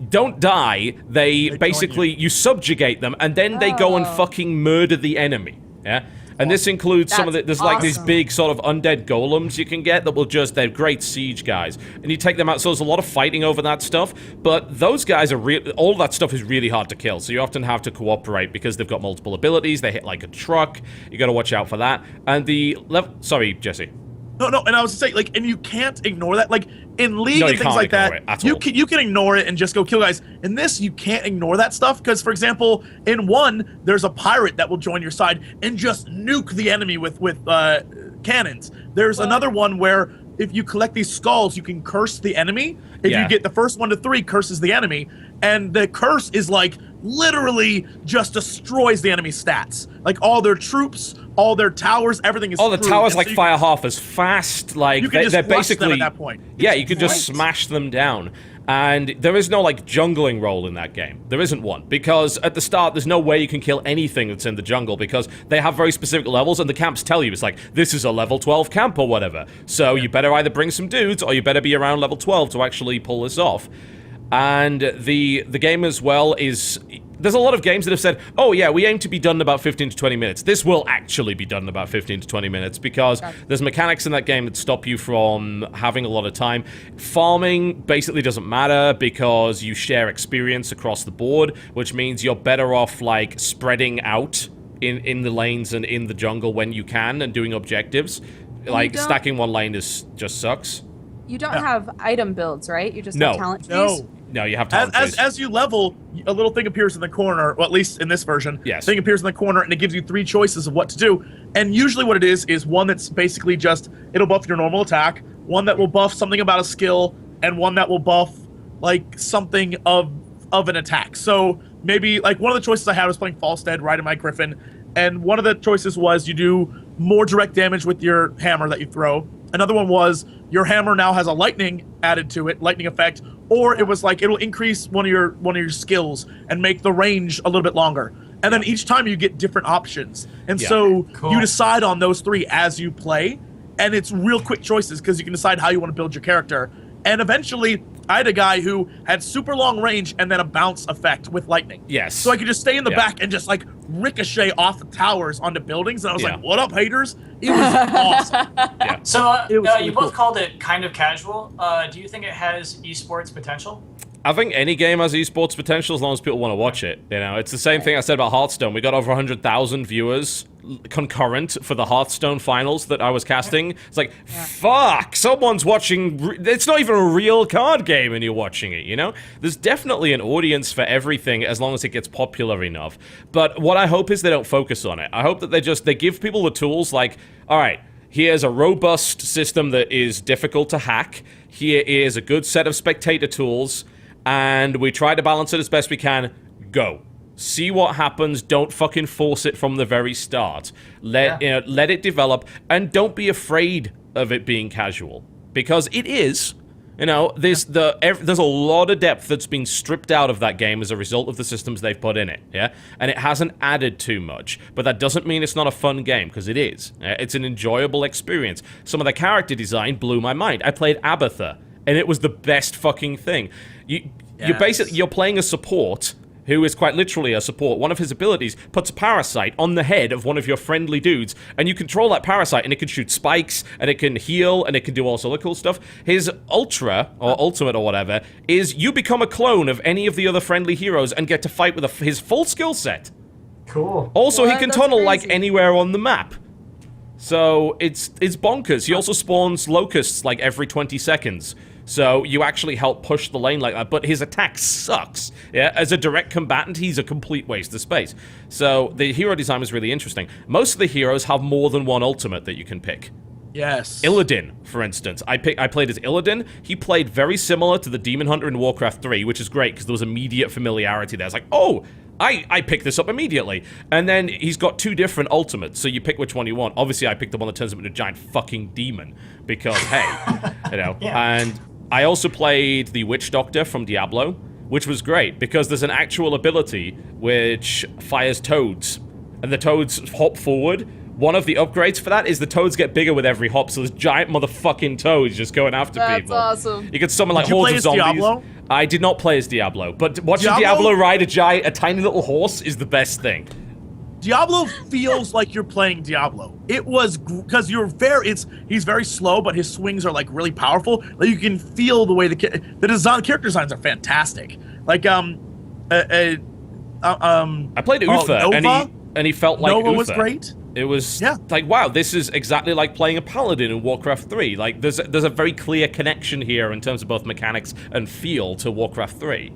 S1: don't die. They
S2: join
S1: basically, you subjugate them, and then they go and
S3: Oh.
S1: fucking murder the enemy. Yeah? And this includes some of the,
S3: That's
S1: there's like these
S3: awesome.
S1: big sort of undead golems you can get that will just, they're great siege guys. And you take them out, so there's a lot of fighting over that stuff, but those guys are all that stuff is really hard to kill, so you often have to cooperate because they've got multiple abilities, they hit like a truck, you gotta watch out for that. And the level, sorry, Jesse.
S2: No, and I was saying, like, and you can't ignore that. Like, in League
S1: No,
S2: and
S1: you
S2: things
S1: can't
S2: like
S1: ignore
S2: that,
S1: it at
S2: you
S1: all.
S2: can ignore it and just go kill guys. In this, you can't ignore that stuff because, for example, in one, there's a pirate that will join your side and just nuke the enemy with cannons. There's another one where if you collect these skulls, you can curse the enemy. If
S1: Yeah.
S2: you get the first 1 to 3, curses the enemy, and the curse is like literally just destroys the enemy's stats. Like all their troops, all their towers, everything is.
S1: Oh, the
S2: screwed.
S1: towers
S2: And
S1: like
S2: so you-
S1: fire half as fast, like
S2: You can just
S1: they're
S2: flush them
S1: basically
S2: at that point.
S1: Yeah,
S2: It's
S1: you could just
S2: great.
S1: smash them down. And there is no like jungling role in that game. There isn't one because at the start there's no way you can kill anything that's in the jungle because they have very specific levels and the camps tell you it's like this is a level 12 camp or whatever. So you better either bring some dudes or you better be around level 12 to actually pull this off. And the game as well is there's a lot of games that have said, oh yeah, we aim to be done in about 15 to 20 minutes. This will actually be done in about 15 to 20 minutes because there's mechanics in that game that stop you from having a lot of time. Farming basically doesn't matter because you share experience across the board, which means you're better off like spreading out in the lanes and in the jungle when you can and doing objectives. Like
S3: don't-
S1: stacking one lane just sucks.
S3: You don't have item builds, right? You just
S1: No.
S3: have talent trees?
S2: No.
S1: No, you have talent trees.
S2: As you level, a little thing appears in the corner, well, at least in this version.
S1: Yes.
S2: Thing appears in the corner, and it gives you 3 choices of what to do. And usually what it is one that's basically just, it'll buff your normal attack, one that will buff something about a skill, and one that will buff, like, something of an attack. So maybe, like, one of the choices I had was playing Falstead, riding my Griffin, and one of the choices was you do more direct damage with your hammer that you throw. Another one was your hammer now has a lightning added to it, lightning effect, or it was like it'll increase one of your skills and make the range a little bit longer. And then each time you get different options. And
S1: Yeah.
S2: so
S4: Cool.
S2: you decide on those 3 as you play, and it's real quick choices because you can decide how you want to build your character. And eventually, I had a guy who had super long range and then a bounce effect with lightning.
S1: Yes.
S2: So I could just stay in the back and just like ricochet off the towers onto buildings. And I was like, what up, haters? It was awesome.
S1: Yeah.
S4: So
S2: It was really
S4: you both
S2: cool.
S4: called it kind of casual. Do you think it has esports potential?
S1: I think any game has esports potential as long as people want to watch it. You know, it's the same thing I said about Hearthstone. We got over 100,000 viewers concurrent for the Hearthstone finals that I was casting. It's like, fuck, someone's watching. It's not even a real card game and you're watching it, you know? There's definitely an audience for everything as long as it gets popular enough. But what I hope is they don't focus on it. I hope that they give people the tools like, all right, here's a robust system that is difficult to hack. Here is a good set of spectator tools. And we try to balance it as best we can. Go. See what happens. Don't fucking force it from the very start. Let it develop. And don't be afraid of it being casual. Because it is. You know, there's a lot of depth that's been stripped out of that game as a result of the systems they've put in it, yeah? And it hasn't added too much. But that doesn't mean it's not a fun game, because it is. It's an enjoyable experience. Some of the character design blew my mind. I played Abatha, and it was the best fucking thing. You're playing a support who is quite literally a support. One of his abilities puts a parasite on the head of one of your friendly dudes, and you control that parasite, and it can shoot spikes, and it can heal, and it can do all sort of cool stuff. His ultra, or ultimate or whatever, is you become a clone of any of the other friendly heroes and get to fight with his full skill set.
S4: Cool.
S1: Also, he
S3: What?
S1: can
S3: That's
S1: tunnel like
S3: crazy.
S1: anywhere on the map. So it's bonkers. He also spawns locusts like every 20 seconds. So you actually help push the lane like that, but his attack sucks. Yeah, as a direct combatant, he's a complete waste of space. So the hero design is really interesting. Most of the heroes have more than one ultimate that you can pick.
S2: Yes.
S1: Illidan, for instance. I played as Illidan. He played very similar to the Demon Hunter in Warcraft 3, which is great because there was immediate familiarity there. It's like, oh, I picked this up immediately. And then he's got two different ultimates, so you pick which one you want. Obviously, I picked the one that turns him into a giant fucking demon because, hey, you know.
S4: Yeah.
S1: And I also played the Witch Doctor from Diablo, which was great because there's an actual ability which fires toads, and the toads hop forward. One of the upgrades for that is the toads get bigger with every hop, so there's giant motherfucking toads just going after people.
S3: That's awesome.
S1: You could summon like
S2: Did you
S1: hordes
S2: play
S1: of
S2: as
S1: zombies.
S2: Diablo?
S1: I did not play as Diablo, but watching Diablo ride a tiny little horse is the best thing.
S2: Diablo feels like you're playing Diablo. It was because he's very slow, but his swings are like really powerful. Like you can feel the way the character designs are fantastic. Like
S1: I played Uther,
S2: Nova?
S1: and he felt like
S2: Nova
S1: Uther.
S2: was great.
S1: It was
S2: Yeah.
S1: like, wow, this is exactly like playing a paladin in Warcraft 3. Like, there's a very clear connection here in terms of both mechanics and feel to Warcraft 3.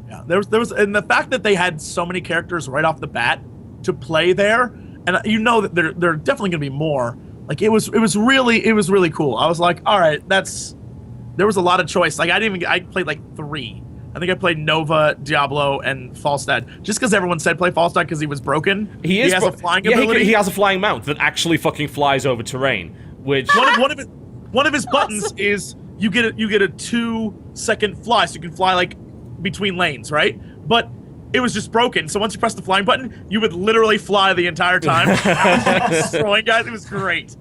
S2: Yeah, there was, and the fact that they had so many characters right off the bat to play there, and you know that there are definitely gonna be more. Like it was really cool. I was like, all right, there was a lot of choice. Like I played like 3. I think I played Nova, Diablo, and Falstad. Just because everyone said play Falstad because he was broken.
S1: He has
S2: a flying ability.
S1: he has a flying mount that actually fucking flies over terrain, which
S2: One of his buttons is you get a 2-second fly, so you can fly like between lanes, right? But it was just broken. So once you press the flying button, you would literally fly the entire time. I was like destroying guys. It was great.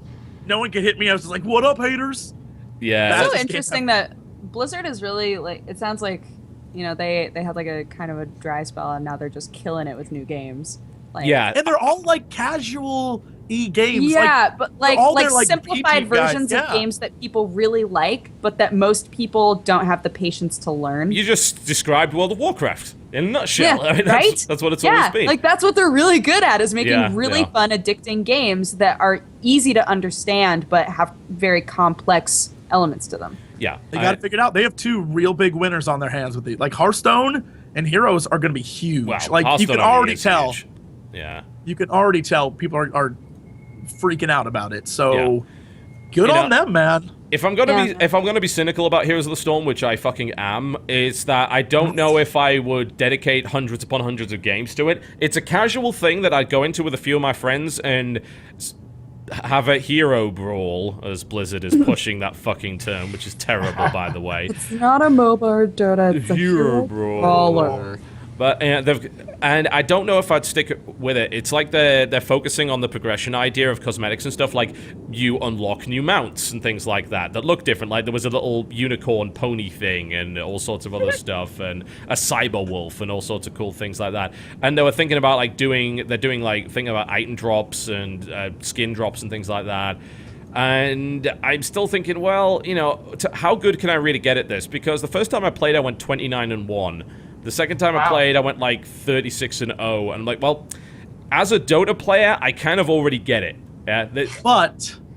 S2: No one could hit me. I was just like, "What up, haters?"
S1: yeah.
S3: It's
S2: That-
S3: so interesting that Blizzard is really like. It sounds like, you know, they had like a kind of a dry spell, and now they're just killing it with new games. Like,
S1: Yeah.
S2: And they're all like casual games.
S3: Yeah, but like
S2: all their, like,
S3: simplified
S2: PP guys,
S3: versions
S2: yeah.
S3: of games that people really like, but that most people don't have the patience to learn.
S1: You just described World of Warcraft in a nutshell.
S3: Yeah,
S1: I mean,
S3: right?
S1: That's what it's
S3: yeah,
S1: always been.
S3: like that's what they're really good at, is making
S1: Yeah,
S3: really
S1: yeah.
S3: fun, addicting games that are easy to understand but have very complex elements to them.
S1: yeah.
S2: They got it figured out. They have 2 real big winners on their hands with like Hearthstone and Heroes are going to be huge.
S1: Wow,
S2: like you
S1: Hearthstone
S2: can
S1: only
S2: already
S1: is
S2: tell.
S1: huge. Yeah.
S2: You can already tell people are freaking out about it. So
S1: Yeah.
S2: good
S1: You
S2: on
S1: know,
S2: them, man.
S1: If I'm gonna be cynical about Heroes of the Storm, which I fucking am, is that I
S2: Mm-hmm.
S1: don't know if I would dedicate hundreds upon hundreds of games to it. It's a casual thing that I'd go into with a few of my friends and have a hero brawl, as Blizzard is pushing that fucking term, which is terrible, by the way.
S3: It's not a MOBA or Dota, it's a
S1: Hero
S3: hero
S1: brawl.
S3: brawler.
S1: But and I don't know if I'd stick with it. It's like they're focusing on the progression idea of cosmetics and stuff. Like you unlock new mounts and things like that look different. Like there was a little unicorn pony thing and all sorts of other stuff, and a cyber wolf and all sorts of cool things like that. And they were thinking about like thinking about item drops and skin drops and things like that. And I'm still thinking, well, you know, how good can I really get at this? Because the first time I played, I went 29-1. The second time I played, I went like 36-0, and I'm like, well, as a Dota player, I kind of already get it.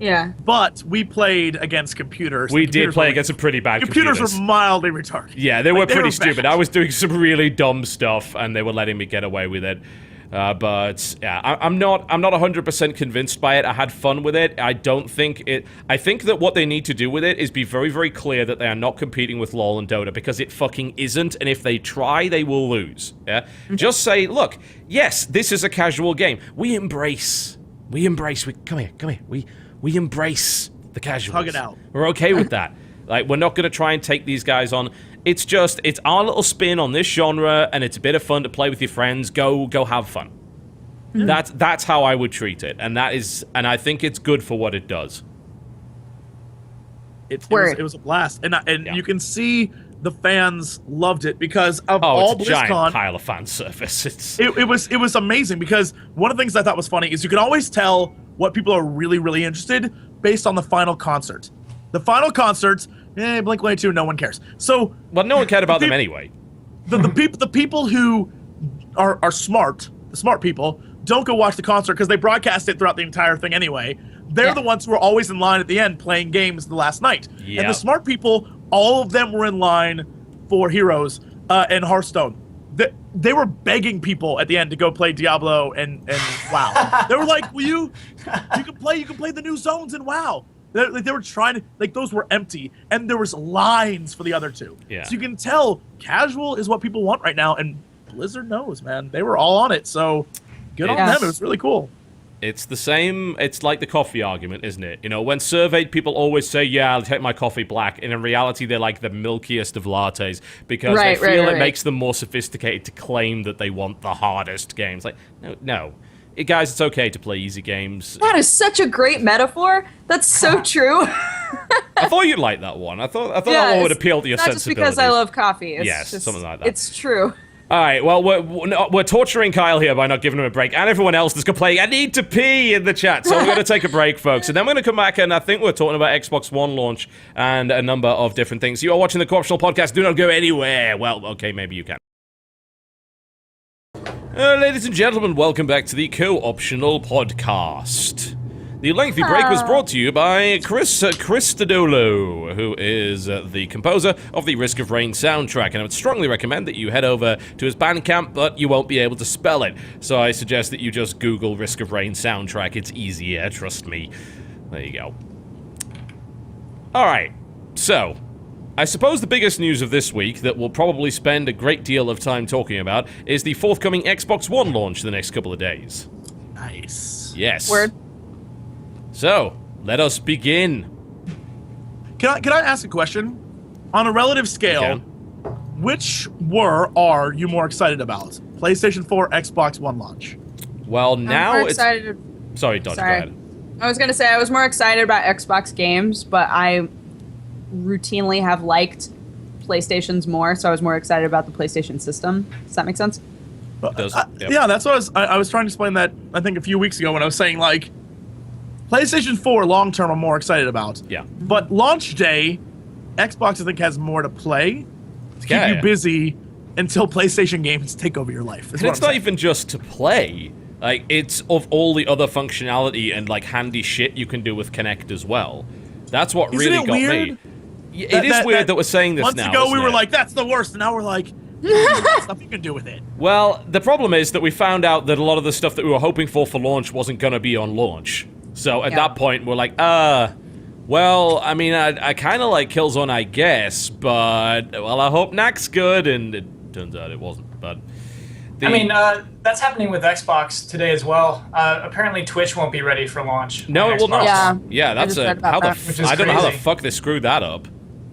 S1: Yeah.
S2: But we played against computers.
S1: We did play against some pretty bad computers.
S2: Computers were mildly retarded.
S1: Yeah, they were pretty stupid. I was doing some really dumb stuff, and they were letting me get away with it. But yeah, I'm not 100% convinced by it. I had fun with it. I think that what they need to do with it is be very, very clear that they are not competing with LoL and Dota, because it fucking isn't, and if they try, they will lose. Yeah? Just say, look, yes, this is a casual game. We embrace, come here. We embrace the casuals.
S2: Hug it out.
S1: We're okay with that. Like, we're not going to try and take these guys on. It's our little spin on this genre, and it's a bit of fun to play with your friends. Go have fun. That's how I would treat it, and I think it's good for what it does.
S2: It was a blast, and you can see the fans loved it because of all
S1: it's a
S2: BlizzCon.
S1: Giant pile of fan service.
S2: It was amazing because one of the things I thought was funny is you can always tell what people are really, really interested based on the final concert. The final concerts, Blink-182, no one cares. So,
S1: well, no one cared about them anyway.
S2: The people who are smart, the smart people, don't go watch the concert because they broadcast it throughout the entire thing anyway. They're the ones who are always in line at the end playing games the last night. Yep. And the smart people, all of them were in line for Heroes and Hearthstone. They were begging people at the end to go play Diablo and WoW. They were like, you can play the new zones in WoW. They were trying to, like, those were empty, and there was lines for the other two.
S1: Yeah.
S2: So you can tell casual is what people want right now, and Blizzard knows, man. They were all on it, so good on them. It was really cool.
S1: It's the same, it's like the coffee argument, isn't it? You know, when surveyed, people always say, yeah, I'll take my coffee black, and in reality, they're like the milkiest of lattes, because they feel it makes them more sophisticated to claim that they want the hardest games. Like, no. Guys, it's okay to play easy games.
S3: That is such a great metaphor. That's so true.
S1: I thought you'd like that one. I thought that one would appeal to your sensibilities.
S3: Not just because I love coffee.
S1: It's just something like that.
S3: It's true.
S1: All right, well, we're torturing Kyle here by not giving him a break, and everyone else that's complaining, I need to pee in the chat, so we're going to take a break, folks, and then we're going to come back, and I think we're talking about Xbox One launch and a number of different things. You are watching the Co-Optional Podcast. Do not go anywhere. Well, okay, maybe you can. Ladies and gentlemen, welcome back to the Co-Optional Podcast. The lengthy break was brought to you by Chris Tadolo, who is the composer of the Risk of Rain soundtrack, and I would strongly recommend that you head over to his Bandcamp, but you won't be able to spell it, so I suggest that you just Google Risk of Rain soundtrack. It's easier, trust me. There you go. Alright, so I suppose the biggest news of this week that we'll probably spend a great deal of time talking about is the forthcoming Xbox One launch the next couple of days.
S2: Nice.
S1: Yes.
S3: Word.
S1: So, let us begin.
S2: Can I ask a question? On a relative scale, which are you more excited about? PlayStation 4, Xbox One launch?
S1: Well, now
S3: I'm more
S1: it's...
S3: excited.
S1: Sorry, Dodge, go ahead.
S3: I was going to say I was more excited about Xbox games, but I routinely have liked PlayStations more, so I was more excited about the PlayStation system. Does that make sense?
S1: It does. Yep.
S2: Yeah, that's what I was trying to explain that, I think, a few weeks ago when I was saying, like, PlayStation 4 long-term I'm more excited about.
S1: Yeah.
S2: But launch day, Xbox, I think, has more to play to keep you busy until PlayStation games take over your life.
S1: And it's not even just to play. Like, it's of all the other functionality and, like, handy shit you can do with Kinect as well. That's what really got me. It is weird that we're saying this now.
S2: Months ago, we were like, that's the worst, and now we're like, stuff you can do with it.
S1: Well, the problem is that we found out that a lot of the stuff that we were hoping for launch wasn't going to be on launch. So at that point, we're like, well, I mean, I kind of like Killzone, I guess, but, well, I hope NAC's good, and it turns out it wasn't, but...
S4: I mean, that's happening with Xbox today as well. Apparently Twitch won't be ready for launch.
S1: No, it will not. Yeah, that's
S3: I don't know how the
S1: fuck they screwed that up.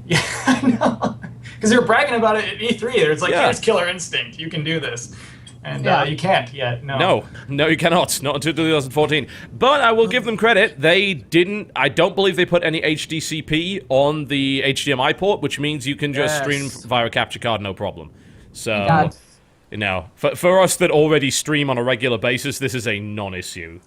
S4: Yeah, I know. Because they were bragging about it at E3. It's like,
S1: Yeah.
S4: here's Killer Instinct. You can do this. And
S3: Yeah.
S4: you can't yet. No.
S1: No, you cannot. Not until 2014. But I will give them credit. They didn't. I don't believe they put any HDCP on the HDMI port, which means you can just stream via a capture card, no problem. So,
S3: God.
S1: you know, for us that already stream on a regular basis, this is a non-issue.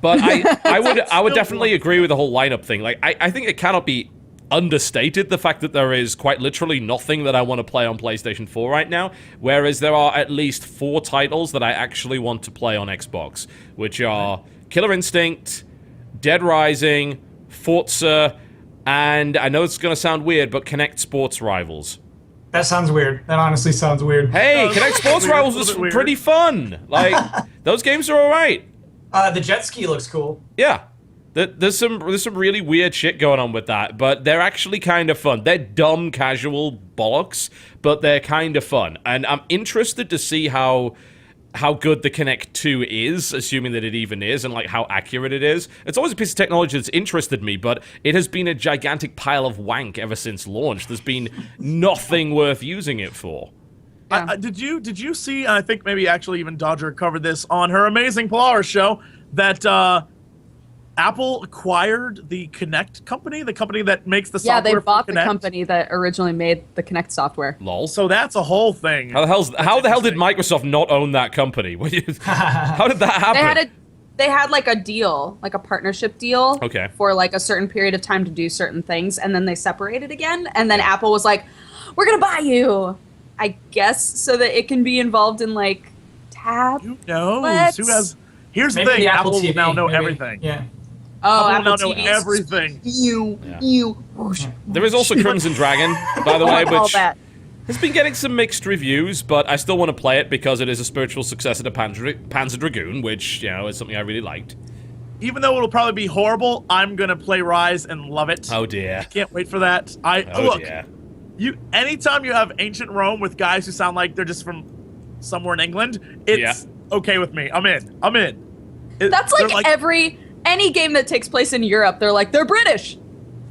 S1: But I would definitely agree with the whole lineup thing. Like, I think it cannot be understated the fact that there is quite literally nothing that I want to play on PlayStation 4 right now, whereas there are at least 4 titles that I actually want to play on Xbox, which are Killer Instinct, Dead Rising, Forza, and I know it's going to sound weird, but Kinect Sports Rivals.
S4: That sounds weird. That honestly sounds weird.
S1: Hey, Kinect Sports Rivals was pretty fun. Like, those games are alright.
S4: The jet ski looks cool.
S1: Yeah. There's some really weird shit going on with that, but they're actually kind of fun. They're dumb, casual bollocks, but they're kind of fun. And I'm interested to see how good the Kinect 2 is, assuming that it even is, and like how accurate it is. It's always a piece of technology that's interested me, but it has been a gigantic pile of wank ever since launch. There's been nothing worth using it for.
S3: Yeah.
S2: Did you see? I think maybe actually even Dodger covered this on her amazing Polaris show that Apple acquired the Kinect company, the company that makes the software.
S3: Yeah, they bought
S2: for
S3: the
S2: Kinect.
S3: company that originally made the Kinect software.
S1: Lol.
S2: So that's a whole thing.
S1: How the hell did Microsoft not own that company? How did that happen?
S3: They had like a deal, like a partnership deal,
S1: Okay.
S3: for like a certain period of time to do certain things, and then they separated again. And then Apple was like, "We're gonna buy you," I guess, so that it can be involved in like tab.
S2: Who knows?
S3: Let's-
S2: Who has? Here's the
S4: Maybe
S2: thing:
S4: the
S2: Apple will
S4: TV,
S2: now know
S4: maybe.
S2: everything.
S4: Yeah.
S3: Oh,
S2: Apple
S3: Apple
S2: will now know
S3: TV.
S2: everything.
S3: You. Whoosh.
S1: There is also Crimson Dragon, by the way,
S3: All
S1: which
S3: that.
S1: has been getting some mixed reviews, but I still want to play it because it is a spiritual successor to Panzer Dragoon, which, you know, is something I really liked.
S2: Even though it'll probably be horrible, I'm gonna play Rise and love it.
S1: Oh dear.
S2: Can't wait for that.
S1: Oh
S2: Look,
S1: dear.
S2: anytime you have ancient Rome with guys who sound like they're just from somewhere in England, it's okay with me. I'm in.
S3: That's
S2: They're
S3: like any game that takes place in Europe, they're British.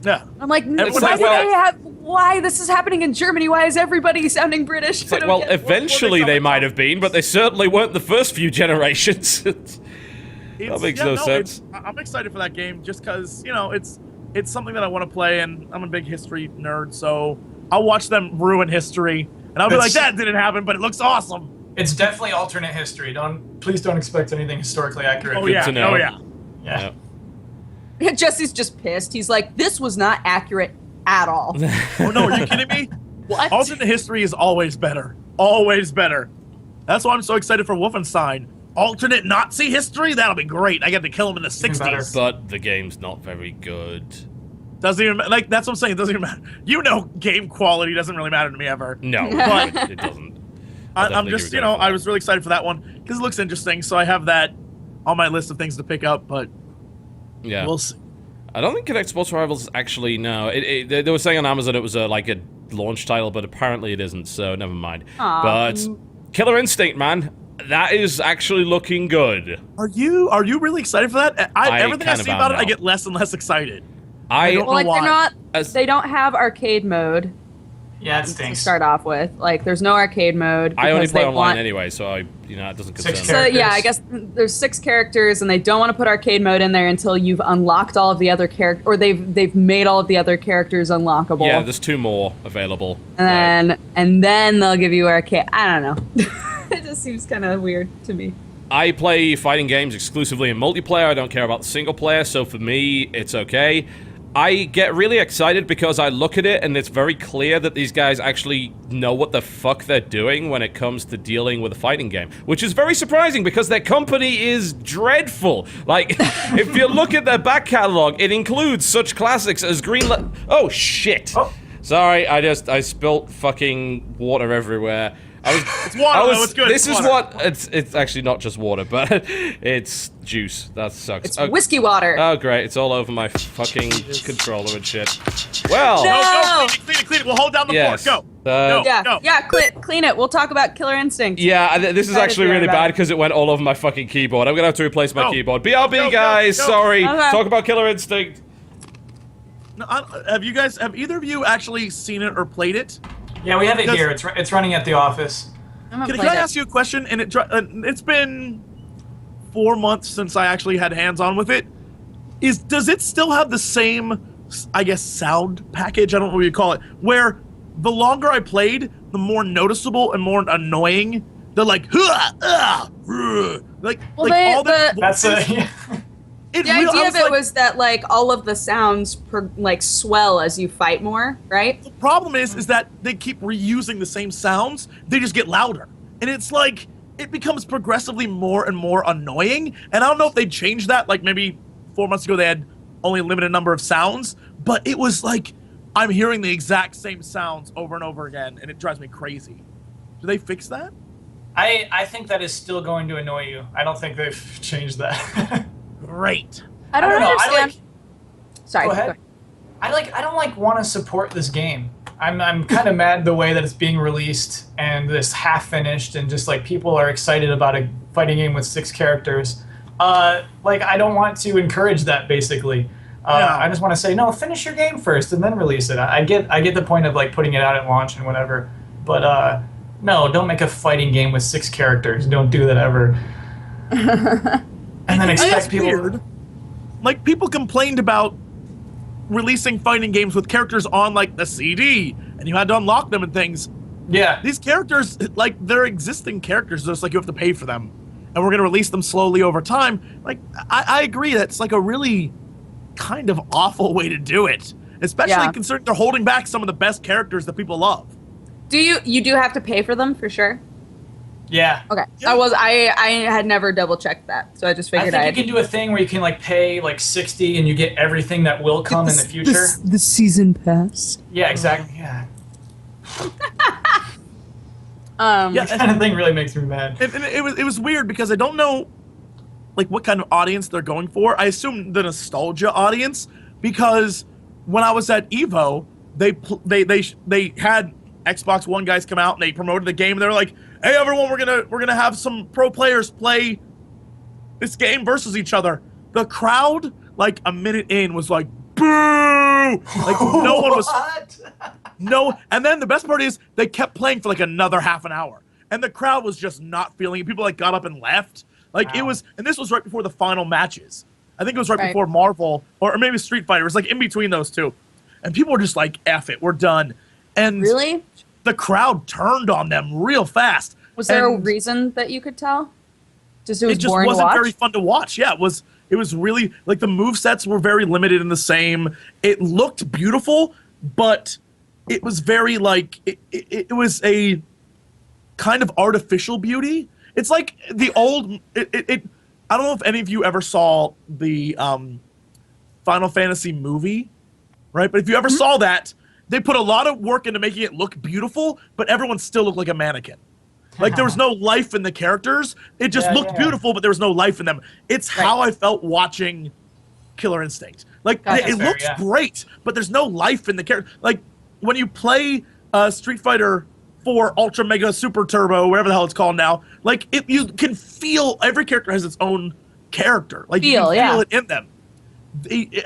S2: Yeah.
S3: I'm like,
S2: It's
S3: why
S2: like,
S3: do
S1: well-
S3: they have? Why this is happening in Germany? Why is everybody sounding British?
S1: It's like, well, eventually they might have been, but they certainly weren't the first few generations. That makes no sense.
S2: I'm excited for that game just because, you know, it's something that I want to play, and I'm a big history nerd, so I'll watch them ruin history, and I'll be like, that didn't happen, but it looks awesome.
S4: It's definitely alternate history. Please don't expect anything historically accurate.
S2: Oh,
S1: Good
S2: yeah.
S1: to know.
S2: Oh, yeah.
S4: Yeah.
S3: Jesse's just pissed. He's like, this was not accurate at all.
S2: Oh, no, are you kidding me?
S3: What?
S2: Alternate history is always better. Always better. That's why I'm so excited for Wolfenstein. Alternate Nazi history? That'll be great. I get to kill him in the
S4: Even better.
S2: 60s.
S1: But the game's not very good.
S2: Doesn't even, like, that's what I'm saying. It doesn't even matter. You know, game quality doesn't really matter to me ever.
S1: No,
S2: But
S1: it doesn't. I'll
S2: I'm
S1: definitely
S2: just,
S1: give
S2: you
S1: it
S2: know,
S1: credit for
S2: I
S1: that.
S2: was really excited for that one because it looks interesting. So I have that on my list of things to pick up, but
S1: Yeah.
S2: we'll see.
S1: I don't think Kinect Sports Rivals actually, no. They were saying on Amazon it was like a launch title, but apparently it isn't, so never mind.
S3: Aw.
S1: But Killer Instinct, man, that is actually looking good.
S2: Are you really excited for that?
S1: I
S2: Everything I
S1: kind of
S2: see
S1: am
S2: about it, I
S1: now.
S2: get less and less excited.
S1: I
S2: don't
S3: Well, like
S2: why.
S3: they don't have arcade mode
S4: Yeah, it
S3: to
S4: stinks.
S3: start off with. Like, there's no arcade mode.
S1: only
S3: because
S1: play
S3: they
S1: online
S3: want-
S1: anyway, so it doesn't concern
S4: Six
S1: me.
S3: So
S4: characters.
S3: yeah, I guess there's 6 characters, and they don't want to put arcade mode in there until you've unlocked all of the other characters, or they've made all of the other characters unlockable.
S1: Yeah, there's 2 more available.
S3: and then they'll give you arcade. I don't know. It just seems kind of weird to me.
S1: I play fighting games exclusively in multiplayer. I don't care about the single player, so for me, it's okay. I get really excited because I look at it and it's very clear that these guys actually know what the fuck they're doing when it comes to dealing with a fighting game, which is very surprising because their company is dreadful. Like, if you look at their back catalog, it includes such classics as Oh, shit.
S4: Oh.
S1: Sorry, I spilt fucking water everywhere.
S2: It's water, though. It's good.
S1: This
S2: It's
S1: is
S2: water.
S1: what it's actually not just water, but it's juice. That sucks.
S3: It's whiskey water.
S1: Oh great, it's all over my fucking controller and shit. Well,
S3: No.
S2: Go, clean it. We'll hold down the
S1: yes.
S2: fort. Go.
S3: yeah,
S2: no.
S3: yeah. Clean it. We'll talk about Killer Instinct.
S1: Yeah, this is
S3: Excited
S1: actually
S3: to hear
S1: really
S3: about
S1: bad
S3: it.
S1: because it went all over my fucking keyboard. I'm gonna have to replace my
S2: Go.
S1: keyboard. BRB,
S2: Go,
S1: guys.
S2: go.
S1: Sorry.
S3: Okay.
S1: Talk about Killer Instinct.
S2: No, have either of you actually seen it or played it?
S4: Yeah, we have it
S2: Because-
S4: here. It's running at the office.
S2: Can I ask you a question? And it's been 4 months since I actually had hands-on with it. Does it still have the same, I guess, sound package? I don't know what you call it. Where the longer I played, the more noticeable and more annoying. They're like, like all the
S4: That's
S2: voices-
S3: The idea of it was that like all of the sounds swell as you fight more, right?
S2: The problem is that they keep reusing the same sounds. They just get louder, and it's like it becomes progressively more and more annoying. And I don't know if they changed that. Like maybe 4 months ago they had only a limited number of sounds, but it was like I'm hearing the exact same sounds over and over again, and it drives me crazy. Do they fix that?
S4: I think that is still going to annoy you. I don't think they've changed that.
S2: Great.
S3: I don't
S4: know.
S3: understand. Sorry.
S4: Go ahead. I don't want to support this game. I'm kind of mad the way that it's being released and this half finished and just like people are excited about a fighting game with 6 characters. I don't want to encourage that basically. I just want to say no, finish your game first and then release it. I get the point of like putting it out at launch and whatever, but no, don't make a fighting game with 6 characters. Don't do that ever. And then expect people.
S2: Weird. Like people complained about releasing fighting games with characters on like the CD, and you had to unlock them and things.
S4: Yeah.
S2: These characters, like they're existing characters, just like you have to pay for them, and we're gonna release them slowly over time. Like I agree, that's like a really kind of awful way to do it, especially considering they're holding back some of the best characters that people love.
S3: You do have to pay for them for sure?
S4: Yeah.
S3: Okay.
S2: Yeah.
S3: I had never double checked that, so I just figured
S4: I think you can do a thing where you can like pay like $60 and you get everything that will come in the future.
S3: The season pass.
S4: Yeah, exactly. Yeah.
S2: Yeah,
S4: That kind of thing really makes me mad.
S2: and it was weird because I don't know like what kind of audience they're going for. I assume the nostalgia audience, because when I was at Evo, they had Xbox One guys come out and they promoted the game and they were like, "Hey everyone, we're gonna have some pro players play this game versus each other." The crowd, like a minute in, was like, "Boo!" Like no one was. No, and then the best part is they kept playing for like another half an hour, and the crowd was just not feeling it. People like got up and left. Like it was, and this was right before the final matches. I think it was right before Marvel or maybe Street Fighter. It was like in between those two, and people were just like, "F it, we're done." And
S3: Really?
S2: the crowd turned on them real fast.
S3: Was there a
S2: And
S3: reason that you could tell? Just it was
S2: it just
S3: boring
S2: wasn't
S3: to watch?
S2: very fun to watch. Yeah, it was really like the movesets were very limited and the same. It looked beautiful, but it was very like it was a kind of artificial beauty. It's like the old I don't know if any of you ever saw the Final Fantasy movie, right? But if you ever saw that, they put a lot of work into making it look beautiful, but everyone still looked like a mannequin. Like there was no life in the characters. It just looked beautiful, but there was no life in them. It's how I felt watching Killer Instinct. Like it looks great, but there's no life in the character. Like when you play Street Fighter 4 Ultra Mega Super Turbo, whatever the hell it's called now, like you can feel every character has its own character. Like you can feel it in them.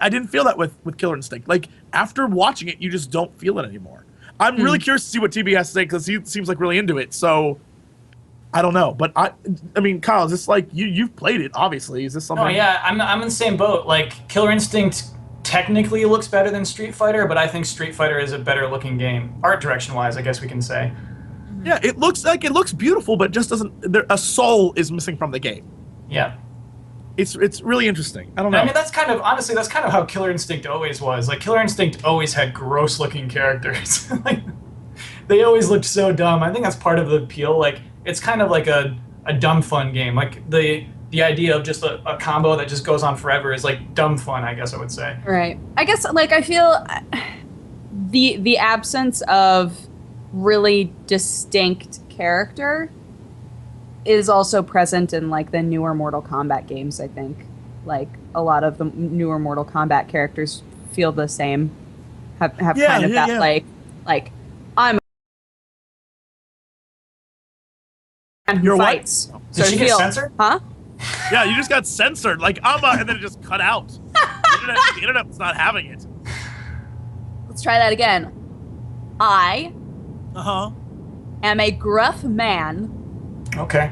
S2: I didn't feel that with Killer Instinct. Like after watching it, you just don't feel it anymore. I'm really curious to see what TB has to say because he seems like really into it. So I don't know, but I mean, Kyle, is this like you've played it? Obviously, is this something?
S4: Oh yeah, I'm in the same boat. Like Killer Instinct technically looks better than Street Fighter, but I think Street Fighter is a better looking game, art direction wise, I guess we can say.
S2: Yeah, it looks beautiful, but just doesn't. A soul is missing from the game.
S4: Yeah.
S2: It's really interesting. I don't know.
S4: I mean, that's kind of how Killer Instinct always was. Like Killer Instinct always had gross looking characters. Like they always looked so dumb. I think that's part of the appeal. Like it's kind of like a dumb fun game. Like the idea of just a combo that just goes on forever is like dumb fun, I guess I would say.
S3: Right. I guess like I feel the absence of really distinct character is also present in like the newer Mortal Kombat games, I think. Like a lot of the newer Mortal Kombat characters feel the same. Have kind of that like I'm a man who
S2: You're what?
S3: fights.
S4: Did she get censored?
S3: Huh?
S2: Yeah, you just got censored. Like and then it just cut out. The internet's not having it.
S3: try that again. I
S2: Uh-huh.
S3: am a gruff man.
S4: Okay.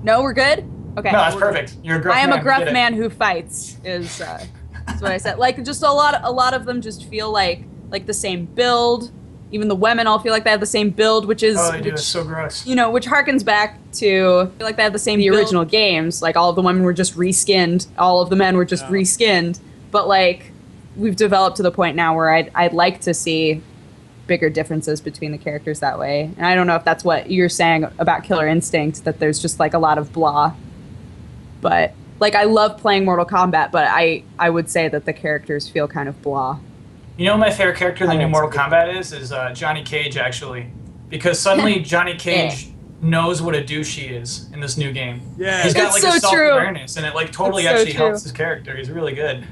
S3: No, we're good? Okay.
S4: No, that's perfect. You're a gruff
S3: I am
S4: man.
S3: a gruff
S4: You did it.
S3: man who fights, is that's what I said. Like, just a lot of them just feel like the same build. Even the women all feel like they have the same build, which is
S4: Oh, they do. It's so gross.
S3: which harkens back to feel like they have the same original games. Like, all of the women were just reskinned, all of the men were just reskinned. But like, we've developed to the point now where I'd like to see bigger differences between the characters that way. And I don't know if that's what you're saying about Killer Instinct, that there's just like a lot of blah. But like, I love playing Mortal Kombat, but I would say that the characters feel kind of blah.
S4: You know what my favorite character in the new
S3: that's
S4: Mortal
S3: good.
S4: Kombat is Johnny Cage, actually. Because suddenly Johnny Cage knows what a douche he is in this new game.
S2: Yeah.
S4: He's got
S3: It's
S4: like a
S3: so true.
S4: self-awareness, and it like totally
S3: It's so
S4: actually
S3: true.
S4: helps his character. He's really good.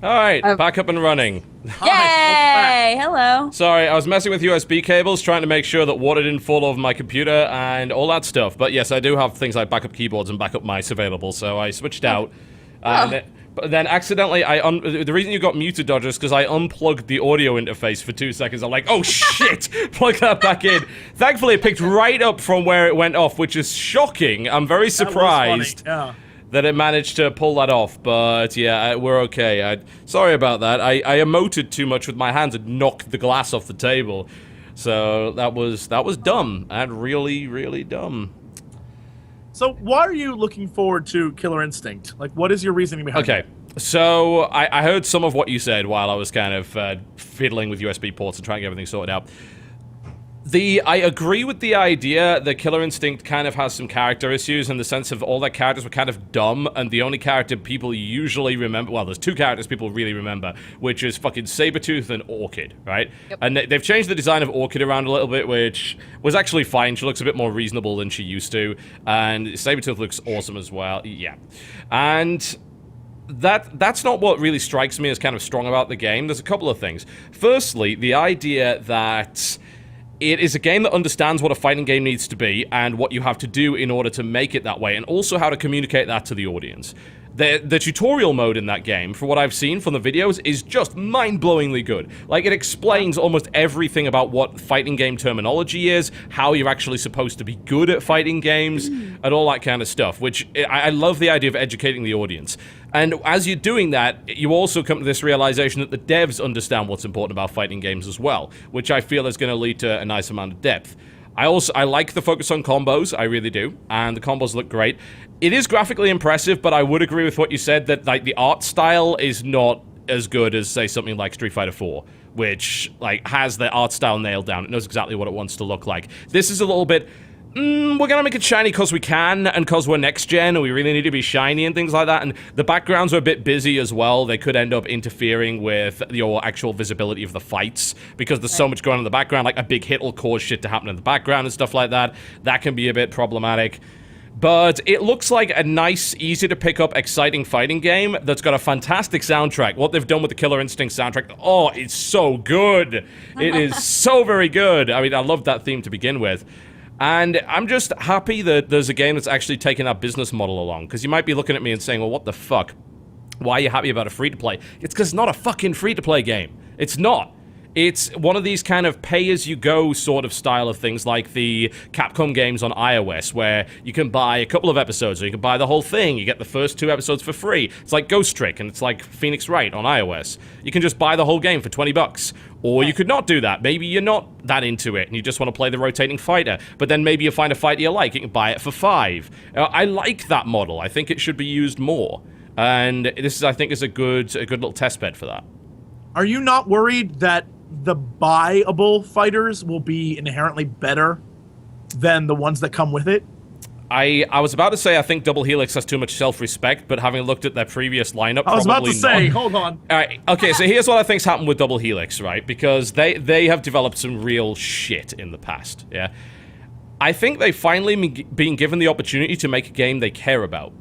S1: All right,
S3: I've-
S1: back up and running.
S3: Yay! Hello.
S1: Sorry, I was messing with USB cables, trying to make sure that water didn't fall over my computer and all that stuff. But yes, I do have things like backup keyboards and backup mice available, so I switched out. But then accidentally, the reason you got muted, Dodger, is because I unplugged the audio interface for 2 seconds. I'm like, oh shit! Plug that back in. Thankfully, it picked right up from where it went off, which is shocking. I'm very
S2: That was
S1: surprised
S2: funny. Yeah.
S1: that it managed to pull that off, but yeah, we're okay. Sorry about that. I emoted too much with my hands and knocked the glass off the table. So that was dumb, and really, really dumb.
S2: So why are you looking forward to Killer Instinct? Like, what is your reasoning behind
S1: Okay,
S2: it?
S1: so I heard some of what you said while I was kind of fiddling with USB ports and trying to get everything sorted out. I agree with the idea that Killer Instinct kind of has some character issues in the sense of all their characters were kind of dumb, and the only character people usually remember, well, there's two characters people really remember, which is fucking Sabretooth and Orchid, right?
S3: Yep.
S1: And they've changed the design of Orchid around a little bit, which was actually fine. She looks a bit more reasonable than she used to, and Sabretooth looks awesome as well, yeah. And that's not what really strikes me as kind of strong about the game. There's a couple of things. Firstly, the idea that it is a game that understands what a fighting game needs to be and what you have to do in order to make it that way, and also how to communicate that to the audience. The tutorial mode in that game, for what I've seen from the videos, is just mind-blowingly good. Like, it explains almost everything about what fighting game terminology is, how you're actually supposed to be good at fighting games, and all that kind of stuff, which I love the idea of educating the audience. And as you're doing that, you also come to this realization that the devs understand what's important about fighting games as well, which I feel is going to lead to a nice amount of depth. I like the focus on combos, I really do, and the combos look great. It is graphically impressive, but I would agree with what you said that like the art style is not as good as, say, something like Street Fighter 4, which like has the art style nailed down. It knows exactly what it wants to look like. This is a little bit, we're gonna make it shiny because we can, and because we're next gen, and we really need to be shiny and things like that, and the backgrounds are a bit busy as well. They could end up interfering with your actual visibility of the fights, because there's so much going on in the background, like a big hit will cause shit to happen in the background and stuff like that. That can be a bit problematic. But it looks like a nice, easy-to-pick-up, exciting fighting game that's got a fantastic soundtrack. What they've done with the Killer Instinct soundtrack, oh, it's so good! It is so very good! I mean, I love that theme to begin with. And I'm just happy that there's a game that's actually taking that business model along, because you might be looking at me and saying, well, what the fuck? Why are you happy about a free-to-play? It's because it's not a fucking free-to-play game. It's not. It's one of these kind of pay-as-you-go sort of style of things, like the Capcom games on iOS, where you can buy a couple of episodes, or you can buy the whole thing. You get the first 2 episodes for free. It's like Ghost Trick, and it's like Phoenix Wright on iOS. You can just buy the whole game for $20. Or you could not do that. Maybe you're not that into it, and you just want to play the rotating fighter. But then maybe you find a fighter you like, you can buy it for $5. I like that model. I think it should be used more. And this, I think, is a good little test bed for that.
S2: Are you not worried that the buyable fighters will be inherently better than the ones that come with it?
S1: I was about to say I think Double Helix has too much self-respect, but having looked at their previous lineup,
S2: I was about
S1: probably
S2: to say,
S1: not.
S2: hold on.
S1: All right, okay, so here's what I think's happened with Double Helix, right? Because they have developed some real shit in the past, yeah? I think they've finally been given the opportunity to make a game they care about,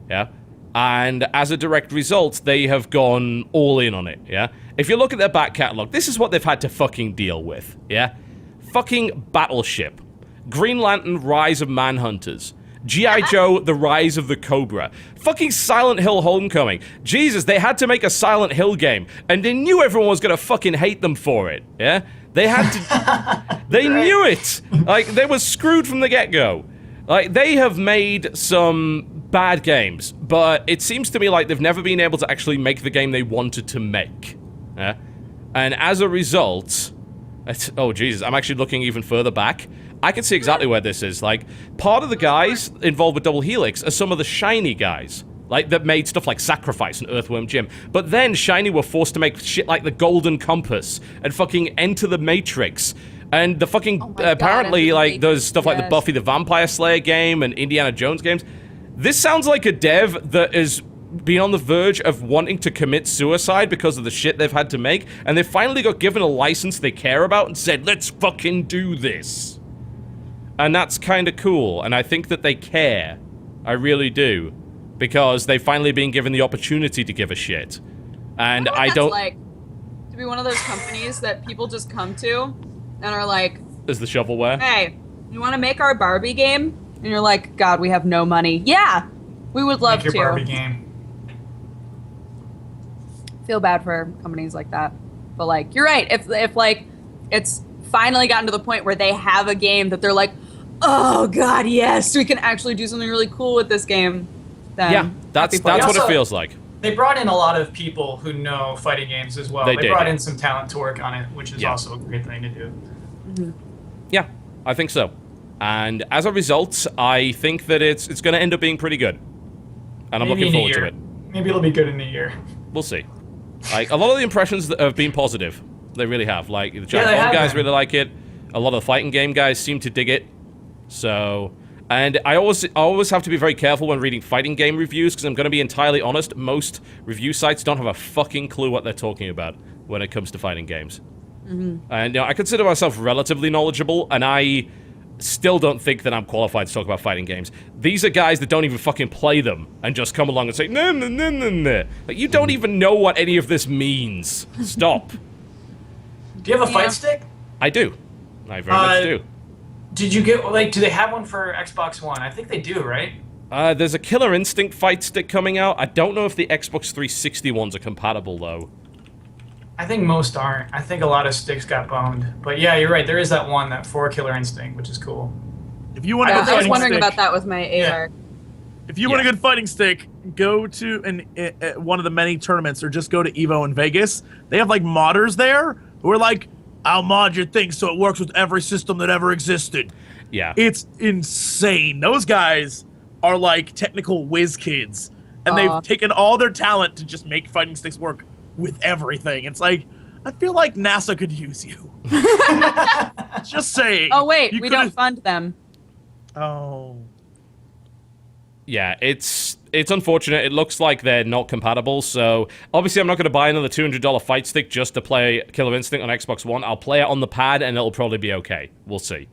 S1: yeah? And as a direct result, they have gone all in on it, yeah? If you look at their back catalog, this is what they've had to fucking deal with, yeah? Fucking Battleship, Green Lantern Rise of Manhunters, G.I. Joe, The Rise of the Cobra. Fucking Silent Hill Homecoming. Jesus, they had to make a Silent Hill game, and they knew everyone was gonna fucking hate them for it, yeah? They had to... They knew it! Like, they were screwed from the get-go. Like, they have made some bad games, but it seems to me like they've never been able to actually make the game they wanted to make. Yeah? And as a result... oh, Jesus, I'm actually looking even further back. I can see exactly where this is. Like, part of the guys involved with Double Helix are some of the Shiny guys. Like, that made stuff like Sacrifice and Earthworm Jim. But then Shiny were forced to make shit like the Golden Compass and fucking Enter the Matrix. And the fucking, apparently, like, there's stuff like the Buffy the Vampire Slayer game and Indiana Jones games. This sounds like a dev that is being on the verge of wanting to commit suicide because of the shit they've had to make, and they finally got given a license they care about and said, let's fucking do this. And that's kind of cool, and I think that they care. I really do. Because they've finally been given the opportunity to give a shit. And I don't...
S3: like, to be one of those companies that people just come to and are like...
S1: Is the shovelware?
S3: Hey, you want to make our Barbie game? And you're like, God, we have no money. Yeah, we would love
S4: Make
S3: to.
S4: your Barbie game.
S3: Feel bad for companies like that. But, like, you're right. If like, it's finally gotten to the point where they have a game that they're like, oh, God, yes, we can actually do something really cool with this game. Then
S1: yeah, that's what it feels like.
S4: They brought in a lot of people who know fighting games as well. They brought in some talent to work on it, which is also a great thing to do.
S3: Mm-hmm.
S1: Yeah, I think so. And as a result, I think that it's going to end up being pretty good. And I'm looking forward to it.
S4: Maybe it'll be good in a year.
S1: We'll see. Like, a lot of the impressions that have been positive. They really have. Like, the Giant Bomb guys really like it. A lot of the fighting game guys seem to dig it. So... And I always have to be very careful when reading fighting game reviews, because I'm going to be entirely honest, most review sites don't have a fucking clue what they're talking about when it comes to fighting games. Mm-hmm. And, you know, I consider myself relatively knowledgeable, and I still don't think that I'm qualified to talk about fighting games. These are guys that don't even fucking play them, and just come along and say, no, no, no, no, no. Like, you don't even know what any of this means. Stop.
S4: Do you have a fight stick?
S1: I do. I very much do.
S4: Did you get, like, do they have one for Xbox One? I think they do, right?
S1: There's a Killer Instinct fight stick coming out. I don't know if the Xbox 360 ones are compatible, though.
S4: I think most aren't. I think a lot of sticks got boned. But yeah, you're right. There is that one, that for Killer Instinct, which is cool.
S2: If you want a good
S3: I was
S2: fighting
S3: wondering
S2: stick,
S3: about that with my AR.
S2: if you want a good fighting stick, go to one of the many tournaments, or just go to EVO in Vegas. They have, like, modders there who are like, I'll mod your thing so it works with every system that ever existed.
S1: Yeah.
S2: It's insane. Those guys are like technical whiz kids. And they've taken all their talent to just make fighting sticks work with everything. It's like, I feel like NASA could use you. Just saying.
S3: Oh, wait, we don't fund them.
S2: Oh.
S1: Yeah, it's unfortunate. It looks like they're not compatible, so obviously I'm not going to buy another $200 fight stick just to play Killer Instinct on Xbox One. I'll play it on the pad, and it'll probably be okay. We'll see.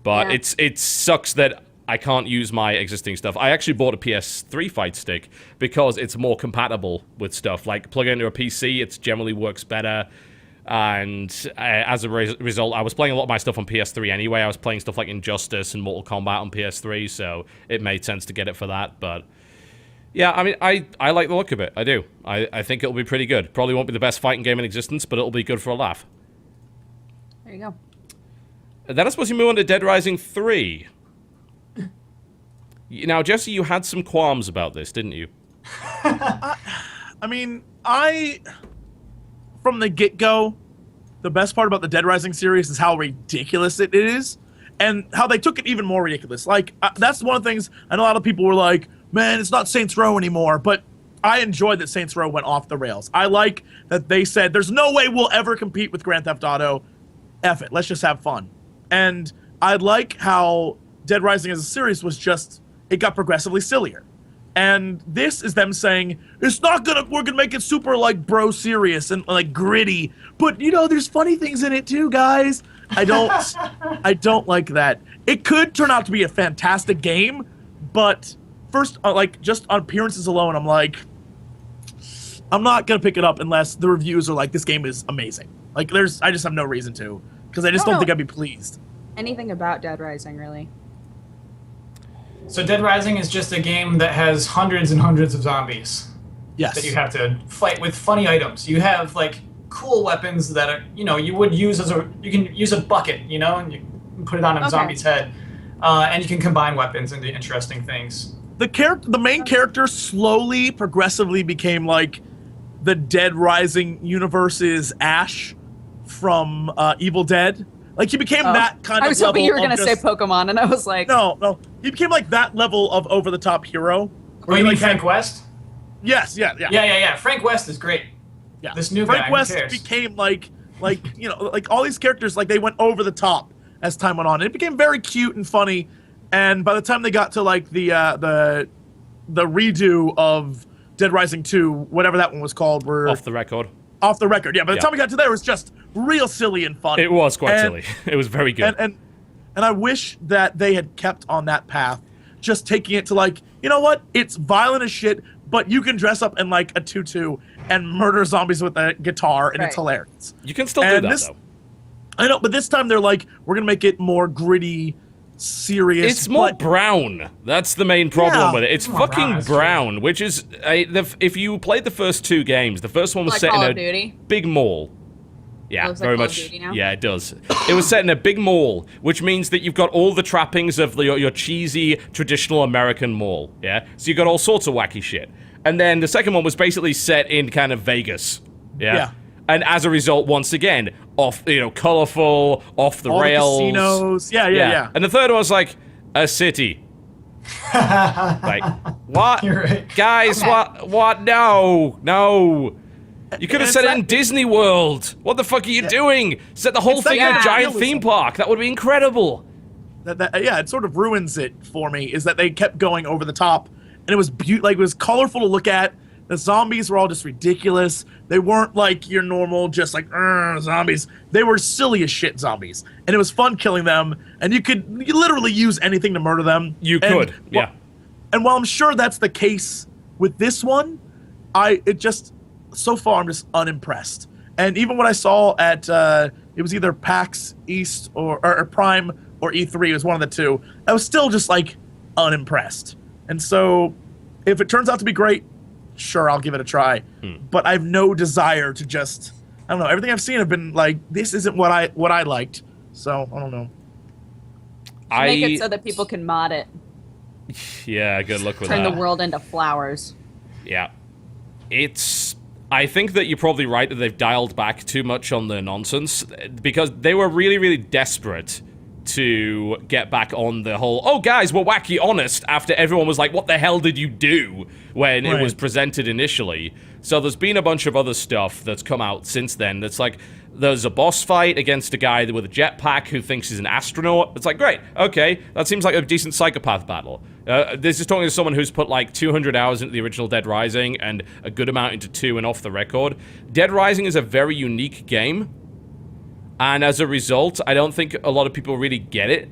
S1: But it sucks that I can't use my existing stuff. I actually bought a PS3 fight stick because it's more compatible with stuff. Like, plug it into a PC, it generally works better. And as a result, I was playing a lot of my stuff on PS3 anyway. I was playing stuff like Injustice and Mortal Kombat on PS3, so it made sense to get it for that. But yeah, I mean, I like the look of it. I do. I think it'll be pretty good. Probably won't be the best fighting game in existence, but it'll be good for a laugh.
S3: There you go.
S1: Then I suppose you move on to Dead Rising 3. Now, Jesse, you had some qualms about this, didn't you?
S2: I mean, from the get-go, the best part about the Dead Rising series is how ridiculous it is, and how they took it even more ridiculous. Like, that's one of the things, and a lot of people were like, man, it's not Saints Row anymore, but I enjoyed that Saints Row went off the rails. I like that they said, there's no way we'll ever compete with Grand Theft Auto. F it, let's just have fun. And I like how Dead Rising as a series was just, it got progressively sillier. And this is them saying, we're gonna make it super, like, bro serious and, like, gritty, but, you know, there's funny things in it too, guys. I don't like that. It could turn out to be a fantastic game, but first, like, just on appearances alone, I'm like, I'm not gonna pick it up unless the reviews are like, this game is amazing. Like, I just have no reason to, because I just don't think I'd be pleased.
S3: Anything about Dead Rising, really.
S4: So Dead Rising is just a game that has hundreds and hundreds of zombies
S2: Yes.
S4: that you have to fight with funny items. You have like cool weapons that are, you would use you can use a bucket, and you can put it on a zombie's head, and you can combine weapons into interesting things.
S2: The main character slowly, progressively became like the Dead Rising universe's Ash from Evil Dead. Like he became that kind of.
S3: I was hoping you were
S2: level
S3: going to
S2: of
S3: say Pokemon, and I was like,
S2: no, he became like that level of over the top hero.
S4: Oh, you mean Frank West?
S2: Yes, yeah.
S4: Yeah. Frank West is great.
S2: Yeah.
S4: This new
S2: Frank
S4: guy,
S2: West
S4: who cares?
S2: became like all these characters, like they went over the top as time went on. It became very cute and funny, and by the time they got to like the redo of Dead Rising 2, whatever that one was called, were
S1: Off the record.
S2: Off the record. Yeah, by the time we got to there, it was just real silly and funny.
S1: It was quite silly. It was very good.
S2: And I wish that they had kept on that path, just taking it to like, you know what? It's violent as shit, but you can dress up in like a tutu and murder zombies with a guitar, and it's hilarious.
S1: You can still do that, though.
S2: I know, but this time they're like, we're going to make it more gritty, serious.
S1: It's more brown. That's the main problem with it. It's fucking brown, which is... if you played the first two games, the first one was set in a big mall. Yeah, very much. Yeah, it does. It was set in a big mall, which means that you've got all the trappings of your cheesy, traditional American mall, yeah? So you've got all sorts of wacky shit. And then the second one was basically set in kind of Vegas, yeah? And as a result, once again, colorful, off the rails.
S2: The casinos. Yeah.
S1: And the third one was like, a city. Like, what?
S4: You're right.
S1: Guys, what? No. You could have set it in Disney World. What the fuck are you doing? Set the whole thing in a giant theme park. That would be incredible.
S2: It sort of ruins it for me, is that they kept going over the top, and it was it was colorful to look at. The zombies were all just ridiculous. They weren't like your normal, just like zombies. They were silly as shit zombies, and it was fun killing them. And you literally use anything to murder them. And while I'm sure that's the case with this one, so far I'm just unimpressed. And even what I saw at it was either PAX East or Prime or E3, it was one of the two, I was still just like unimpressed. And so if it turns out to be great, sure, I'll give it a try. But I have no desire to just, I don't know, everything I've seen have been like, this isn't what I liked. So I don't know.
S3: Make it so that people can mod it.
S1: Yeah, good luck with that.
S3: Turn the world into flowers.
S1: Yeah. I think that you're probably right that they've dialed back too much on the nonsense, because they were really, really desperate to get back on the whole, oh guys, we're wacky honest, after everyone was like, what the hell did you do when it was presented initially. So there's been a bunch of other stuff that's come out since then that's like, there's a boss fight against a guy with a jetpack who thinks he's an astronaut. It's like, great, okay, that seems like a decent psychopath battle. This is talking to someone who's put like 200 hours into the original Dead Rising and a good amount into 2 and Off the Record. Dead Rising is a very unique game, and as a result, I don't think a lot of people really get it.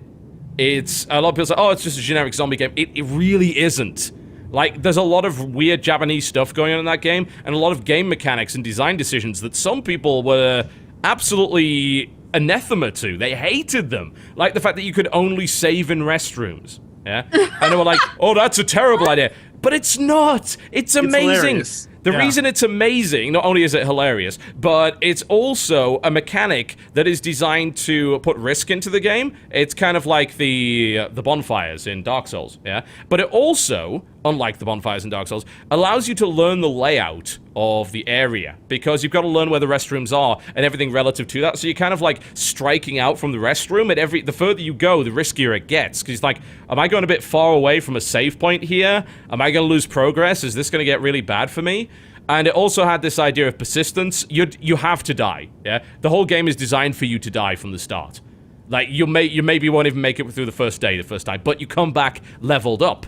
S1: A lot of people say, oh, it's just a generic zombie game. It really isn't. Like, there's a lot of weird Japanese stuff going on in that game, and a lot of game mechanics and design decisions that some people were absolutely anathema to. They hated them. Like the fact that you could only save in restrooms. Yeah? And they were like, oh, that's a terrible idea. But it's not. It's amazing. The reason it's amazing, not only is it hilarious, but it's also a mechanic that is designed to put risk into the game. It's kind of like the bonfires in Dark Souls, yeah? But it also, unlike the bonfires in Dark Souls, allows you to learn the layout of the area, because you've got to learn where the restrooms are and everything relative to that. So you're kind of like striking out from the restroom, and the further you go, the riskier it gets. Because it's like, am I going a bit far away from a save point here? Am I going to lose progress? Is this going to get really bad for me? And it also had this idea of persistence. You have to die, yeah? The whole game is designed for you to die from the start. Like, you maybe won't even make it through the first time, but you come back leveled up.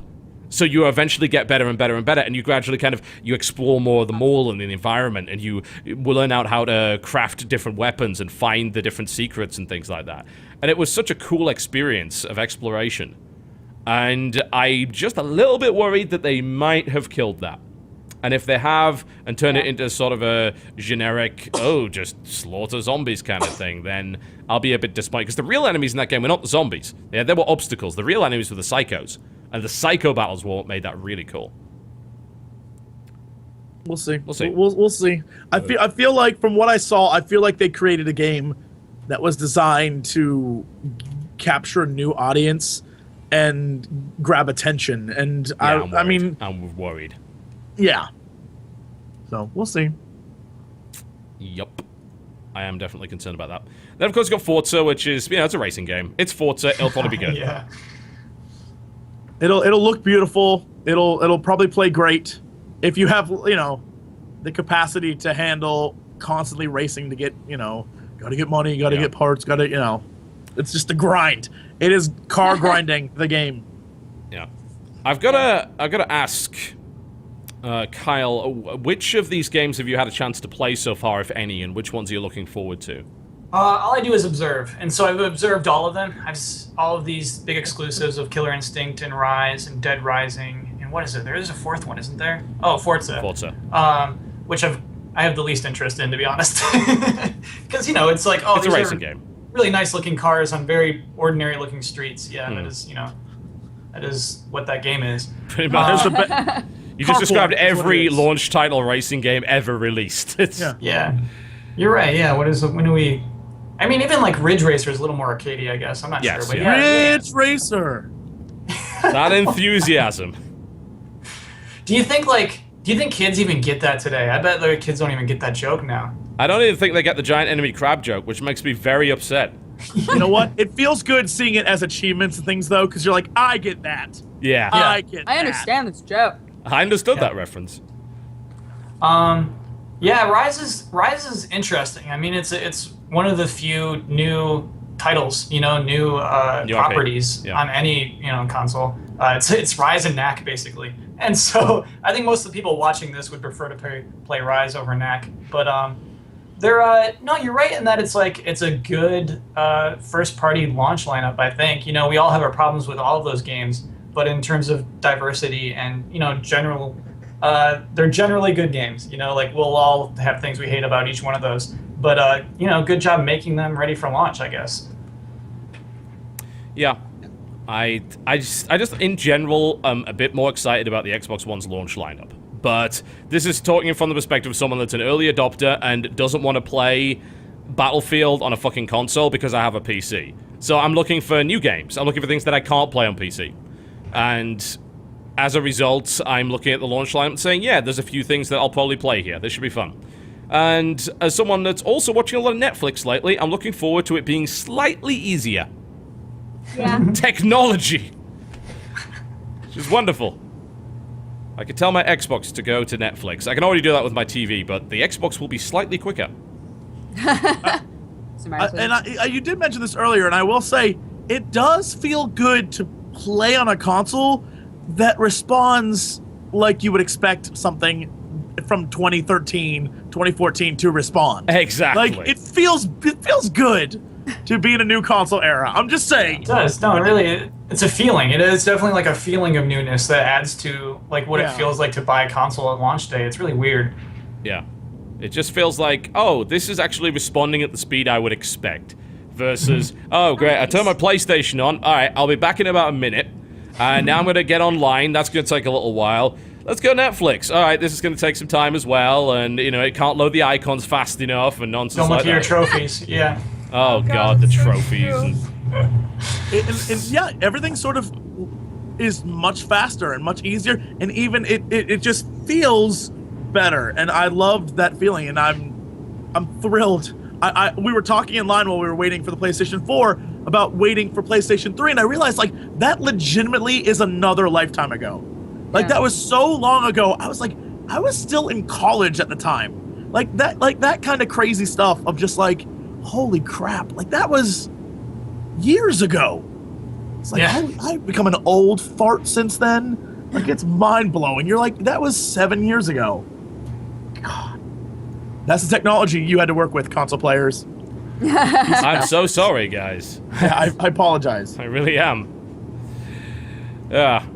S1: So you eventually get better and better and better, and you gradually you explore more of the mall and the environment, and you will learn out how to craft different weapons and find the different secrets and things like that. And it was such a cool experience of exploration. And I'm just a little bit worried that they might have killed that. And if they have, and turn it into sort of a generic, just slaughter zombies kind of thing, then I'll be a bit disappointed. Because the real enemies in that game were not the zombies. Yeah, they were obstacles. The real enemies were the psychos. And the Psycho battles were what made that really cool.
S2: We'll see.
S1: We'll see.
S2: We'll see. I feel like from what I saw, I feel like they created a game that was designed to capture a new audience and grab attention. And
S1: Yeah,
S2: I mean,
S1: I'm worried.
S2: yeah. So we'll see.
S1: Yup. I am definitely concerned about that. Then, of course, you've got Forza, which is, it's a racing game. It's Forza. It'll probably be good.
S4: Yeah.
S2: It'll look beautiful. It'll probably play great. If you have, the capacity to handle constantly racing to get, gotta get money, gotta get parts, gotta, it's just a grind. It is car grinding the game.
S1: Yeah. I've gotta ask, Kyle, which of these games have you had a chance to play so far, if any, and which ones are you looking forward to?
S4: All I do is observe, and so I've observed all of them. All of these big exclusives of Killer Instinct and Rise and Dead Rising, and what is it? There is a fourth one, isn't there? Oh, Forza. Which I have the least interest in, to be honest, because it's like,
S1: it's a racing game.
S4: Really nice looking cars on very ordinary looking streets. Yeah, that is what that game is.
S1: Pretty much. You just described every launch title racing game ever released.
S4: Yeah, you're right. Yeah, when do we? I mean, even like Ridge Racer is a little more arcadey, I guess. I'm not sure. But
S2: Ridge Racer.
S1: That enthusiasm.
S4: Do you think kids even get that today? I bet the kids don't even get that joke now.
S1: I don't even think they get the giant enemy crab joke, which makes me very upset.
S2: You know what? It feels good seeing it as achievements and things, though, because you're like, I get that.
S1: Yeah.
S2: I get that.
S3: I understand this joke.
S1: I understood that reference.
S4: Yeah, Rise is interesting. I mean, it's one of the few new titles, new properties on any console. It's Rise and Knack basically, and so I think most of the people watching this would prefer to play Rise over Knack. But no, you're right in that it's a good first party launch lineup. I think we all have our problems with all of those games, but in terms of diversity and they're generally good games. We'll all have things we hate about each one of those, but good job making them ready for launch, I guess.
S1: Yeah, I just in general am a bit more excited about the Xbox One's launch lineup. But this is talking from the perspective of someone that's an early adopter and doesn't want to play Battlefield on a fucking console because I have a PC. So I'm looking for new games. I'm looking for things that I can't play on PC. And as a result, I'm looking at the launch lineup and saying, yeah, there's a few things that I'll probably play here. This should be fun. And as someone that's also watching a lot of Netflix lately, I'm looking forward to it being slightly easier.
S3: Yeah.
S1: Technology! Which is wonderful. I could tell my Xbox to go to Netflix. I can already do that with my TV, but the Xbox will be slightly quicker.
S2: You did mention this earlier, and I will say, it does feel good to play on a console that responds like you would expect something from 2013, 2014 to respond.
S1: Exactly.
S2: Like, it feels good to be in a new console era. I'm just saying.
S4: It does. No, really, it's a feeling. It is definitely like a feeling of newness that adds to what it feels like to buy a console at launch day. It's really weird.
S1: Yeah. It just feels like, oh, this is actually responding at the speed I would expect. Versus, oh, great, I turned my PlayStation on. All right, I'll be back in about a minute. Now I'm going to get online. That's going to take a little while. Let's go Netflix. All right, this is going to take some time as well. And, it can't load the icons fast enough and nonsense like that.
S4: Don't look at your trophies. Yeah.
S1: Oh, God, the trophies.
S2: And yeah, everything sort of is much faster and much easier. And even it just feels better. And I loved that feeling. And I'm thrilled. We were talking in line while we were waiting for the PlayStation 4 about waiting for PlayStation 3, and I realized that legitimately is another lifetime ago. That was so long ago. I was still in college at the time. That kind of crazy stuff of just holy crap. That was years ago. It's I've become an old fart since then. It's mind blowing. You're that was 7 years ago. God. That's the technology you had to work with, console players.
S1: I'm so sorry, guys.
S2: I apologize.
S1: I really am. Yeah.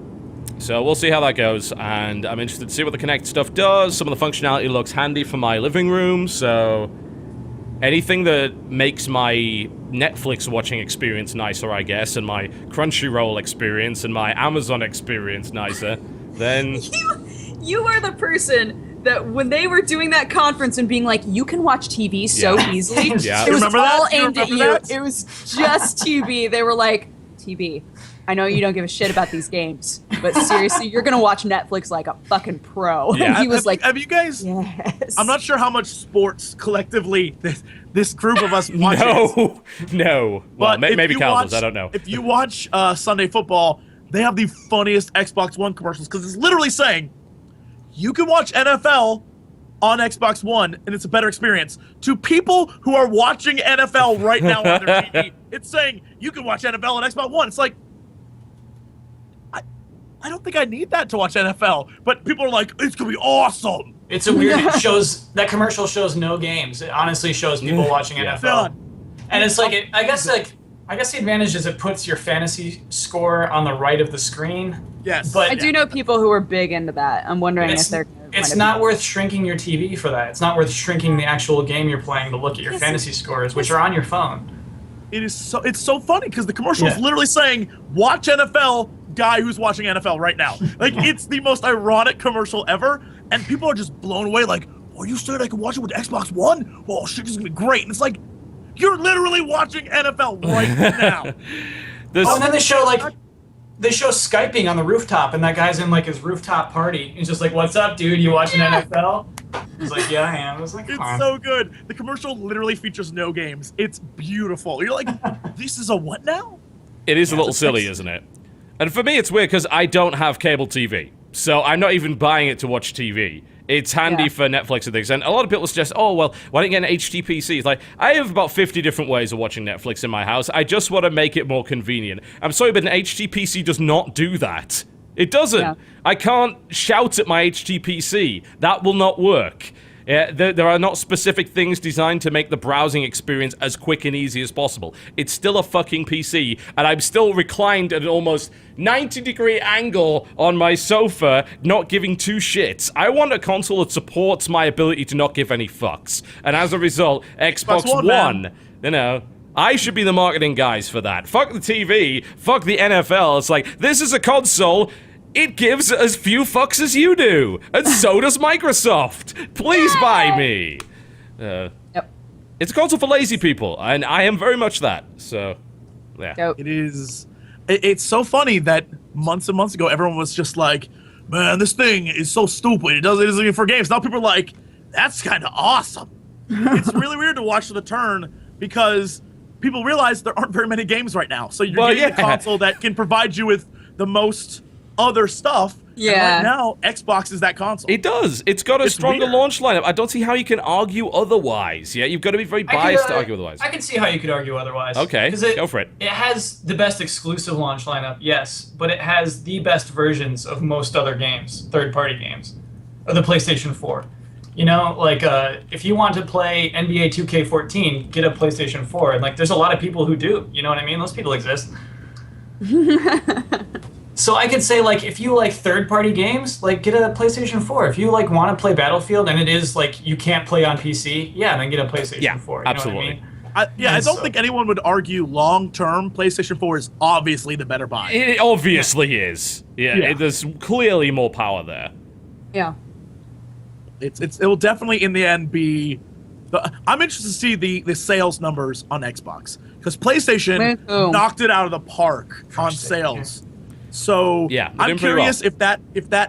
S1: So we'll see how that goes, and I'm interested to see what the Kinect stuff does. Some of the functionality looks handy for my living room, so anything that makes my Netflix watching experience nicer, I guess, and my Crunchyroll experience and my Amazon experience nicer, then...
S3: You are the person that when they were doing that conference and being like, you can watch TV so easily,
S1: Yeah.
S3: it was
S2: Remember
S3: all
S2: that? You
S3: aimed at you.
S2: remember that?
S3: It was just TV. They were like, TV, I know you don't give a shit about these games, but seriously, you're going to watch Netflix like a fucking pro.
S1: Yeah.
S3: And he was like,
S2: have you guys?
S3: yes.
S2: I'm not sure how much sports collectively this group of us watches.
S1: No. Well,
S2: But if
S1: maybe
S2: you
S1: Calvin's,
S2: watch-
S1: I don't know.
S2: If you watch Sunday Football, they have the funniest Xbox One commercials because it's literally saying, you can watch NFL on Xbox One, and it's a better experience. To people who are watching NFL right now on their TV, it's saying, you can watch NFL on Xbox One. It's like, I don't think I need that to watch NFL. But people are like, it's going to be awesome.
S4: It's a weird. That commercial shows no games. It honestly shows people watching NFL.
S2: Done.
S4: And it's like, I guess the advantage is it puts your fantasy score on the right of the screen.
S2: Yes.
S4: But
S3: I do know people who are big into that. I'm wondering if they're.
S4: It's not worth shrinking your TV for that. It's not worth shrinking the actual game you're playing to look at your fantasy scores, which are on your phone.
S2: It's so funny because the commercial is
S4: Yeah.
S2: literally saying, watch NFL, guy who's watching NFL right now. Like, it's the most ironic commercial ever, and people are just blown away like, oh, you said I could watch it with Xbox One? Oh, shit, this is going to be great. And it's like, you're literally watching NFL right now.
S4: And then they show Skyping on the rooftop, and that guy's in like his rooftop party. He's just like, "What's up, dude? You watching NFL?" He's like, "Yeah, I am." I was like,
S2: It's
S4: "Come on."
S2: so good. The commercial literally features no games. It's beautiful. You're like, this is a what now?
S1: It is a little silly, isn't it? And for me, it's weird because I don't have cable TV. So I'm not even buying it to watch TV. It's handy for Netflix and things. And a lot of people suggest, oh, well, why don't you get an HTPC? It's like, I have about 50 different ways of watching Netflix in my house. I just want to make it more convenient. I'm sorry, but an HTPC does not do that. It doesn't.
S3: Yeah.
S1: I can't shout at my HTPC. That will not work. Yeah, there are not specific things designed to make the browsing experience as quick and easy as possible. It's still a fucking PC, and I'm still reclined at an almost 90-degree angle on my sofa, not giving two shits. I want a console that supports my ability to not give any fucks. And as a result, Xbox One, you know, I should be the marketing guys for that. Fuck the TV, fuck the NFL. It's like, this is a console. It gives as few fucks as you do, and so does Microsoft. Please buy me.
S3: Yep.
S1: It's a console for lazy people, and I am very much that. So, yeah.
S3: Dope.
S2: It is. It's so funny that months and months ago, everyone was just like, man, this thing is so stupid. It isn't even for games. Now people are like, that's kind of awesome. It's really weird to watch the turn because people realize there aren't very many games right now. So you're getting a console that can provide you with the most other stuff.
S3: Yeah.
S2: And right now, Xbox is that console.
S1: It does. It's got a stronger
S2: weird.
S1: launch lineup. I don't see how you can argue otherwise. Yeah, you've got to be very biased to argue otherwise.
S4: I can see how you could argue otherwise.
S1: Okay, go for it.
S4: It has the best exclusive launch lineup, yes, but it has the best versions of most other games, third-party games, of the PlayStation 4. You know, like, if you want to play NBA 2K14, get a PlayStation 4. And, like, there's a lot of people who do. You know what I mean? Those people exist. So I could say, like, if you like third-party games, like, get a PlayStation 4. If you, like, want to play Battlefield and it is, like, you can't play on PC, yeah, then get a PlayStation 4. You know
S1: absolutely.
S4: what I mean?
S2: I don't think anyone would argue long-term PlayStation 4 is obviously the better buy.
S1: It obviously is. Yeah, there's clearly more power there.
S3: Yeah.
S2: It will definitely in the end be. I'm interested to see the sales numbers on Xbox because PlayStation knocked it out of the park on sales. So I'm curious if that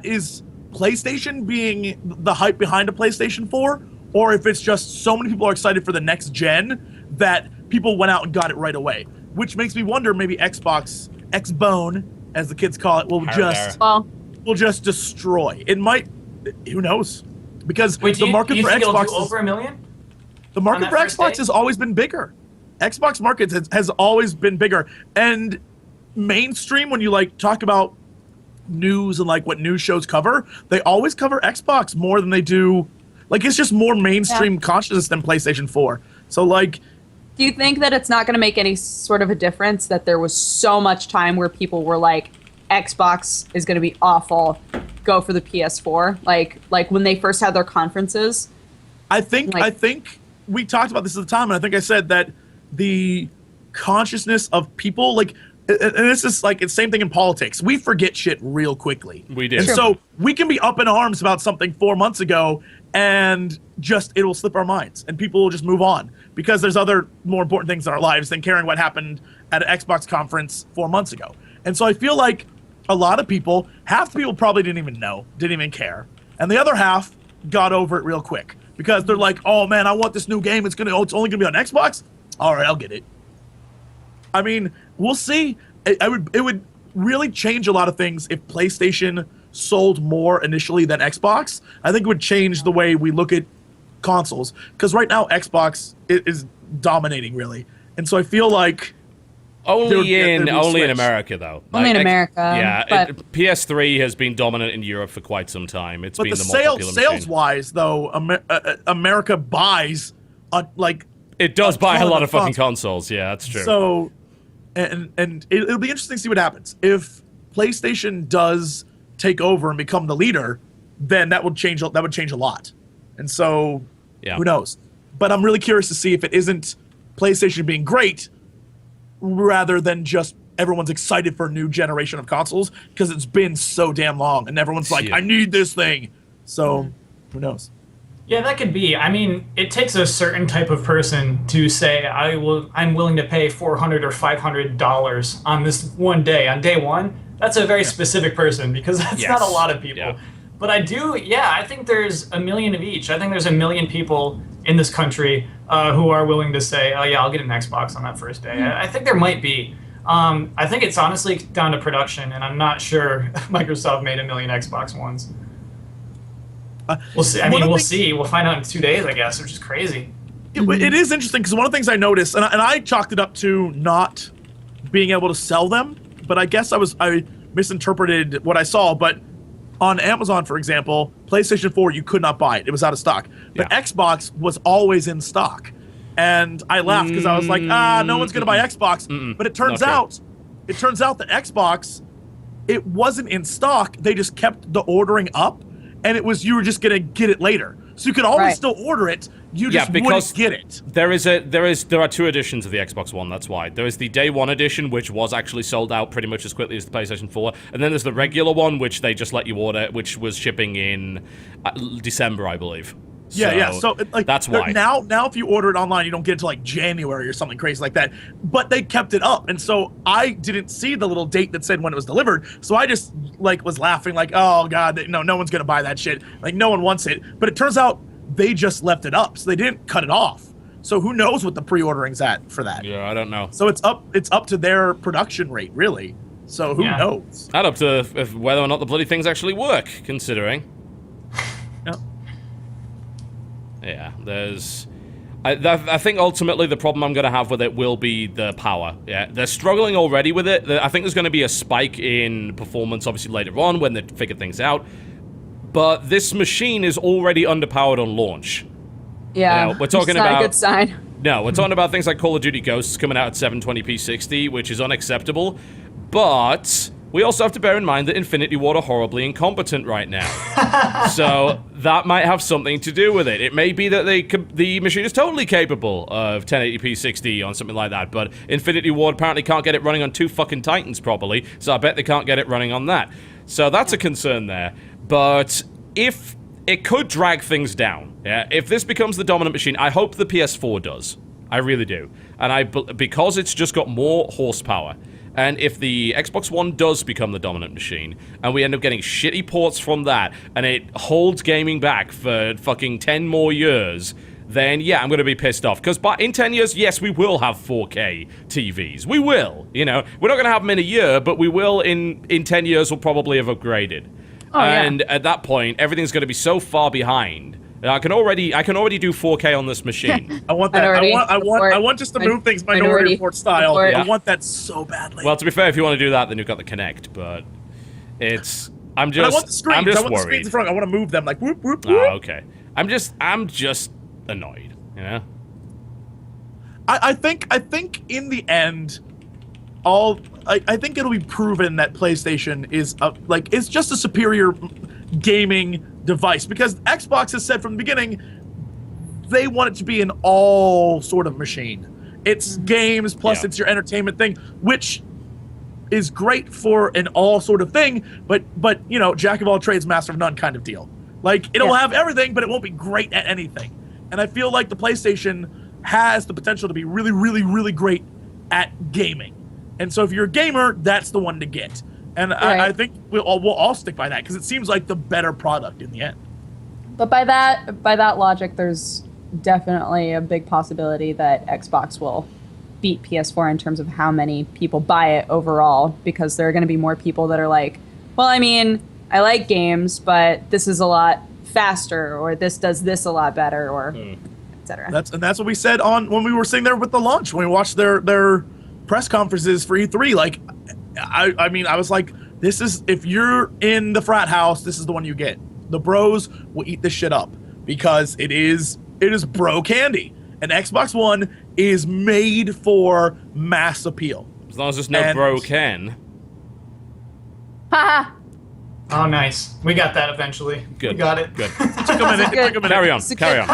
S2: is PlayStation being the hype behind a PlayStation 4, or if it's just so many people are excited for the next gen that people went out and got it right away. Which makes me wonder maybe Xbone, as the kids call it, will just destroy. It might. Who knows? Because the market for Xbox
S4: is over $1 million.
S2: The market for Xbox has always been bigger. Xbox market has always been bigger, and mainstream when you like talk about news and like what news shows cover, they always cover Xbox more than they do. Like it's just more mainstream consciousness than PlayStation 4. So like,
S3: do you think that it's not going to make any sort of a difference that there was so much time where people were like, Xbox is going to be awful, go for the PS4? Like when they first had their conferences.
S2: I think we talked about this at the time, and I think I said that the consciousness of people, like, and this is like it's the same thing in politics. We forget shit real quickly.
S1: We do.
S2: And so we can be up in arms about something 4 months ago, and just it will slip our minds, and people will just move on because there's other more important things in our lives than caring what happened at an Xbox conference 4 months ago. And so I feel like a lot of people, half the people probably didn't even know, didn't even care, and the other half got over it real quick because they're like, "Oh man, I want this new game. It's only gonna be on Xbox. All right, I'll get it." I mean, we'll see. It would really change a lot of things if PlayStation sold more initially than Xbox. I think it would change the way we look at consoles because right now Xbox is dominating really, and so I feel like
S1: only in America though.
S3: Only in America.
S1: Yeah,
S3: but
S1: PS3 has been dominant in Europe for quite some time. It's been the more popular
S2: sales wise though, America buys like
S1: it does buy a lot of fucking consoles. Yeah, that's true.
S2: So, and it'll be interesting to see what happens if PlayStation does take over and become the leader. Then that would change. That would change a lot. And so, who knows? But I'm really curious to see if it isn't PlayStation being great, rather than just everyone's excited for a new generation of consoles because it's been so damn long, and everyone's like, "I need this thing." So, who knows?
S4: Yeah, that could be. I mean, it takes a certain type of person to say, I'm willing to pay $400 or $500 on this one day, on day one. That's a very specific person because that's not a lot of people. Yeah. But I think there's a million of each. I think there's a million people in this country who are willing to say, "Oh yeah, I'll get an Xbox on that first day." I think there might be. I think it's honestly down to production, and I'm not sure Microsoft made a million Xbox Ones. We'll see. We'll see. We'll find out in 2 days, I guess, which is crazy.
S2: It is interesting because one of the things I noticed, and I chalked it up to not being able to sell them, but I guess I misinterpreted what I saw. But on Amazon, for example, PlayStation 4, you could not buy it. It was out of stock. But Xbox was always in stock. And I laughed because I was like, no one's going to buy Xbox. But it turns out that Xbox, it wasn't in stock. They just kept the ordering up. And it was you were just gonna get it later, so you could always still order it. You just wouldn't get it.
S1: There are two editions of the Xbox One. That's why there is the Day One edition, which was actually sold out pretty much as quickly as the PlayStation 4, and then there's the regular one, which they just let you order, which was shipping in December, I believe.
S2: So like
S1: that's why
S2: now if you order it online, you don't get it until like January or something crazy like that. But they kept it up, and so I didn't see the little date that said when it was delivered. So I just like was laughing like, oh god, no one's gonna buy that shit. Like no one wants it. But it turns out they just left it up, so they didn't cut it off. So who knows what the pre-ordering's at for that?
S1: Yeah, I don't know.
S2: So it's up to their production rate, really. So who knows?
S1: Not up to whether or not the bloody things actually work, considering. Yeah, I think ultimately the problem I'm going to have with it will be the power. Yeah, they're struggling already with it. I think there's going to be a spike in performance, obviously, later on when they figure things out. But this machine is already underpowered on launch.
S3: Yeah,
S1: we're talking
S3: not
S1: about
S3: a good sign.
S1: No, we're talking about things like Call of Duty Ghosts coming out at 720p 60, which is unacceptable. But we also have to bear in mind that Infinity Ward are horribly incompetent right now. So that might have something to do with it. It may be that the machine is totally capable of 1080p 60 on something like that, but Infinity Ward apparently can't get it running on two fucking Titans properly, so I bet they can't get it running on that. So that's a concern there. But if it could drag things down, if this becomes the dominant machine, I hope the PS4 does. I really do. And because it's just got more horsepower. And if the Xbox One does become the dominant machine, and we end up getting shitty ports from that, and it holds gaming back for fucking 10 more years, then yeah, I'm going to be pissed off. Because in 10 years, yes, we will have 4K TVs. We will. We're not going to have them in a year, but we will in 10 years, we'll probably have upgraded. And at that point, everything's going to be so far behind. I can already do 4K on this machine.
S2: I want that. I want just to move things Minority Report style. I want that so badly.
S1: Well, to be fair, if you want to do that, then you've got the Kinect. But I'm just.
S2: I want the screens.
S1: I'm just
S2: I want
S1: worried.
S2: the screens in front. I want to move them like whoop whoop whoop.
S1: Oh, okay. I'm just annoyed.
S2: I think in the end, I think it'll be proven that PlayStation is it's just a superior gaming device, because Xbox has said from the beginning they want it to be an all sort of machine. It's games plus it's your entertainment thing, which is great for an all sort of thing, but you know, jack of all trades, master of none kind of deal. Like, it'll have everything, but it won't be great at anything. And I feel like the PlayStation has the potential to be really, really, really great at gaming. And so if you're a gamer, that's the one to get. And I think we'll all stick by that because it seems like the better product in the end.
S3: But by that logic, there's definitely a big possibility that Xbox will beat PS4 in terms of how many people buy it overall, because there are going to be more people that are like, well, I mean, I like games, but this is a lot faster, or this does this a lot better, or etc.
S2: That's what we said when we were sitting there with the launch, when we watched their press conferences for E3. Like, I mean, I was like, this is, if you're in the frat house, this is the one you get. The bros will eat this shit up because it is bro candy. And Xbox One is made for mass appeal.
S1: As long as there's no bro can.
S3: Haha.
S4: Oh, nice. We got that eventually.
S1: Good.
S4: We got it.
S1: Good.
S2: Took a minute.
S1: Carry on. Carry on.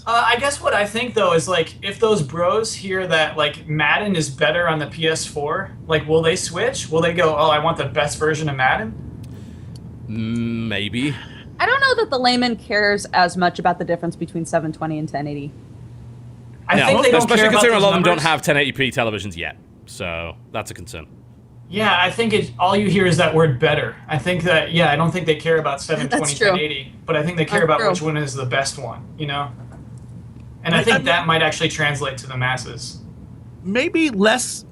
S4: I guess what I think, though, is, like, if those bros hear that, like, Madden is better on the PS4, like, will they switch? Will they go, oh, I want the best version of Madden?
S1: Maybe.
S3: I don't know that the layman cares as much about the difference between 720 and 1080.
S4: I think they don't
S1: especially
S4: care about
S1: considering a
S4: those
S1: lot of them don't
S4: numbers.
S1: have 1080p televisions yet. So that's a concern.
S4: Yeah, I think all you hear is that word better. I think that, I don't think they care about 720,
S3: That's true.
S4: 1080, but I think they care
S3: That's
S4: about
S3: true.
S4: which one is the best one, you know? And I think that might actually translate to the masses.
S2: Maybe less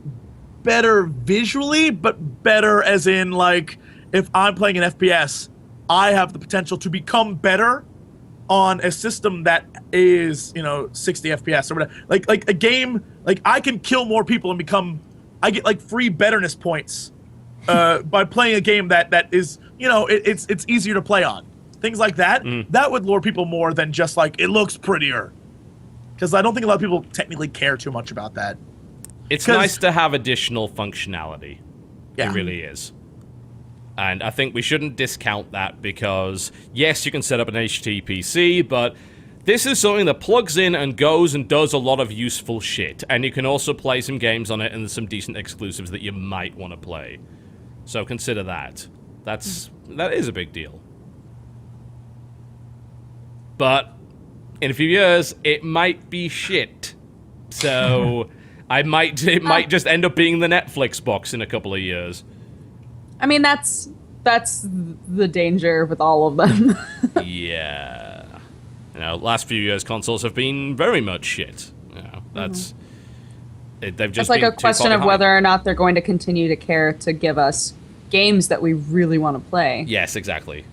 S2: better visually, but better as in, like, if I'm playing an FPS, I have the potential to become better on a system that is, 60 FPS or whatever. Like a game, like, I can kill more people and I get, like, free betterness points by playing a game that is, it's easier to play on. Things like that, that would lure people more than just, like, it looks prettier. Because I don't think a lot of people technically care too much about that.
S1: It's nice to have additional functionality.
S2: Yeah.
S1: It really is. And I think we shouldn't discount that because, yes, you can set up an HTPC, but this is something that plugs in and goes and does a lot of useful shit. And you can also play some games on it, and there's some decent exclusives that you might want to play. So consider that. That is a big deal. But in a few years, it might be shit. So it might just end up being the Netflix box in a couple of years.
S3: I mean, that's the danger with all of them.
S1: Yeah. Last few years, consoles have been very much shit. That's... They've just
S3: It's like
S1: been
S3: a question of whether or not they're going to continue to care to give us games that we really want to play.
S1: Yes, exactly.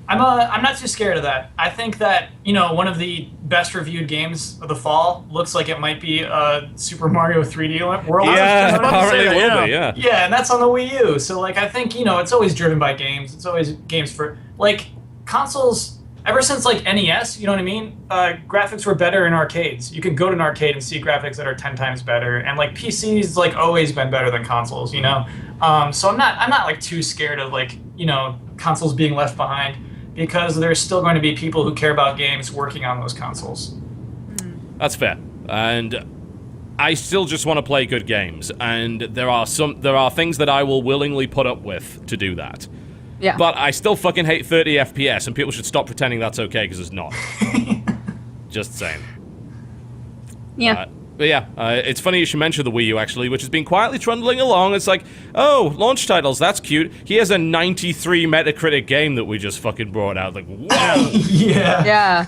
S4: I'm not too scared of that. I think that, one of the best reviewed games of the fall looks like it might be Super Mario 3D World.
S1: Yeah,
S2: about to
S1: apparently
S2: say
S1: it
S2: that,
S1: will be, yeah.
S4: Yeah, and that's on the Wii U. So, like, I think, it's always driven by games. It's always games for, like, consoles, ever since, like, NES, you know what I mean? Graphics were better in arcades. You can go to an arcade and see graphics that are 10 times better. And, like, PC's, like, always been better than consoles, So I'm not, like, too scared of, like, consoles being left behind, because there's still going to be people who care about games working on those consoles.
S1: That's fair. And I still just want to play good games, and there are things that I will willingly put up with to do that.
S3: Yeah.
S1: But I still fucking hate 30 FPS, and people should stop pretending that's okay, because it's not. Just saying.
S3: Yeah.
S1: But yeah, it's funny you should mention the Wii U, actually, which has been quietly trundling along. It's like, oh, launch titles, that's cute. Here's a 93 Metacritic game that we just fucking brought out. Like, whoa!
S4: Yeah.
S3: Yeah.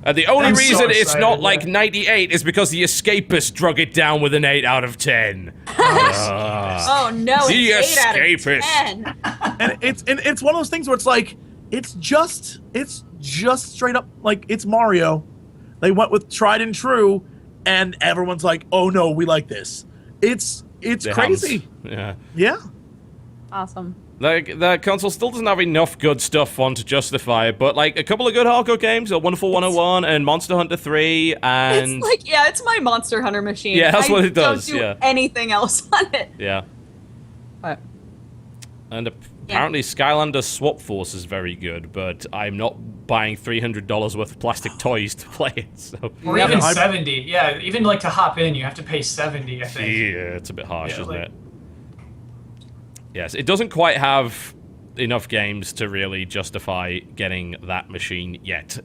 S1: And the only
S4: I'm so
S1: reason it's
S4: excited,
S1: not like
S4: yeah.
S1: 98 is because The Escapist drug it down with an 8 out of 10.
S3: Oh no,
S1: The
S3: it's 8 out of
S1: Escapist.
S3: 10.
S2: And it's one of those things where it's like, it's just straight up, like, it's Mario. They went with tried and true, and everyone's like, oh no, we like this. It's
S1: The
S2: crazy.
S1: hams. Yeah.
S2: Yeah.
S3: Awesome.
S1: Like, the console still doesn't have enough good stuff on to justify it, but, like, a couple of good hardcore games, Wonderful 101 and Monster Hunter 3, and...
S3: It's like, it's my Monster Hunter machine.
S1: Yeah, that's what it does,
S3: I don't do
S1: yeah.
S3: anything else on it.
S1: Yeah.
S3: But
S1: And apparently Skylander Swap Force is very good, but I'm not buying $300 worth of plastic toys to play it. So
S4: Or even 70. Yeah, even like to hop in, you have to pay 70, I think.
S1: yeah, it's a bit harsh, isn't
S4: like-
S1: it? Yes, it doesn't quite have enough games to really justify getting that machine yet.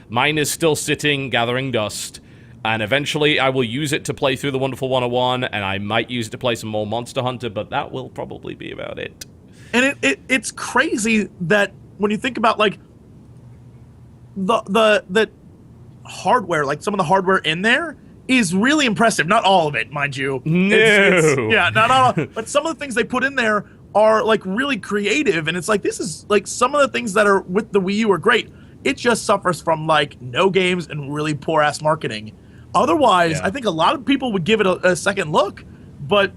S1: Mine is still sitting, gathering dust, and eventually I will use it to play through the Wonderful 101, and I might use it to play some more Monster Hunter, but that will probably be about it.
S2: And it's crazy that when you think about like the hardware, like some of the hardware in there is really impressive. Not all of it, mind you.
S1: No.
S2: Yeah, not all. But some of the things they put in there are like really creative, and it's like this is like some of the things that are with the Wii U are great. It just suffers from like no games and really poor ass marketing. Otherwise,
S1: Yeah.
S2: I think a lot of people would give it a second look, but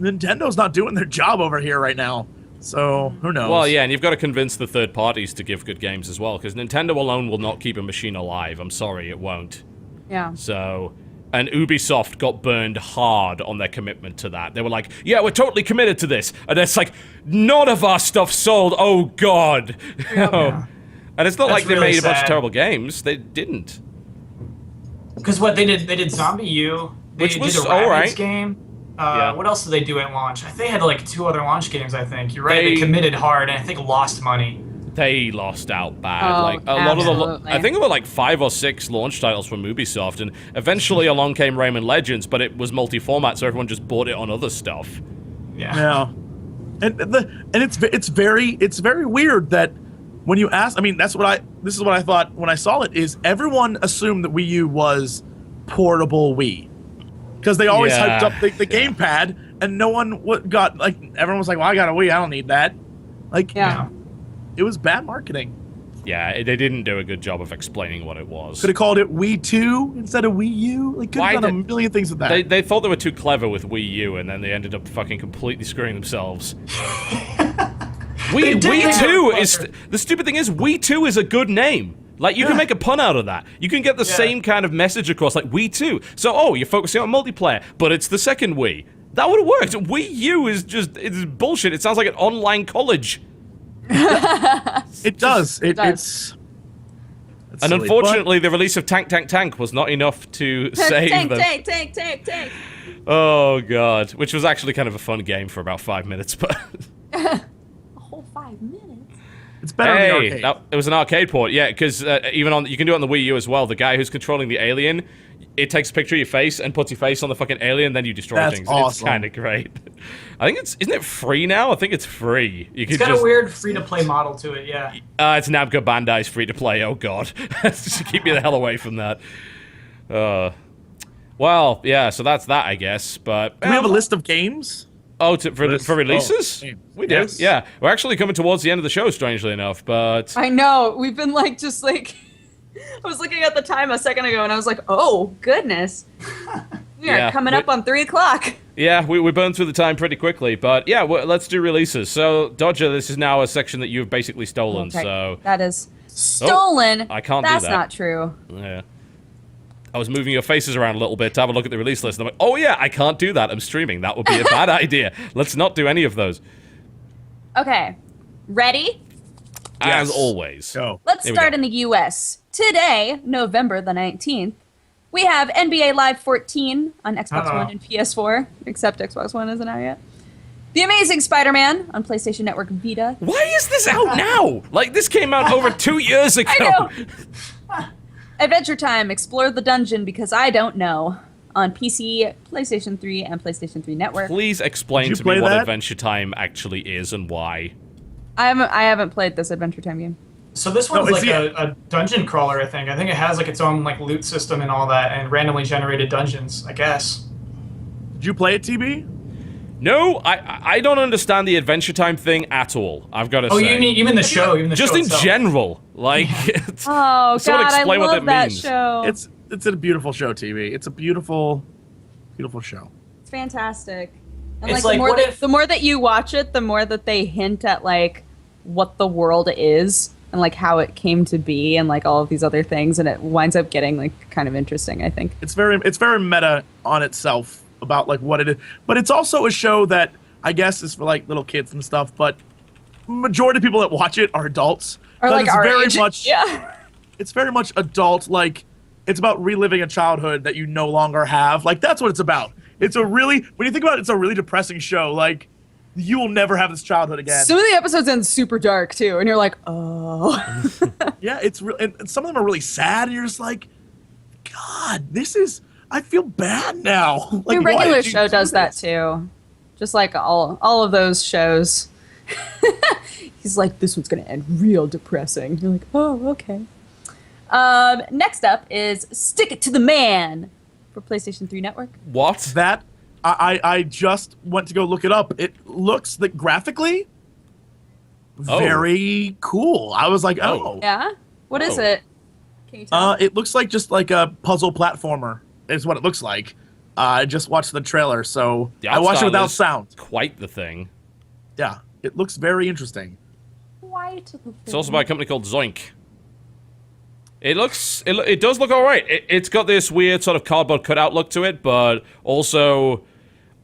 S2: Nintendo's not doing their job over here right now. So who knows?
S1: Well, yeah, and you've got to convince the third parties to give good games as well, because Nintendo alone will not keep a machine alive. I'm sorry, it won't.
S3: Yeah.
S1: So, and Ubisoft got burned hard on their commitment to that. They were like, yeah, we're totally committed to this. And it's like, none of our stuff sold. Oh, God.
S4: Yeah.
S1: And it's not
S4: That's
S1: like they
S4: really
S1: made a bunch of
S4: sad.
S1: terrible games. They didn't.
S4: Because what they did Zombie U. They
S1: Which was
S4: did a
S1: all
S4: Rabbids
S1: right.
S4: game.
S1: Yeah.
S4: What else did they do at launch? I think they had like 2 other launch games, I think. You're right,
S1: They-
S4: they committed hard and I think lost money.
S1: They lost out bad.
S3: Oh,
S1: Like a lot of the,
S3: absolutely.
S1: I think there were like 5 or 6 launch titles from Ubisoft, and eventually along came Rayman Legends, but it was multi-format, so everyone just bought it on other stuff.
S4: Yeah.
S2: Yeah, and it's very weird that when you ask, I mean, this is what I thought when I saw it, is everyone assumed that Wii U was portable Wii, because they always
S1: Yeah.
S2: hyped up the gamepad, and no one got like, everyone was like, well, I got a Wii, I don't need that. Like,
S3: Yeah.
S2: it was bad marketing.
S1: Yeah, they didn't do a good job of explaining what it was.
S2: Could have called it Wii 2 instead of Wii U. Like, could
S1: Why
S2: have done a
S1: did-
S2: million things with that.
S1: They thought they were too clever with Wii U, and then they ended up fucking completely screwing themselves.
S4: They did
S1: Wii
S4: make
S1: 2
S4: it
S1: is...
S4: clever.
S1: The stupid thing is, Wii 2 is a good name. Like, you can make a pun out of that. You can get the
S4: Yeah.
S1: same kind of message across, like Wii 2. So, oh, you're focusing on multiplayer, but it's the second Wii. That would have worked. Wii U is just... It's bullshit. It sounds like an online college.
S2: It does. It's
S1: And
S2: silly,
S1: unfortunately, the release of Tank Tank Tank was not enough to save
S3: Tank,
S1: them.
S3: tank.
S1: Oh, God. Which was actually kind of a fun game for about 5 minutes, but...
S3: A whole 5 minutes.
S2: but it's better in the
S1: Hey,
S2: arcade.
S1: it was an arcade port, yeah, because even on... You can do it on the Wii U as well. The guy who's controlling the alien, it takes a picture of your face and puts your face on the fucking alien, then you destroy
S2: That's
S1: things.
S2: awesome.
S1: It's kind of great. I think it's... Isn't it free now? I think it's free. You can
S4: It's got
S1: just...
S4: a weird free-to-play model to it, yeah.
S1: It's Namco Bandai's free-to-play, oh god. Just keep me the hell away from that. Well, yeah, so that's that, I guess, but...
S2: Do we have a list of games?
S1: Oh, for releases?
S2: Oh,
S1: we do,
S2: yes.
S1: yeah. We're actually coming towards the end of the show, strangely enough, but...
S3: I know. We've been like, just like, I was looking at the time a second ago and I was like, oh, goodness. We are
S1: Yeah,
S3: coming up on 3 o'clock.
S1: Yeah, we burned through the time pretty quickly, but yeah, let's do releases. So, Dodger, this is now a section that you've basically stolen,
S3: Okay,
S1: so...
S3: that is stolen.
S1: I can't do
S3: That's
S1: that.
S3: not true.
S1: Yeah. I was moving your faces around a little bit to have a look at the release list, and I'm like, oh yeah, I can't do that, I'm streaming. That would be a bad idea. Let's not do any of those.
S3: Okay. Ready?
S1: As
S2: Yes.
S1: always.
S2: Go.
S3: Let's
S1: Here we
S3: start
S1: go.
S3: in the US. Today, November the 19th, we have NBA Live 14 on Xbox
S4: Uh-oh.
S3: One and PS4, except Xbox One isn't out yet. The Amazing Spider-Man on PlayStation Network Vita.
S1: Why is this out now? Like, this came out over 2 years ago.
S3: I know. Adventure Time, Explore the Dungeon Because I Don't Know on PC, PlayStation 3, and PlayStation 3 Network.
S1: Please explain
S2: Did you
S1: to me
S2: play
S1: what
S2: that?
S1: Adventure Time actually is and why.
S3: I haven't played this Adventure Time game.
S4: So this one's
S2: it's
S4: like a dungeon crawler, I think. I think it has like its own like loot system and all that, and randomly generated dungeons, I guess.
S2: Did you play it, TB?
S1: No, I don't understand the Adventure Time thing at all, I've got to
S4: Oh,
S1: say.
S4: you mean even the show, even the
S1: Just
S4: show
S1: in
S4: itself.
S1: general. Like, it's,
S3: Oh,
S1: Someone
S3: God, I
S1: explain what
S3: love
S1: that
S3: that
S1: means.
S3: show.
S2: It's a beautiful show, TV. It's a beautiful show.
S3: It's fantastic. And
S4: It's
S3: like,
S4: like, what if-
S3: the more that you watch it, the more that they hint at like what the world is and like how it came to be and like all of these other things, and it winds up getting like kind of interesting, I think.
S2: It's very meta on itself about like what it is, but it's also a show that I guess is for like little kids and stuff. But majority of people that watch it are adults,
S3: Or
S2: But
S3: like
S2: it's
S3: our
S2: very
S3: age.
S2: much-
S3: Yeah.
S2: It's very much adult, like, it's about reliving a childhood that you no longer have. Like, that's what it's about. It's a really, when you think about it, it's a really depressing show. Like, you will never have this childhood again.
S3: Some of the episodes end super dark too, and you're like, oh.
S2: Yeah, it's real, and some of them are really sad, and you're just like, God, I feel bad now. Like,
S3: Your
S2: why
S3: regular
S2: did you
S3: show
S2: do
S3: does that
S2: this?
S3: too. Just like all of those shows. He's like, this one's gonna end real depressing. You're like, oh, okay. Next up is Stick It to the Man for PlayStation 3 Network.
S1: What?
S2: That, I just went to go look it up. It looks like graphically very cool. I was like, oh.
S3: Yeah? What is
S1: Oh.
S3: it? Can you tell?
S2: It looks like just like a puzzle platformer is what it looks like. I just watched the trailer, so
S1: The
S2: I
S1: art
S2: watched it
S1: style
S2: without
S1: is
S2: sound.
S1: Quite the thing.
S2: Yeah, it looks very interesting.
S3: White.
S1: It's also by a company called Zoink. It does look alright. It's got this weird sort of cardboard cutout look to it, but also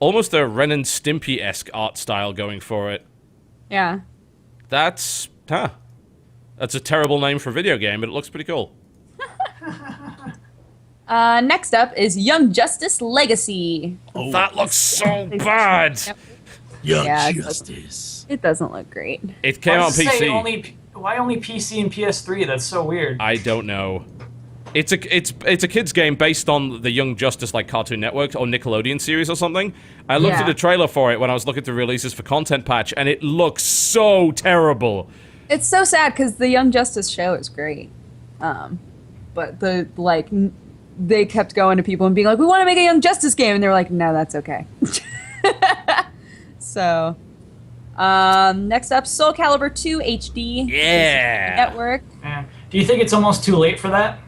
S1: almost a Ren and Stimpy-esque art style going for it.
S3: Yeah.
S1: That's a terrible name for a video game, but it looks pretty cool.
S3: Next up is Young Justice Legacy.
S2: Oh,
S1: That looks so bad.
S3: Yep.
S2: Young
S3: Yeah,
S2: Justice.
S3: It doesn't look great.
S1: It came
S4: Why
S1: out on
S4: does it say
S1: PC.
S4: why only PC and PS3? That's so weird.
S1: I don't know. It's a kids game based on the Young Justice like Cartoon Network or Nickelodeon series or something. I looked at
S3: Yeah.
S1: the trailer for it when I was looking through releases for Content Patch, and it looks so terrible.
S3: It's so sad because the Young Justice show is great, but they kept going to people and being like, "We want to make a Young Justice game," and they were like, "No, that's okay." So, next up, Soul Calibur 2 HD.
S1: Yeah.
S3: Network.
S4: Yeah. Do you think it's almost too late for that?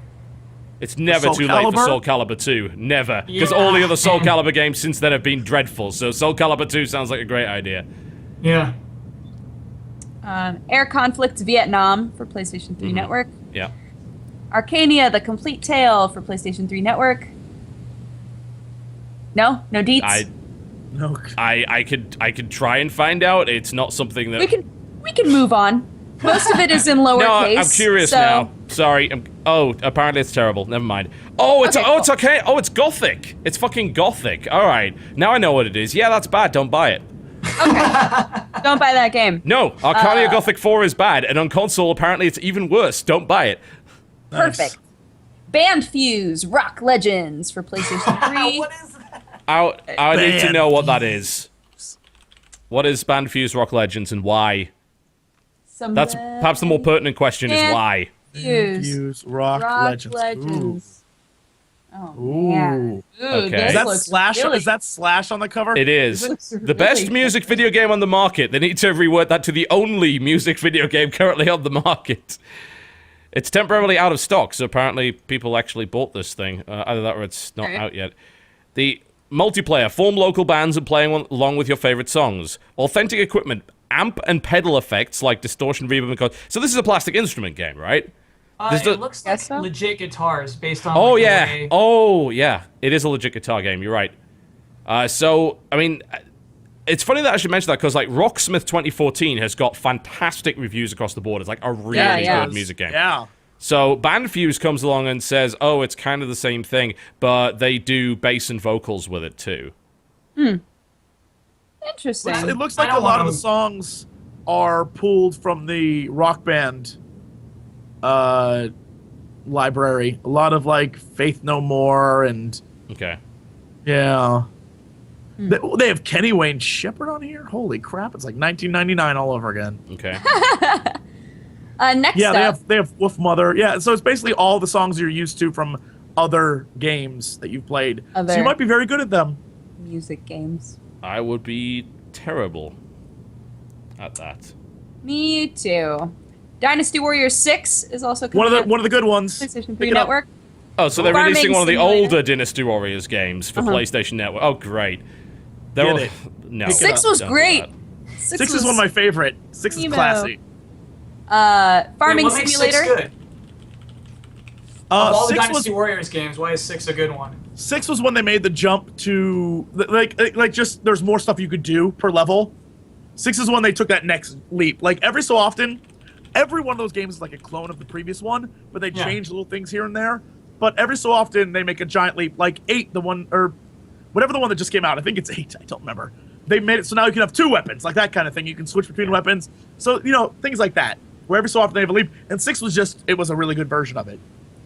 S1: It's never
S2: Soul
S1: too late for
S2: Calibur?
S1: Soul Calibur 2. Never. Because
S4: Yeah.
S1: all the other Soul Calibur games since then have been dreadful, so Soul Calibur 2 sounds like a great idea.
S4: Yeah.
S3: Air Conflict Vietnam for PlayStation 3 Network.
S1: Yeah.
S3: Arcania: The Complete Tale for PlayStation 3 Network. No deets.
S2: No.
S1: I could try and find out. It's not something that...
S3: We can move on. Most of it is in lowercase.
S1: No, I'm curious
S3: so-
S1: now. Sorry. Apparently it's terrible. Never mind. It's
S3: Okay,
S1: okay. Oh, it's Gothic. It's fucking Gothic. All right. Now I know what it is. Yeah, that's bad. Don't buy it.
S3: Don't buy that game.
S1: No, Arcania Gothic 4 is bad, and on console apparently it's even worse. Don't buy it.
S3: Perfect. Band Fuse Rock Legends for PlayStation 3.
S4: What is that?
S1: I need to
S2: Band
S1: know what that is. What is Band Fuse Rock Legends and why? That's perhaps the more pertinent question is
S3: Band
S1: why.
S3: Fuse
S2: Fuse Rock Legends.
S3: Legends. Oh
S2: Ooh.
S3: man. Ooh,
S1: Okay.
S3: this
S2: Is that
S3: looks
S2: Slash?
S3: really-
S2: Is that Slash on the cover?
S1: It is.
S3: looks
S1: The best
S3: really
S1: music video game on the market. They need to reword that to the only music video game currently on the market. It's temporarily out of stock, so apparently people actually bought this thing. Either that or it's not
S3: Alright.
S1: out yet. The multiplayer. Form local bands and playing along with your favorite songs. Authentic equipment. Amp and pedal effects like distortion, reverb, and chord. So this is a plastic instrument game, right? This
S4: It
S1: does-
S4: looks
S3: Guess
S4: like
S3: so?
S4: legit guitars based on.
S1: Oh
S4: like, the
S1: yeah.
S4: way-
S1: Oh yeah. It is a legit guitar game. You're right. So I mean, it's funny that I should mention that because like Rocksmith 2014 has got fantastic reviews across the board. It's like a really
S3: yeah.
S1: good music game.
S2: Yeah.
S1: So Band Fuse comes along and says, "Oh, it's kind of the same thing, but they do bass and vocals with it too."
S3: Interesting.
S2: It looks
S4: I
S2: like a
S4: don't
S2: lot of
S4: wanna-
S2: the songs are pulled from the Rock Band library. A lot of like Faith No More and
S1: Okay.
S2: yeah. They have Kenny Wayne Shepherd on here. Holy crap! It's like 1999 all over again.
S1: Okay.
S3: Next
S2: Yeah,
S3: up,
S2: they have Wolf Mother. Yeah, so it's basically all the songs you're used to from other games that you've played. So
S3: Other-
S2: you might be very good at them.
S3: music games.
S1: I would be terrible at that.
S3: Me too. Dynasty Warriors 6 is also
S2: One
S3: coming
S2: of the good ones.
S3: PlayStation
S2: Pick
S3: 3
S2: it up.
S3: Network.
S1: Oh, so they're
S3: Farming
S1: releasing one of the
S3: Simulator.
S1: older Dynasty Warriors games for PlayStation Network. Oh, great. They're
S2: Get
S1: all-
S2: it.
S1: No.
S2: Pick it
S3: 6
S2: up.
S3: was
S1: Don't do
S3: great.
S1: that.
S2: 6 is one of my favorite. 6 is
S3: Emo.
S2: classy.
S3: Farming
S4: Wait, what makes
S3: Simulator.
S4: 6 good? Of all the
S2: 6
S4: Dynasty
S2: was
S4: Warriors games, why is 6 a good one?
S2: 6 was when they made the jump to like just there's more stuff you could do per level. 6 is when they took that next leap. Like every so often, every one of those games is like a clone of the previous one, but they
S4: Yeah.
S2: change little things here and there. But every so often they make a giant leap, like 8, the one or whatever the one that just came out. I think it's 8. I don't remember. They made it so now you can have 2 weapons, like that kind of thing. You can switch between weapons. So things like that. Where every so often they have a leap. And 6 was it was a really good version of it.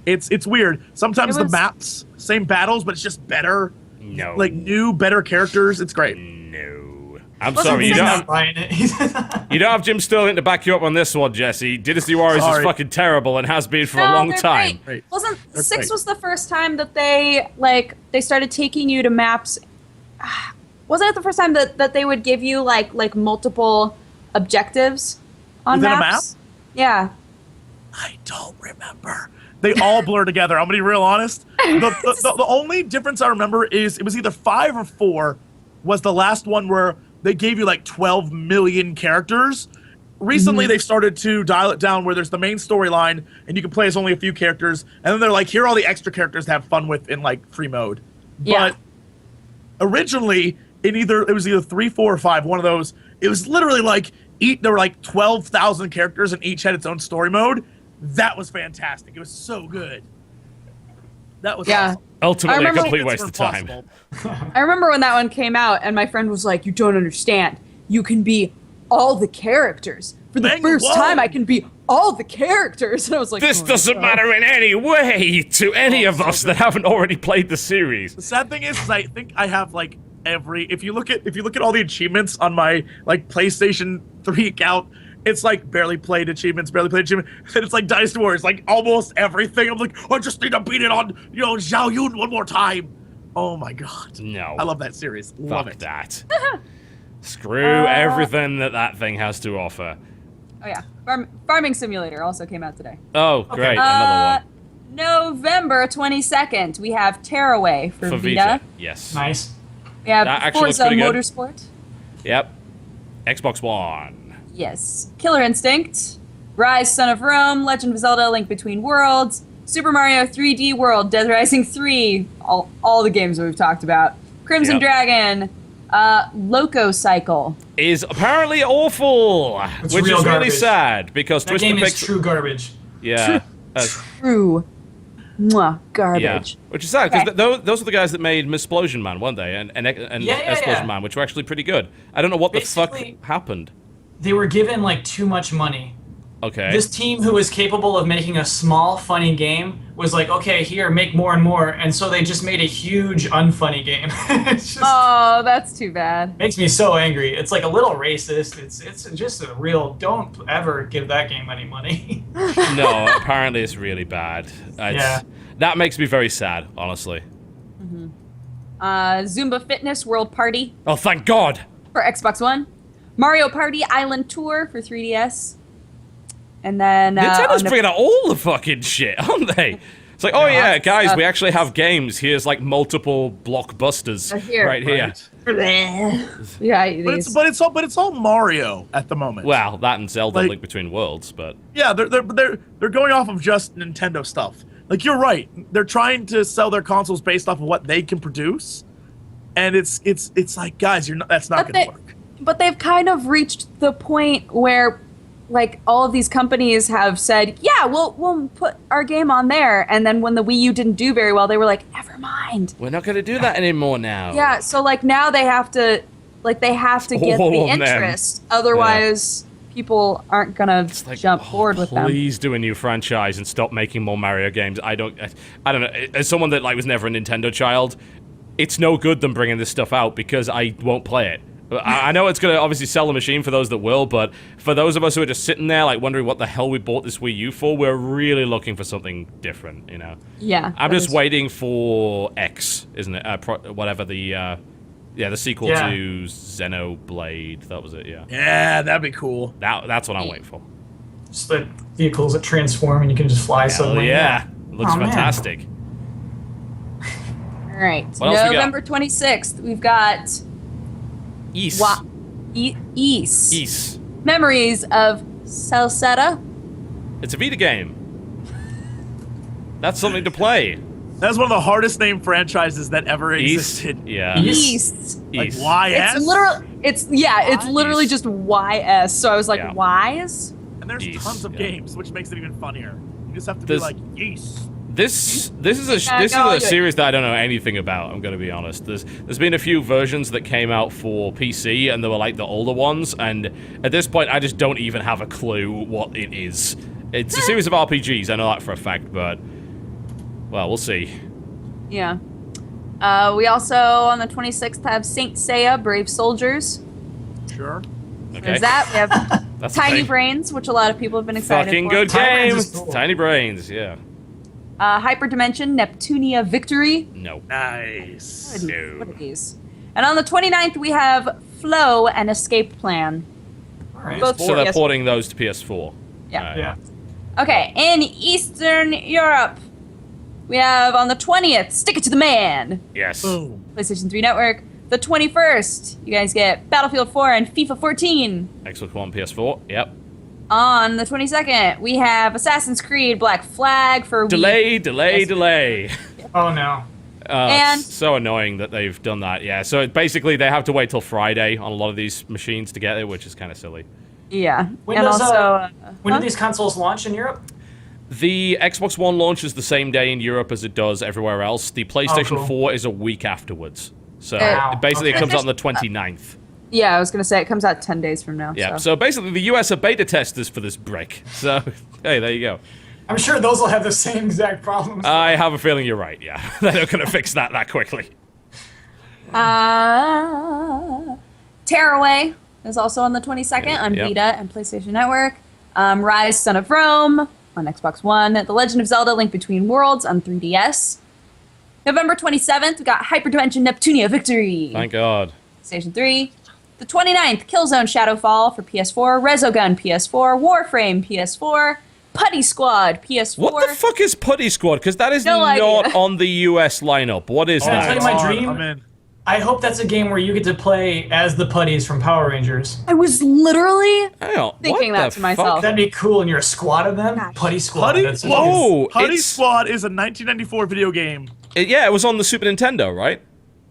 S2: It's weird. Sometimes the maps, same battles, but it's just better.
S1: No.
S2: Like new, better characters. It's great.
S1: No. I'm
S3: Wasn't
S1: sorry,
S3: this
S1: you don't,
S3: not
S1: have,
S4: buying it.
S1: you don't have Jim Sterling to back you up on this one, Jesse. Dynasty Warriors is
S2: Sorry.
S1: fucking terrible and has been for a
S3: No,
S1: long
S3: they're
S1: time.
S3: great.
S2: Great.
S3: Wasn't
S2: They're
S3: 6
S2: great.
S3: was the first time that they started taking you to maps? Wasn't it the first time that they would give you like multiple objectives on
S2: Within a
S3: maps? Yeah.
S2: I don't remember. They all blur together. I'm gonna be real honest. The only difference I remember is it was either 5 or 4 was the last one where they gave you like 12 million characters. Recently, they've started to dial it down where there's the main storyline and you can play as only a few characters, and then they're like, here are all the extra characters to have fun with in like free mode.
S3: Yeah.
S2: But originally, it was either 3, 4, or 5. One of those. It was literally like there were like 12,000 characters and each had its own story mode. That was fantastic. It was so good. That was awesome.
S1: Ultimately, a
S3: remember
S1: complete
S2: It's
S1: waste of time.
S2: impossible.
S3: I remember when that one came out, and my friend was like, "You don't understand. You can be all the characters. For the
S2: Dang,
S3: first
S2: whoa.
S3: time, I can be all the characters." And I was like,
S1: This
S3: "Oh my
S1: doesn't
S3: God."
S1: matter in any way to any of us that haven't already played the series.
S2: The sad thing is I think I have like if you look at all the achievements on my like PlayStation 3 account, it's like barely played achievements, and it's like Dynasty Warriors, like almost everything. I'm like, I just need to beat it on, Zhao Yun one more time. Oh my god.
S1: No.
S2: I love that series. Love
S1: Fuck
S2: it.
S1: that. Screw everything that thing has to offer.
S3: Oh yeah, Farming Simulator also came out today.
S1: Oh, great. Another
S3: November 22nd, we have Tearaway for
S1: one. For
S3: Vita.
S1: Vita. Yes.
S4: Nice.
S3: We have
S1: That actually looks
S3: Forza
S1: pretty good.
S3: Motorsport.
S1: Yep. Xbox One.
S3: Yes. Killer Instinct, Rise, Son of Rome, Legend of Zelda: Link Between Worlds, Super Mario 3D World, Dead Rising 3, all the games that we've talked about. Crimson
S1: Yep.
S3: Dragon, Loco Cycle.
S1: Is apparently awful,
S4: It's
S1: which
S4: real
S1: is really
S4: garbage.
S1: sad because
S4: That
S1: Twisted
S4: game is
S1: Pixel.
S4: true garbage.
S1: Yeah.
S3: True. Mwah, garbage.
S1: Yeah, which is sad because
S3: Okay.
S1: those are the guys that made Misplosion Man, weren't they? And Explosion Man, which were actually pretty good. I don't know what the fuck
S4: Basically-
S1: happened.
S4: They were given like too much money.
S1: Okay.
S4: This team who was capable of making a small, funny game was like, okay, here, make more and more. And so they just made a huge, unfunny game. It's just
S3: Oh, that's too bad.
S4: makes me so angry. It's like a little racist. It's just a real, don't ever give that game any money.
S1: No, apparently it's really bad.
S4: Yeah.
S1: That makes me very sad, honestly.
S3: Zumba Fitness World Party
S1: Oh, thank God!
S3: for Xbox One. Mario Party Island Tour for 3DS. And then
S1: Nintendo's
S3: on
S1: bringing out all the fucking shit, aren't they? It's like, oh yeah, guys, we actually have games. Here's like multiple blockbusters
S3: Here.
S1: right here.
S3: yeah,
S2: But it's all Mario at the moment.
S1: Well, that and Zelda
S2: Like-
S1: Link Between Worlds, but
S2: Yeah, they're going off of just Nintendo stuff. Like you're right, they're trying to sell their consoles based off of what they can produce, and it's like, guys, that's not going to work.
S3: But they've kind of reached the point where, like, all of these companies have said, yeah, we'll put our game on there, and then when the Wii U didn't do very well, they were like, never mind.
S1: we're not going to do that anymore now.
S3: Yeah, so like now they have to get
S1: All
S3: the
S1: of them.
S3: interest, otherwise people aren't gonna
S1: It's like,
S3: jump forward with them.
S1: Please do a new franchise and stop making more Mario games. I don't know. As someone that like was never a Nintendo child, it's no good them bringing this stuff out because I won't play it. I know it's going to obviously sell the machine for those that will, but for those of us who are just sitting there like wondering what the hell we bought this Wii U for, we're really looking for something different, you know?
S3: Yeah,
S1: I'm
S3: that
S1: just
S3: is-
S1: waiting for X, isn't it? Whatever the sequel
S4: Yeah.
S1: to Xenoblade. That was it, yeah.
S2: Yeah, that'd be cool.
S1: That's what I'm waiting for.
S4: Just the vehicles that transform and you can just fly
S1: Hell
S4: suddenly.
S1: yeah. Looks
S4: Oh, man.
S1: fantastic.
S3: All right,
S1: What else we got?
S3: November 26th, we've got
S1: East.
S3: East.
S1: East.
S3: Memories of Salsetta.
S1: It's a Vita game. That's something to play.
S2: That's one of the hardest named franchises that ever
S1: East.
S2: existed.
S1: Yeah.
S3: East.
S2: Like
S1: East.
S2: YS?
S3: It's literally just YS. So I was like,
S1: Yeah.
S3: Ys?
S2: And there's
S1: Yes,
S2: tons of
S1: yeah.
S2: games, which makes it even funnier. You just have to
S1: There's-
S2: be like, yes.
S1: This is a
S3: go, do it.
S1: series that I don't know anything about. I'm gonna be honest. There's been a few versions that came out for PC, and they were like the older ones. And at this point, I just don't even have a clue what it is. It's a series of RPGs. I know that for a fact, but well, we'll see.
S3: Yeah. We also, on the 26th, have Saint Seiya, Brave Soldiers.
S2: Sure.
S1: Okay.
S3: There's that. We have
S1: That's the
S3: Tiny
S1: thing.
S3: Brains, which a lot of people have been excited
S1: Fucking
S3: for.
S1: good
S4: Tiny Brains
S1: game.
S4: is cool.
S1: Tiny Brains. Yeah.
S3: Hyperdimension, Neptunia Victory.
S1: No.
S2: Nice.
S1: No.
S3: What are these? And on the 29th, we have Flow and Escape Plan.
S4: All right.
S3: Both
S1: So they're
S3: PS4.
S1: porting those to PS4.
S3: Yeah.
S1: Alright.
S4: Yeah.
S3: Okay, in Eastern Europe, we have on the 20th, Stick It to the Man,
S1: Yes.
S2: Boom.
S3: PlayStation 3 Network. The 21st, you guys get Battlefield 4 and FIFA 14.
S1: Xbox One, PS4. Yep.
S3: On the 22nd, we have Assassin's Creed Black Flag for Wii.
S1: Delay.
S4: Oh no.
S3: And-
S1: It's so annoying that they've done that. Yeah. So basically, they have to wait till Friday on a lot of these machines to get it, which is kind of silly.
S3: Yeah.
S4: When
S3: and
S4: does,
S3: also,
S4: When
S3: huh?
S4: do these consoles launch in Europe?
S1: The Xbox One launches the same day in Europe as it does everywhere else. The PlayStation
S4: cool.
S1: 4 is a week afterwards. So
S3: Wow.
S1: basically, it
S4: Okay.
S1: comes out on the 29th.
S3: Yeah, I was gonna say it comes out 10 days from now.
S1: Yeah.
S3: So.
S1: So basically, the US are beta testers for this brick. So hey, there you go.
S4: I'm sure those will have the same exact problems.
S1: I have a feeling you're right. Yeah, they're not going to fix that quickly.
S3: Tearaway is also on the 22nd on
S1: Yeah.
S3: Vita and PlayStation Network. Rise, Son of Rome on Xbox One. The Legend of Zelda: Link Between Worlds on 3DS. November 27th, we got Hyperdimension Neptunia Victory.
S1: Thank God.
S3: PlayStation 3. The 29th, Killzone Shadowfall for PS4, Resogun PS4, Warframe PS4, Putty Squad PS4.
S1: What the fuck is Putty Squad? Because that is
S3: No
S1: not
S3: idea.
S1: on the US lineup. What is
S4: Oh, I'll tell
S1: that?
S4: you my
S2: On,
S4: dream.
S2: I'm in.
S4: I hope that's a game where you get to play as the putties from Power Rangers.
S3: I was literally
S1: Hang on,
S3: thinking
S1: what
S3: that
S1: the
S3: to myself.
S1: fuck?
S4: That'd be cool, and you're a squad of them.
S3: Gosh.
S4: Putty squad.
S2: Putty
S4: That's
S2: Squad.
S1: Oh,
S2: Putty
S1: it's-
S2: Squad is a 1994 video game.
S1: Yeah, it was on the Super Nintendo, right?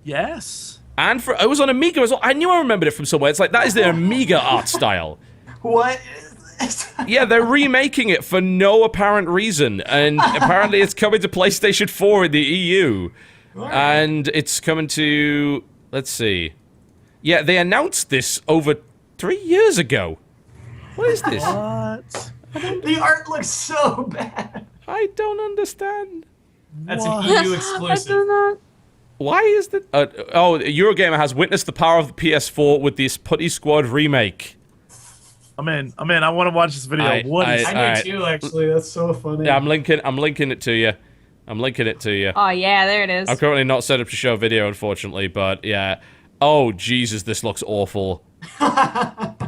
S2: Yes.
S1: And it was on Amiga as well. I knew I remembered it from somewhere. It's like, that is the Amiga art style.
S4: What?
S1: Yeah, they're remaking it for no apparent reason. And apparently it's coming to PlayStation 4 in the EU. And it's coming to... Let's see. Yeah, they announced this over 3 years ago. What is this?
S2: What?
S4: The art looks so bad.
S1: I don't understand.
S4: That's
S2: What?
S4: an EU
S3: I do
S4: exclusive.
S3: not.
S1: Why is that? Eurogamer has witnessed the power of the PS4 with this Putty Squad remake.
S2: I'm in. I want to watch this video.
S1: I-
S2: What is
S4: I do
S1: Alright.
S4: too, actually. That's so funny.
S1: Yeah, I'm linking it to you. I'm linking it to you.
S3: Oh yeah, there it is.
S1: I'm currently not set up to show video, unfortunately, but yeah. Oh, Jesus, this looks awful.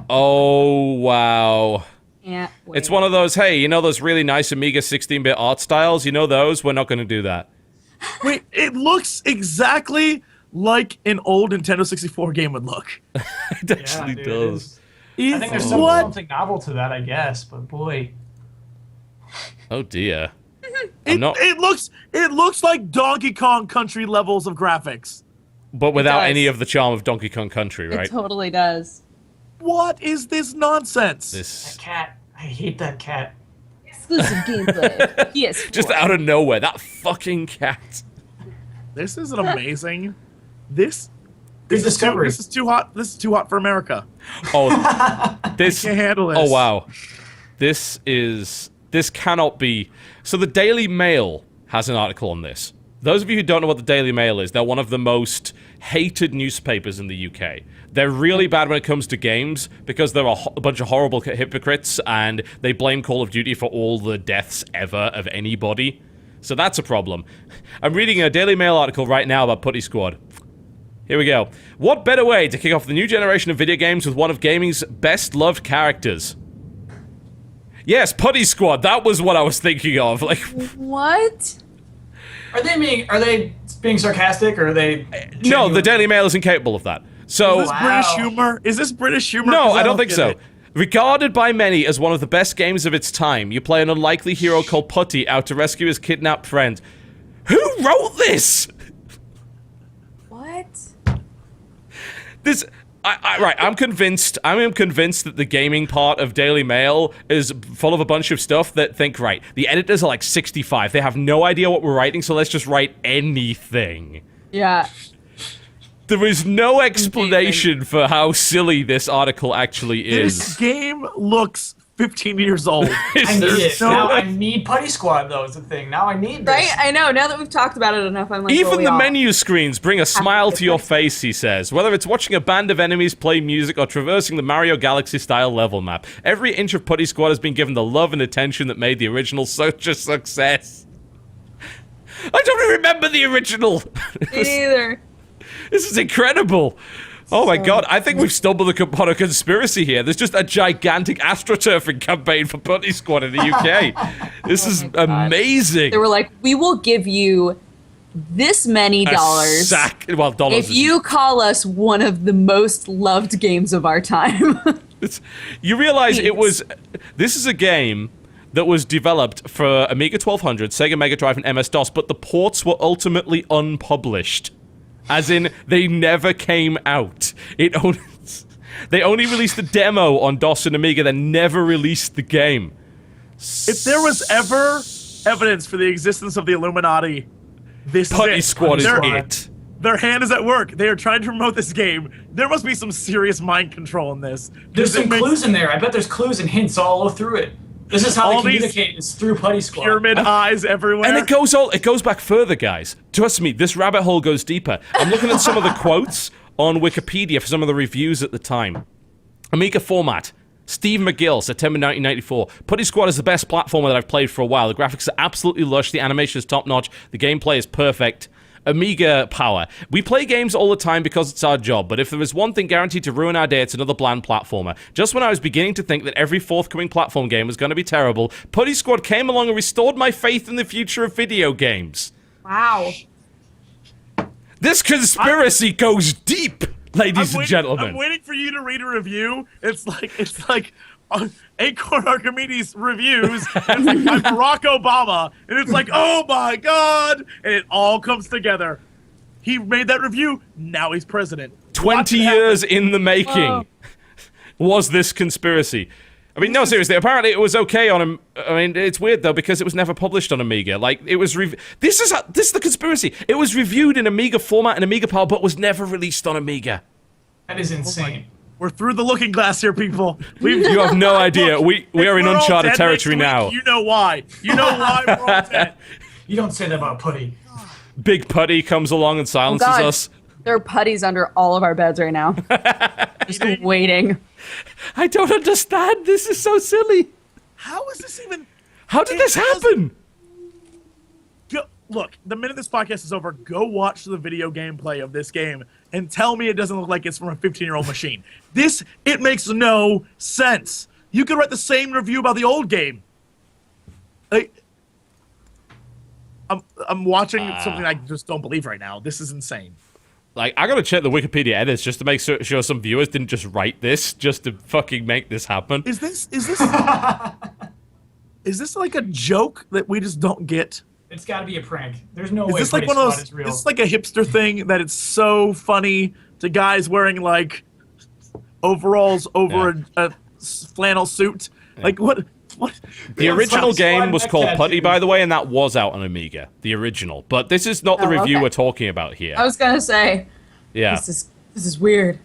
S1: Oh, wow.
S3: Yeah.
S1: It's one of those, hey, you know those really nice Amiga 16-bit art styles? You know those? We're not going to do that.
S2: Wait, it looks exactly like an old Nintendo 64 game would look.
S1: It actually
S4: dude, it
S1: does.
S4: is. I think there's
S2: What?
S4: something novel to that, I guess, but boy.
S1: Oh, dear.
S2: It,
S1: not-
S2: it looks like Donkey Kong Country levels of graphics.
S1: But without
S3: does.
S1: any of the charm of Donkey Kong Country, right?
S3: It totally does.
S2: What is this nonsense?
S1: This...
S4: That cat. I hate that cat.
S3: Exclusive gameplay. Yes.
S1: Just out of nowhere, that fucking cat.
S2: This is an amazing. This
S4: Good
S2: is
S4: discovery.
S2: this is too hot. This is too hot for America.
S1: Oh, this...
S2: Can't handle this.
S1: Oh, wow. This cannot be... So the Daily Mail has an article on this. Those of you who don't know what the Daily Mail is, they're one of the most hated newspapers in the UK. They're really bad when it comes to games because they're a bunch of horrible hypocrites and they blame Call of Duty for all the deaths ever of anybody. So that's a problem. I'm reading a Daily Mail article right now about Putty Squad. Here we go. What better way to kick off the new generation of video games with one of gaming's best-loved characters? Yes, Putty Squad. That was what I was thinking of. Like,
S3: What?
S4: Are they being sarcastic, or are they...
S1: no,
S4: genuine?
S1: the Daily Mail isn't capable of that. So,
S2: Is this British humor? Is this British humor?
S1: no,
S2: 'Cause
S1: I don't think
S2: get
S1: so.
S2: it.
S1: Regarded by many as one of the best games of its time, you play an unlikely hero called Putty out to rescue his kidnapped friend. Who wrote this?
S3: What?
S1: This... I'm convinced that the gaming part of Daily Mail is full of a bunch of stuff that think, right, the editors are like 65. They have no idea what we're writing, so let's just write anything.
S3: Yeah.
S1: There is no explanation for how silly this article actually is.
S2: This game looks 15 years old.
S4: I need it. Now I need Putty Squad, though, is the thing. Now I need this.
S3: Right? I know. Now that we've talked about it enough, I'm like,
S1: Even
S3: well, we
S1: the
S3: all-
S1: menu screens bring a smile to your face, he says. Whether it's watching a band of enemies play music or traversing the Mario Galaxy-style level map, every inch of Putty Squad has been given the love and attention that made the original such a success. I don't even remember the original.
S3: Me neither.
S1: This is incredible. Oh my god, I think we've stumbled upon a conspiracy here. There's just a gigantic astroturfing campaign for Putty Squad in the UK. This is amazing.
S3: They were like, we will give you this many dollars
S1: dollars.
S3: if you call us one of the most loved games of our time.
S1: You realize this is a game that was developed for Amiga 1200, Sega Mega Drive, and MS-DOS, but the ports were ultimately unpublished. As in, they never came out. They only released a demo on DOS and Amiga, then never released the game.
S2: If there was ever evidence for the existence of the Illuminati, this
S1: Putty
S2: is
S1: Squad is
S2: Their-
S1: it.
S2: Their hand is at work. They are trying to promote this game. There must be some serious mind control in this.
S4: There's some clues in there. I bet there's clues and hints all through it. This is how
S2: All
S4: they
S2: these
S4: communicate. It's through Putty Squad.
S2: Pyramid eyes everywhere.
S1: And it goes back further, guys. Trust me, this rabbit hole goes deeper. I'm looking at some of the quotes on Wikipedia for some of the reviews at the time. Amiga format. Steve McGill, September 1994. Putty Squad is the best platformer that I've played for a while. The graphics are absolutely lush. The animation is top-notch. The gameplay is perfect. Amiga power. We play games all the time because it's our job, but if there is one thing guaranteed to ruin our day, it's another bland platformer. Just when I was beginning to think that every forthcoming platform game was going to be terrible, Putty Squad came along and restored my faith in the future of video games.
S3: Wow.
S1: This conspiracy goes deep, ladies and gentlemen.
S2: I'm waiting for you to read a review. It's like Acorn Archimedes reviews. It's like by Barack Obama, and it's like, oh my god, and it all comes together. He made that review. Now he's president.
S1: 20 years in the making was this conspiracy. I mean, no, seriously. Apparently, it was okay on. I mean, it's weird though because it was never published on Amiga. Like, it was. This is the conspiracy. It was reviewed in Amiga format and Amiga power, but was never released on Amiga.
S4: That is insane.
S2: We're through the looking glass here, people.
S1: You have no idea.
S2: Look,
S1: we are in
S2: if we're all
S1: uncharted
S2: dead
S1: territory
S2: next
S1: now.
S2: week, you know why. You know why we're all dead.
S4: You don't say that about Putty.
S1: Big Putty comes along and silences
S3: God.
S1: us.
S3: There are putties under all of our beds right now. Just waiting.
S1: I don't understand. This is so silly.
S2: How is this even?
S1: How did this happen?
S2: Look, the minute this podcast is over, go watch the video gameplay of this game and tell me it doesn't look like it's from a 15-year-old machine. It makes no sense. You could write the same review about the old game. I'm watching something I just don't believe right now. This is insane.
S1: Like, I gotta check the Wikipedia edits just to make sure some viewers didn't just write this just to fucking make this happen.
S2: Is this like a joke that we just don't get?
S4: It's got to be a prank. There's no
S2: Is
S4: way
S2: this like
S4: Putty
S2: one of
S4: Squad
S2: those?
S4: is real.
S2: Is this like a hipster thing that it's so funny to guys wearing like overalls over a flannel suit? Like what?
S1: The original
S4: Putty Squad
S1: game was
S4: neck
S1: called Putty,
S4: tattoos.
S1: by the way, and that was out on Amiga, the original. But this is not the
S3: Oh,
S1: review
S3: okay.
S1: we're talking about here.
S3: I was gonna say,
S1: Yeah.
S3: this is weird.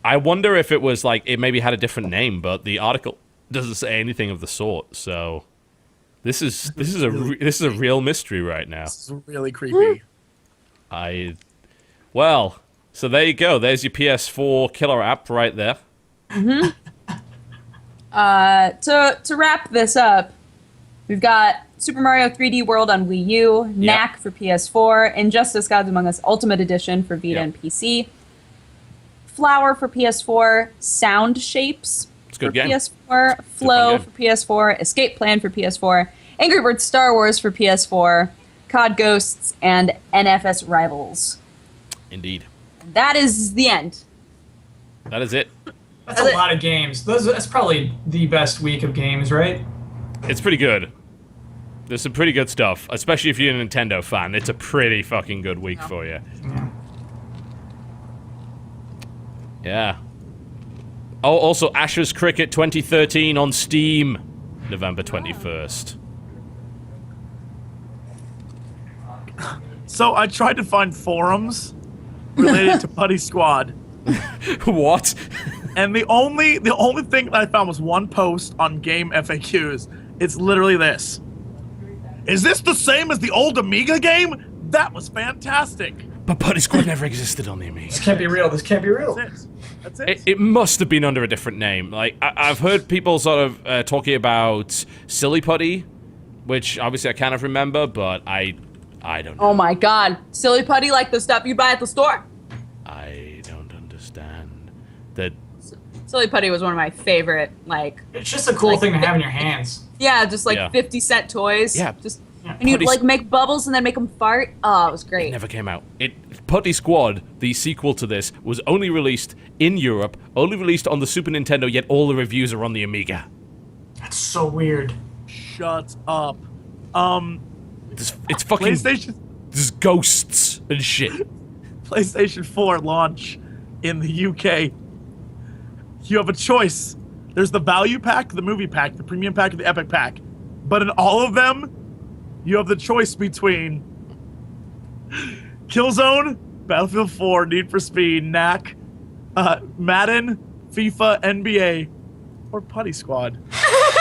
S1: I wonder if it was like, it maybe had a different name, but the article doesn't say anything of the sort, so... This is a real mystery right now.
S2: This is really creepy.
S1: Well, so there you go. There's your PS4 killer app right there.
S3: To wrap this up, we've got Super Mario 3D World on Wii U, Knack for PS4, Injustice Gods Among Us Ultimate Edition for Vita and PC, Flower for PS4, Sound Shapes
S1: It's a good
S3: for
S1: game.
S3: PS4, Flow
S1: game.
S3: for PS4, Escape Plan for PS4, Angry Birds Star Wars for PS4, COD Ghosts, and NFS Rivals.
S1: Indeed.
S3: That is the end.
S1: That is it.
S4: That's a lot of games. That's probably the best week of games, right?
S1: It's pretty good. There's some pretty good stuff, especially if you're a Nintendo fan. It's a pretty fucking good week for you.
S4: Yeah.
S1: Yeah. Oh, also Ashes Cricket 2013 on Steam, November 21st.
S2: So I tried to find forums related to Putty Squad,
S1: What?
S2: and the only thing that I found was one post on game FAQs. It's literally this: "Is this the same as the old Amiga game? That was fantastic."
S1: But Putty Squad never existed on the Amiga.
S4: This can't be real. This can't be real.
S2: That's it.
S1: It must have been under a different name. Like, I've heard people sort of talking about Silly Putty, which obviously I kind of remember, but I don't know.
S3: Oh my god. Silly Putty like the stuff you buy at the store?
S1: I don't understand. That
S3: Silly Putty was one of my favorite, like...
S4: It's just a cool thing to have in your hands.
S3: Yeah, just like
S1: Yeah.
S3: 50-cent toys.
S1: Yeah.
S3: Just,
S4: Yeah.
S3: and you'd
S1: Putty-
S3: like make bubbles and then make them fart. Oh, it was great.
S1: it never came out. Putty Squad, the sequel to this, was only released in Europe, only released on the Super Nintendo, yet all the reviews are on the Amiga.
S4: That's so weird.
S2: Shut up.
S1: It's fucking... There's ghosts and shit.
S2: PlayStation 4 launch in the UK. You have a choice. There's the value pack, the movie pack, the premium pack, and the epic pack. But in all of them, you have the choice between Killzone, Battlefield 4, Need for Speed, NAC, Madden, FIFA, NBA, or Putty Squad.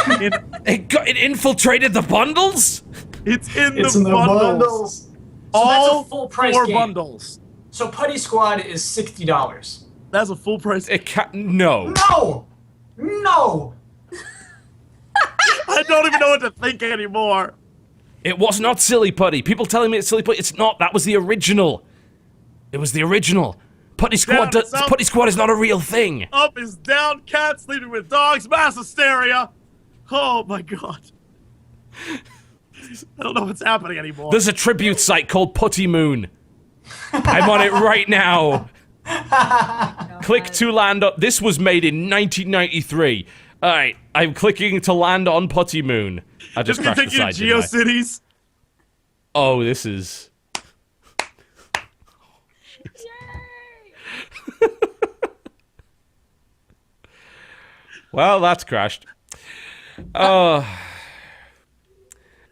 S1: It infiltrated the bundles?
S2: It's in
S4: It's
S2: the
S4: in the bundles. So
S2: All
S4: that's a full price
S2: 4
S4: game.
S2: bundles.
S4: So Putty Squad is $60.
S2: That's a full price.
S1: No.
S4: No!
S2: I don't even know what to think anymore.
S1: It was not Silly Putty. People telling me it's Silly Putty. It's not. That was the original. It was the original. Putty Squad.
S2: Down is up.
S1: Putty Squad is not a real thing.
S2: Up is down, cat sleeping with dogs, mass hysteria. Oh my god. I don't know what's happening anymore.
S1: There's a tribute site called Putty Moon. I'm on it right now. Click to land on. This was made in 1993. All right, I'm clicking to land on Putty Moon. I just crashed the
S2: thinking of
S1: site. didn't I?
S2: GeoCities.
S1: Oh, this is. Well, that's crashed. Oh.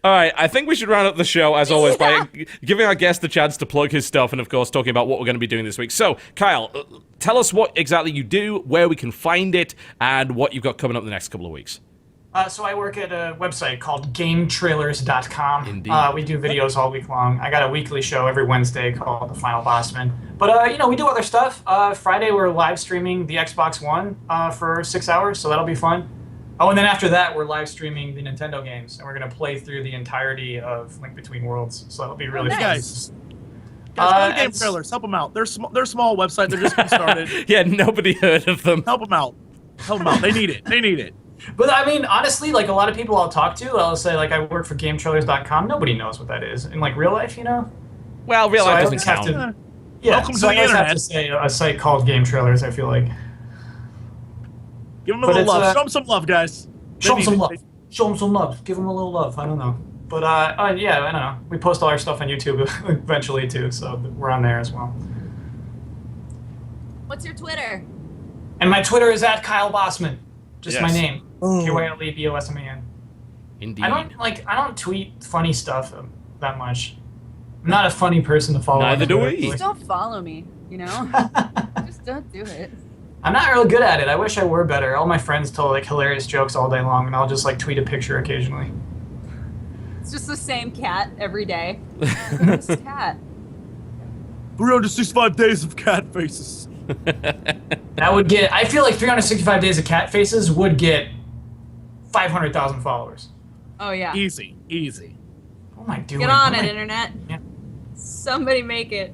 S1: All right, I think we should round up the show, as always, by giving our guest the chance to plug his stuff and, of course, talking about what we're going to be doing this week. So, Kyle, tell us what exactly you do, where we can find it, and what you've got coming up in the next couple of weeks.
S4: So I work at a website called GameTrailers.com.
S1: Indeed.
S4: We do videos all week long. I got a weekly show every Wednesday called The Final Bossman. But, we do other stuff. Friday, we're live streaming the Xbox One for 6 hours, so that'll be fun. Oh, and then after that, we're live streaming the Nintendo games, and we're going to play through the entirety of Link Between Worlds, so that'll be really fun.
S2: Guys, go to Game
S4: it's-
S2: Trailers. Help them out. They're a small website. They're just getting started.
S1: Yeah, nobody heard of them.
S2: Help them out. Help them out. They need it. They need it.
S4: But I mean, honestly, like a lot of people I'll talk to, I'll say like I work for GameTrailers.com. Nobody knows what that is in like real life,
S1: Well, real
S4: So
S1: life
S4: I
S1: doesn't
S4: always have
S1: count.
S4: to- Yeah,
S2: Welcome
S4: so
S2: to
S4: I
S2: the
S4: always have
S2: internet.
S4: to say a site called Game Trailers. I feel like
S2: Give them a
S4: But
S2: little
S4: it's,
S2: love. Show them some love, guys. They
S4: show them
S2: need
S4: some
S2: it.
S4: love. Show them some love. Give them a little love. I don't know, but yeah, I don't know. We post all our stuff on YouTube eventually too, so we're on there as well.
S3: What's your Twitter?
S4: And my Twitter is at Kyle Bosman. Just my
S1: Yes.
S4: name. KYLEBOSMAN.
S1: Indeed.
S4: I don't tweet funny stuff that much. I'm not a funny person to follow.
S1: Neither
S4: on
S1: do
S4: Twitter,
S1: we.
S4: really.
S3: Just don't follow me, you know? Just don't do it.
S4: I'm not real good at it. I wish I were better. All my friends tell like hilarious jokes all day long, and I'll just like tweet a picture occasionally.
S3: It's just the same cat every day. This cat.
S2: 365 days of cat faces.
S4: That would get. I feel like 365 Days of Cat Faces would get 500,000 followers.
S3: Oh, yeah.
S2: Easy. Easy.
S4: What am I doing?
S3: Get on
S4: What
S3: it,
S4: am I-
S3: internet.
S4: Yeah.
S3: Somebody make it.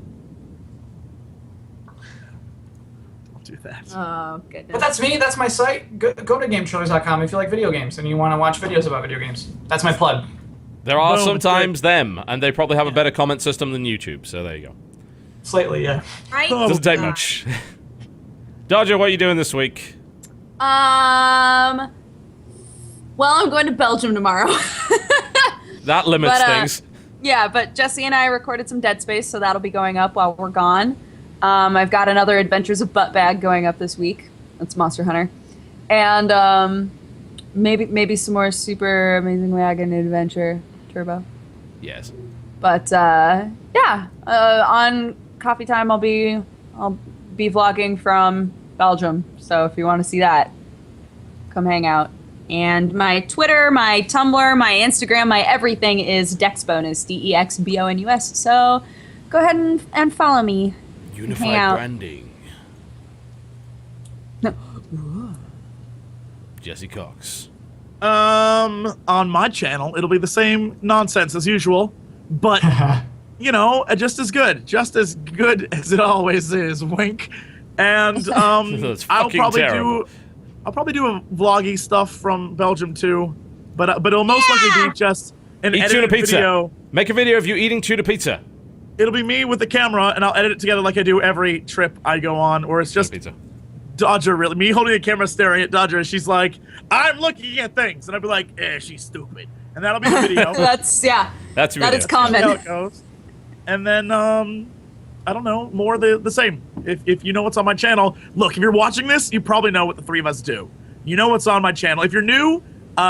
S2: Don't do that.
S3: Oh, goodness.
S4: But that's me. That's my site. Go to GameTrailers.com if you like video games and you want to watch videos about video games. That's my plug.
S1: There are
S2: Boom,
S1: sometimes them, and they probably have a better comment system than YouTube, so there you go.
S4: Slightly, yeah.
S3: Right?
S2: Oh,
S1: Doesn't take
S2: God.
S1: much. Dodger, what are you doing this week?
S3: Well, I'm going to Belgium tomorrow.
S1: That limits
S3: But,
S1: things.
S3: Yeah, but Jesse and I recorded some Dead Space, so that'll be going up while we're gone. I've got another Adventures of Buttbag going up this week. That's Monster Hunter. And maybe some more Super Amazing Wagon Adventure Turbo.
S1: Yes.
S3: But yeah, on Coffee Time I'll be vlogging from Belgium. So if you want to see that, come hang out. And my Twitter, my Tumblr, my Instagram, my everything is Dexbonus, DEXBONUS. So go ahead and follow me.
S1: Unified branding.
S3: No.
S1: Jesse Cox.
S2: On my channel, it'll be the same nonsense as usual, but just as good as it always is. Wink. And
S1: That's
S2: I'll
S1: fucking
S2: probably
S1: terrible.
S2: do a vloggy stuff from Belgium too, but it'll most likely be just an
S1: Eat tuna
S2: edited
S1: pizza.
S2: video.
S1: Make a video of you eating tuna pizza.
S2: It'll be me with the camera, and I'll edit it together like I do every trip I go on, where it's just
S1: Pizza.
S2: Dodger, really. Me holding a camera staring at Dodger, and she's like, I'm looking at things. And I'd be like, she's stupid. And that'll be the video.
S1: That's
S3: That's
S1: your
S3: that
S1: video.
S3: is common.
S2: How it goes. And then, I don't know, more the same. If you know what's on my channel, look, if you're watching this, you probably know what the three of us do. You know what's on my channel. If you're new,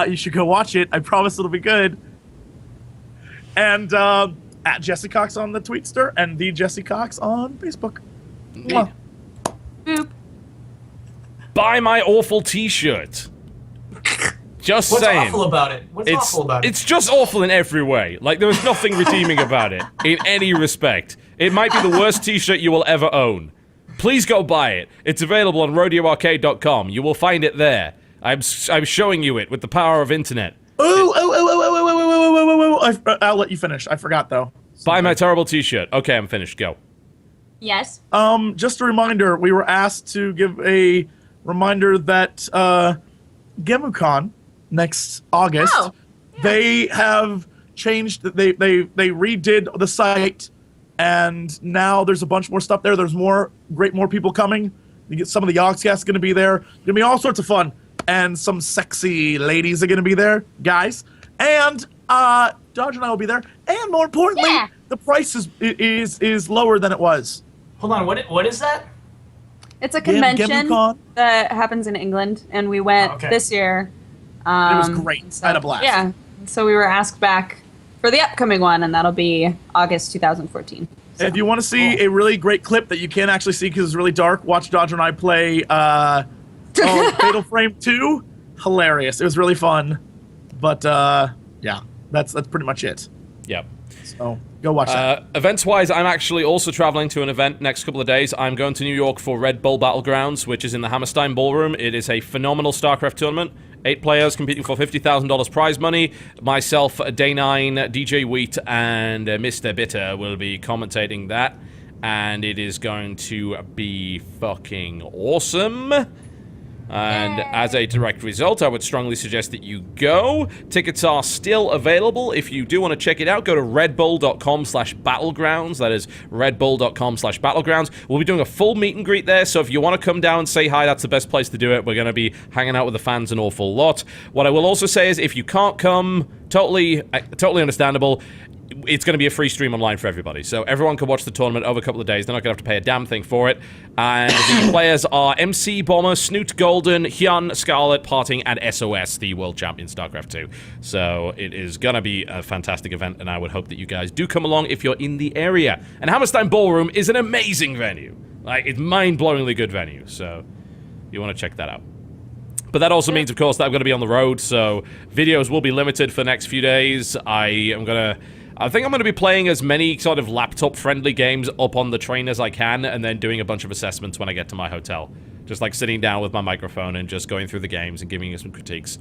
S2: you should go watch it. I promise it'll be good. And at Jesse Cox on the Tweetster and the Jesse Cox on Facebook.
S1: Indeed.
S2: Mwah.
S3: Boop.
S1: Buy my awful t-shirt. Just
S4: What's
S1: saying.
S4: awful about it? What's awful about it?
S1: It's just awful in every way. Like, there is nothing redeeming about it in any respect. It might be the worst t-shirt you will ever own. Please go buy it. It's available on RodeoArcade.com. You will find it there. I'm showing you it with the power of internet.
S2: I'll let you finish. I forgot, though.
S1: Buy my terrible t-shirt. Okay, I'm finished. Go.
S3: Yes.
S2: Just a reminder, we were asked to give a reminder that GemuCon next August,
S3: Oh, yeah.
S2: they have changed, they redid the site, and now there's a bunch more stuff there. There's more people coming. You get some of the Yogscast going to be there. Gonna be all sorts of fun, and some sexy ladies are going to be there, guys. And Dodge and I will be there. And more importantly,
S3: Yeah.
S2: the price is lower than it was.
S4: Hold on, what is that?
S3: It's a convention
S2: GemuCon.
S3: that happens in England, and we went
S4: Okay.
S3: this year.
S2: It was great. I had a blast.
S3: Yeah. So we were asked back for the upcoming one, and that'll be August 2014. So.
S2: If you want to see a really great clip that you can't actually see because it's really dark, watch Dodger and I play Fatal Frame 2. Hilarious. It was really fun. But yeah, that's pretty much it.
S1: Yep.
S2: So go watch that.
S1: Events-wise, I'm actually also traveling to an event next couple of days. I'm going to New York for Red Bull Battlegrounds, which is in the Hammerstein Ballroom. It is a phenomenal StarCraft tournament. 8 players competing for $50,000 prize money. Myself, Day9, DJ Wheat, and Mr. Bitter will be commentating that. And it is going to be fucking awesome. And as a direct result, I would strongly suggest that you go. Tickets are still available. If you do want to check it out, go to redbull.com/battlegrounds. That is redbull.com/battlegrounds. We'll be doing a full meet and greet there, so if you want to come down and say hi, that's the best place to do it. We're going to be hanging out with the fans an awful lot. What I will also say is, if you can't come, totally understandable. It's going to be a free stream online for everybody, so everyone can watch the tournament over a couple of days. They're not going to have to pay a damn thing for it. And the players are MC, Bomber, Snoot Golden, Hyun, Scarlet, Parting, and SOS, the world champion StarCraft 2. So it is going to be a fantastic event, and I would hope that you guys do come along if you're in the area. And Hammerstein Ballroom is an amazing venue. Like, it's mind-blowingly good venue, so you want to check that out. But that also means, of course, that I'm going to be on the road, so videos will be limited for the next few days. I think I'm going to be playing as many sort of laptop-friendly games up on the train as I can, and then doing a bunch of assessments when I get to my hotel. Just like sitting down with my microphone and just going through the games and giving you some critiques.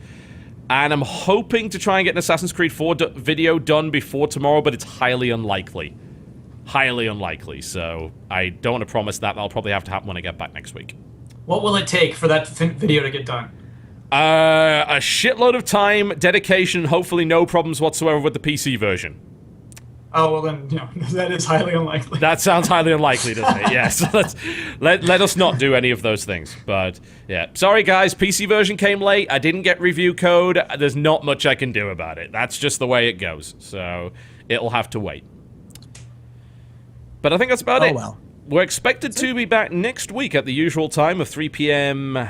S1: And I'm hoping to try and get an Assassin's Creed 4 video done before tomorrow, but it's highly unlikely. Highly unlikely, so I don't want to promise that. That'll probably have to happen when I get back next week.
S4: What will it take for that video to get done?
S1: A shitload of time, dedication, hopefully no problems whatsoever with the PC version.
S4: Oh, well then, that is highly unlikely.
S1: That sounds highly unlikely, doesn't it? Yes. Let us not do any of those things. But, yeah. Sorry, guys. PC version came late. I didn't get review code. There's not much I can do about it. That's just the way it goes. So, it'll have to wait. But I think that's about it.
S2: Well.
S1: we're expected to be back next week at the usual time of 3 p.m.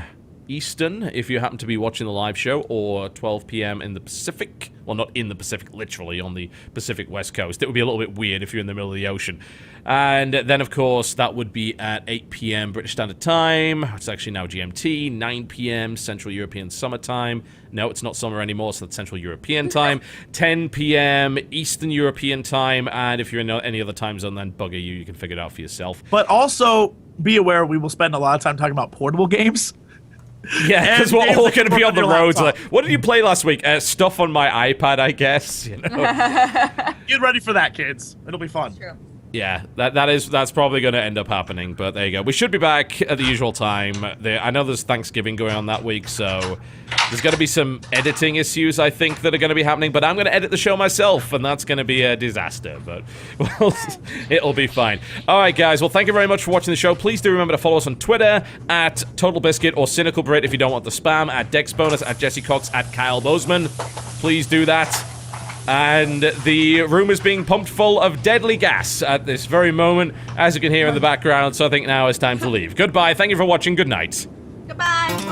S1: Eastern, if you happen to be watching the live show, or 12 p.m. in the Pacific. Well, not in the Pacific, literally on the Pacific West Coast. It would be a little bit weird if you're in the middle of the ocean. And then, of course, that would be at 8 p.m. British Standard Time. It's actually now GMT, 9 p.m. Central European Summer Time. No, it's not summer anymore, so that's Central European Time. 10 p.m. Eastern European Time. And if you're in any other time zone, then bugger you. You can figure it out for yourself.
S2: But also, be aware we will spend a lot of time talking about portable games.
S1: Yeah, because we're all going to be on the roads. Like, what did you play last week? Stuff on my iPad, I guess. You know.
S2: Get ready for that, kids. It'll be fun.
S3: True.
S1: Yeah, that's probably going to end up happening. But there you go. We should be back at the usual time. I know there's Thanksgiving going on that week, so there's going to be some editing issues, I think, that are going to be happening. But I'm going to edit the show myself, and that's going to be a disaster. But well, it'll be fine. All right, guys. Well, thank you very much for watching the show. Please do remember to follow us on Twitter at TotalBiscuit or CynicalBrit if you don't want the spam, at DexBonus, at Jesse Cox, at Kyle Bosman. Please do that. And the room is being pumped full of deadly gas at this very moment, as you can hear in the background, so I think now it's time to leave. Goodbye, thank you for watching, good night.
S3: Goodbye.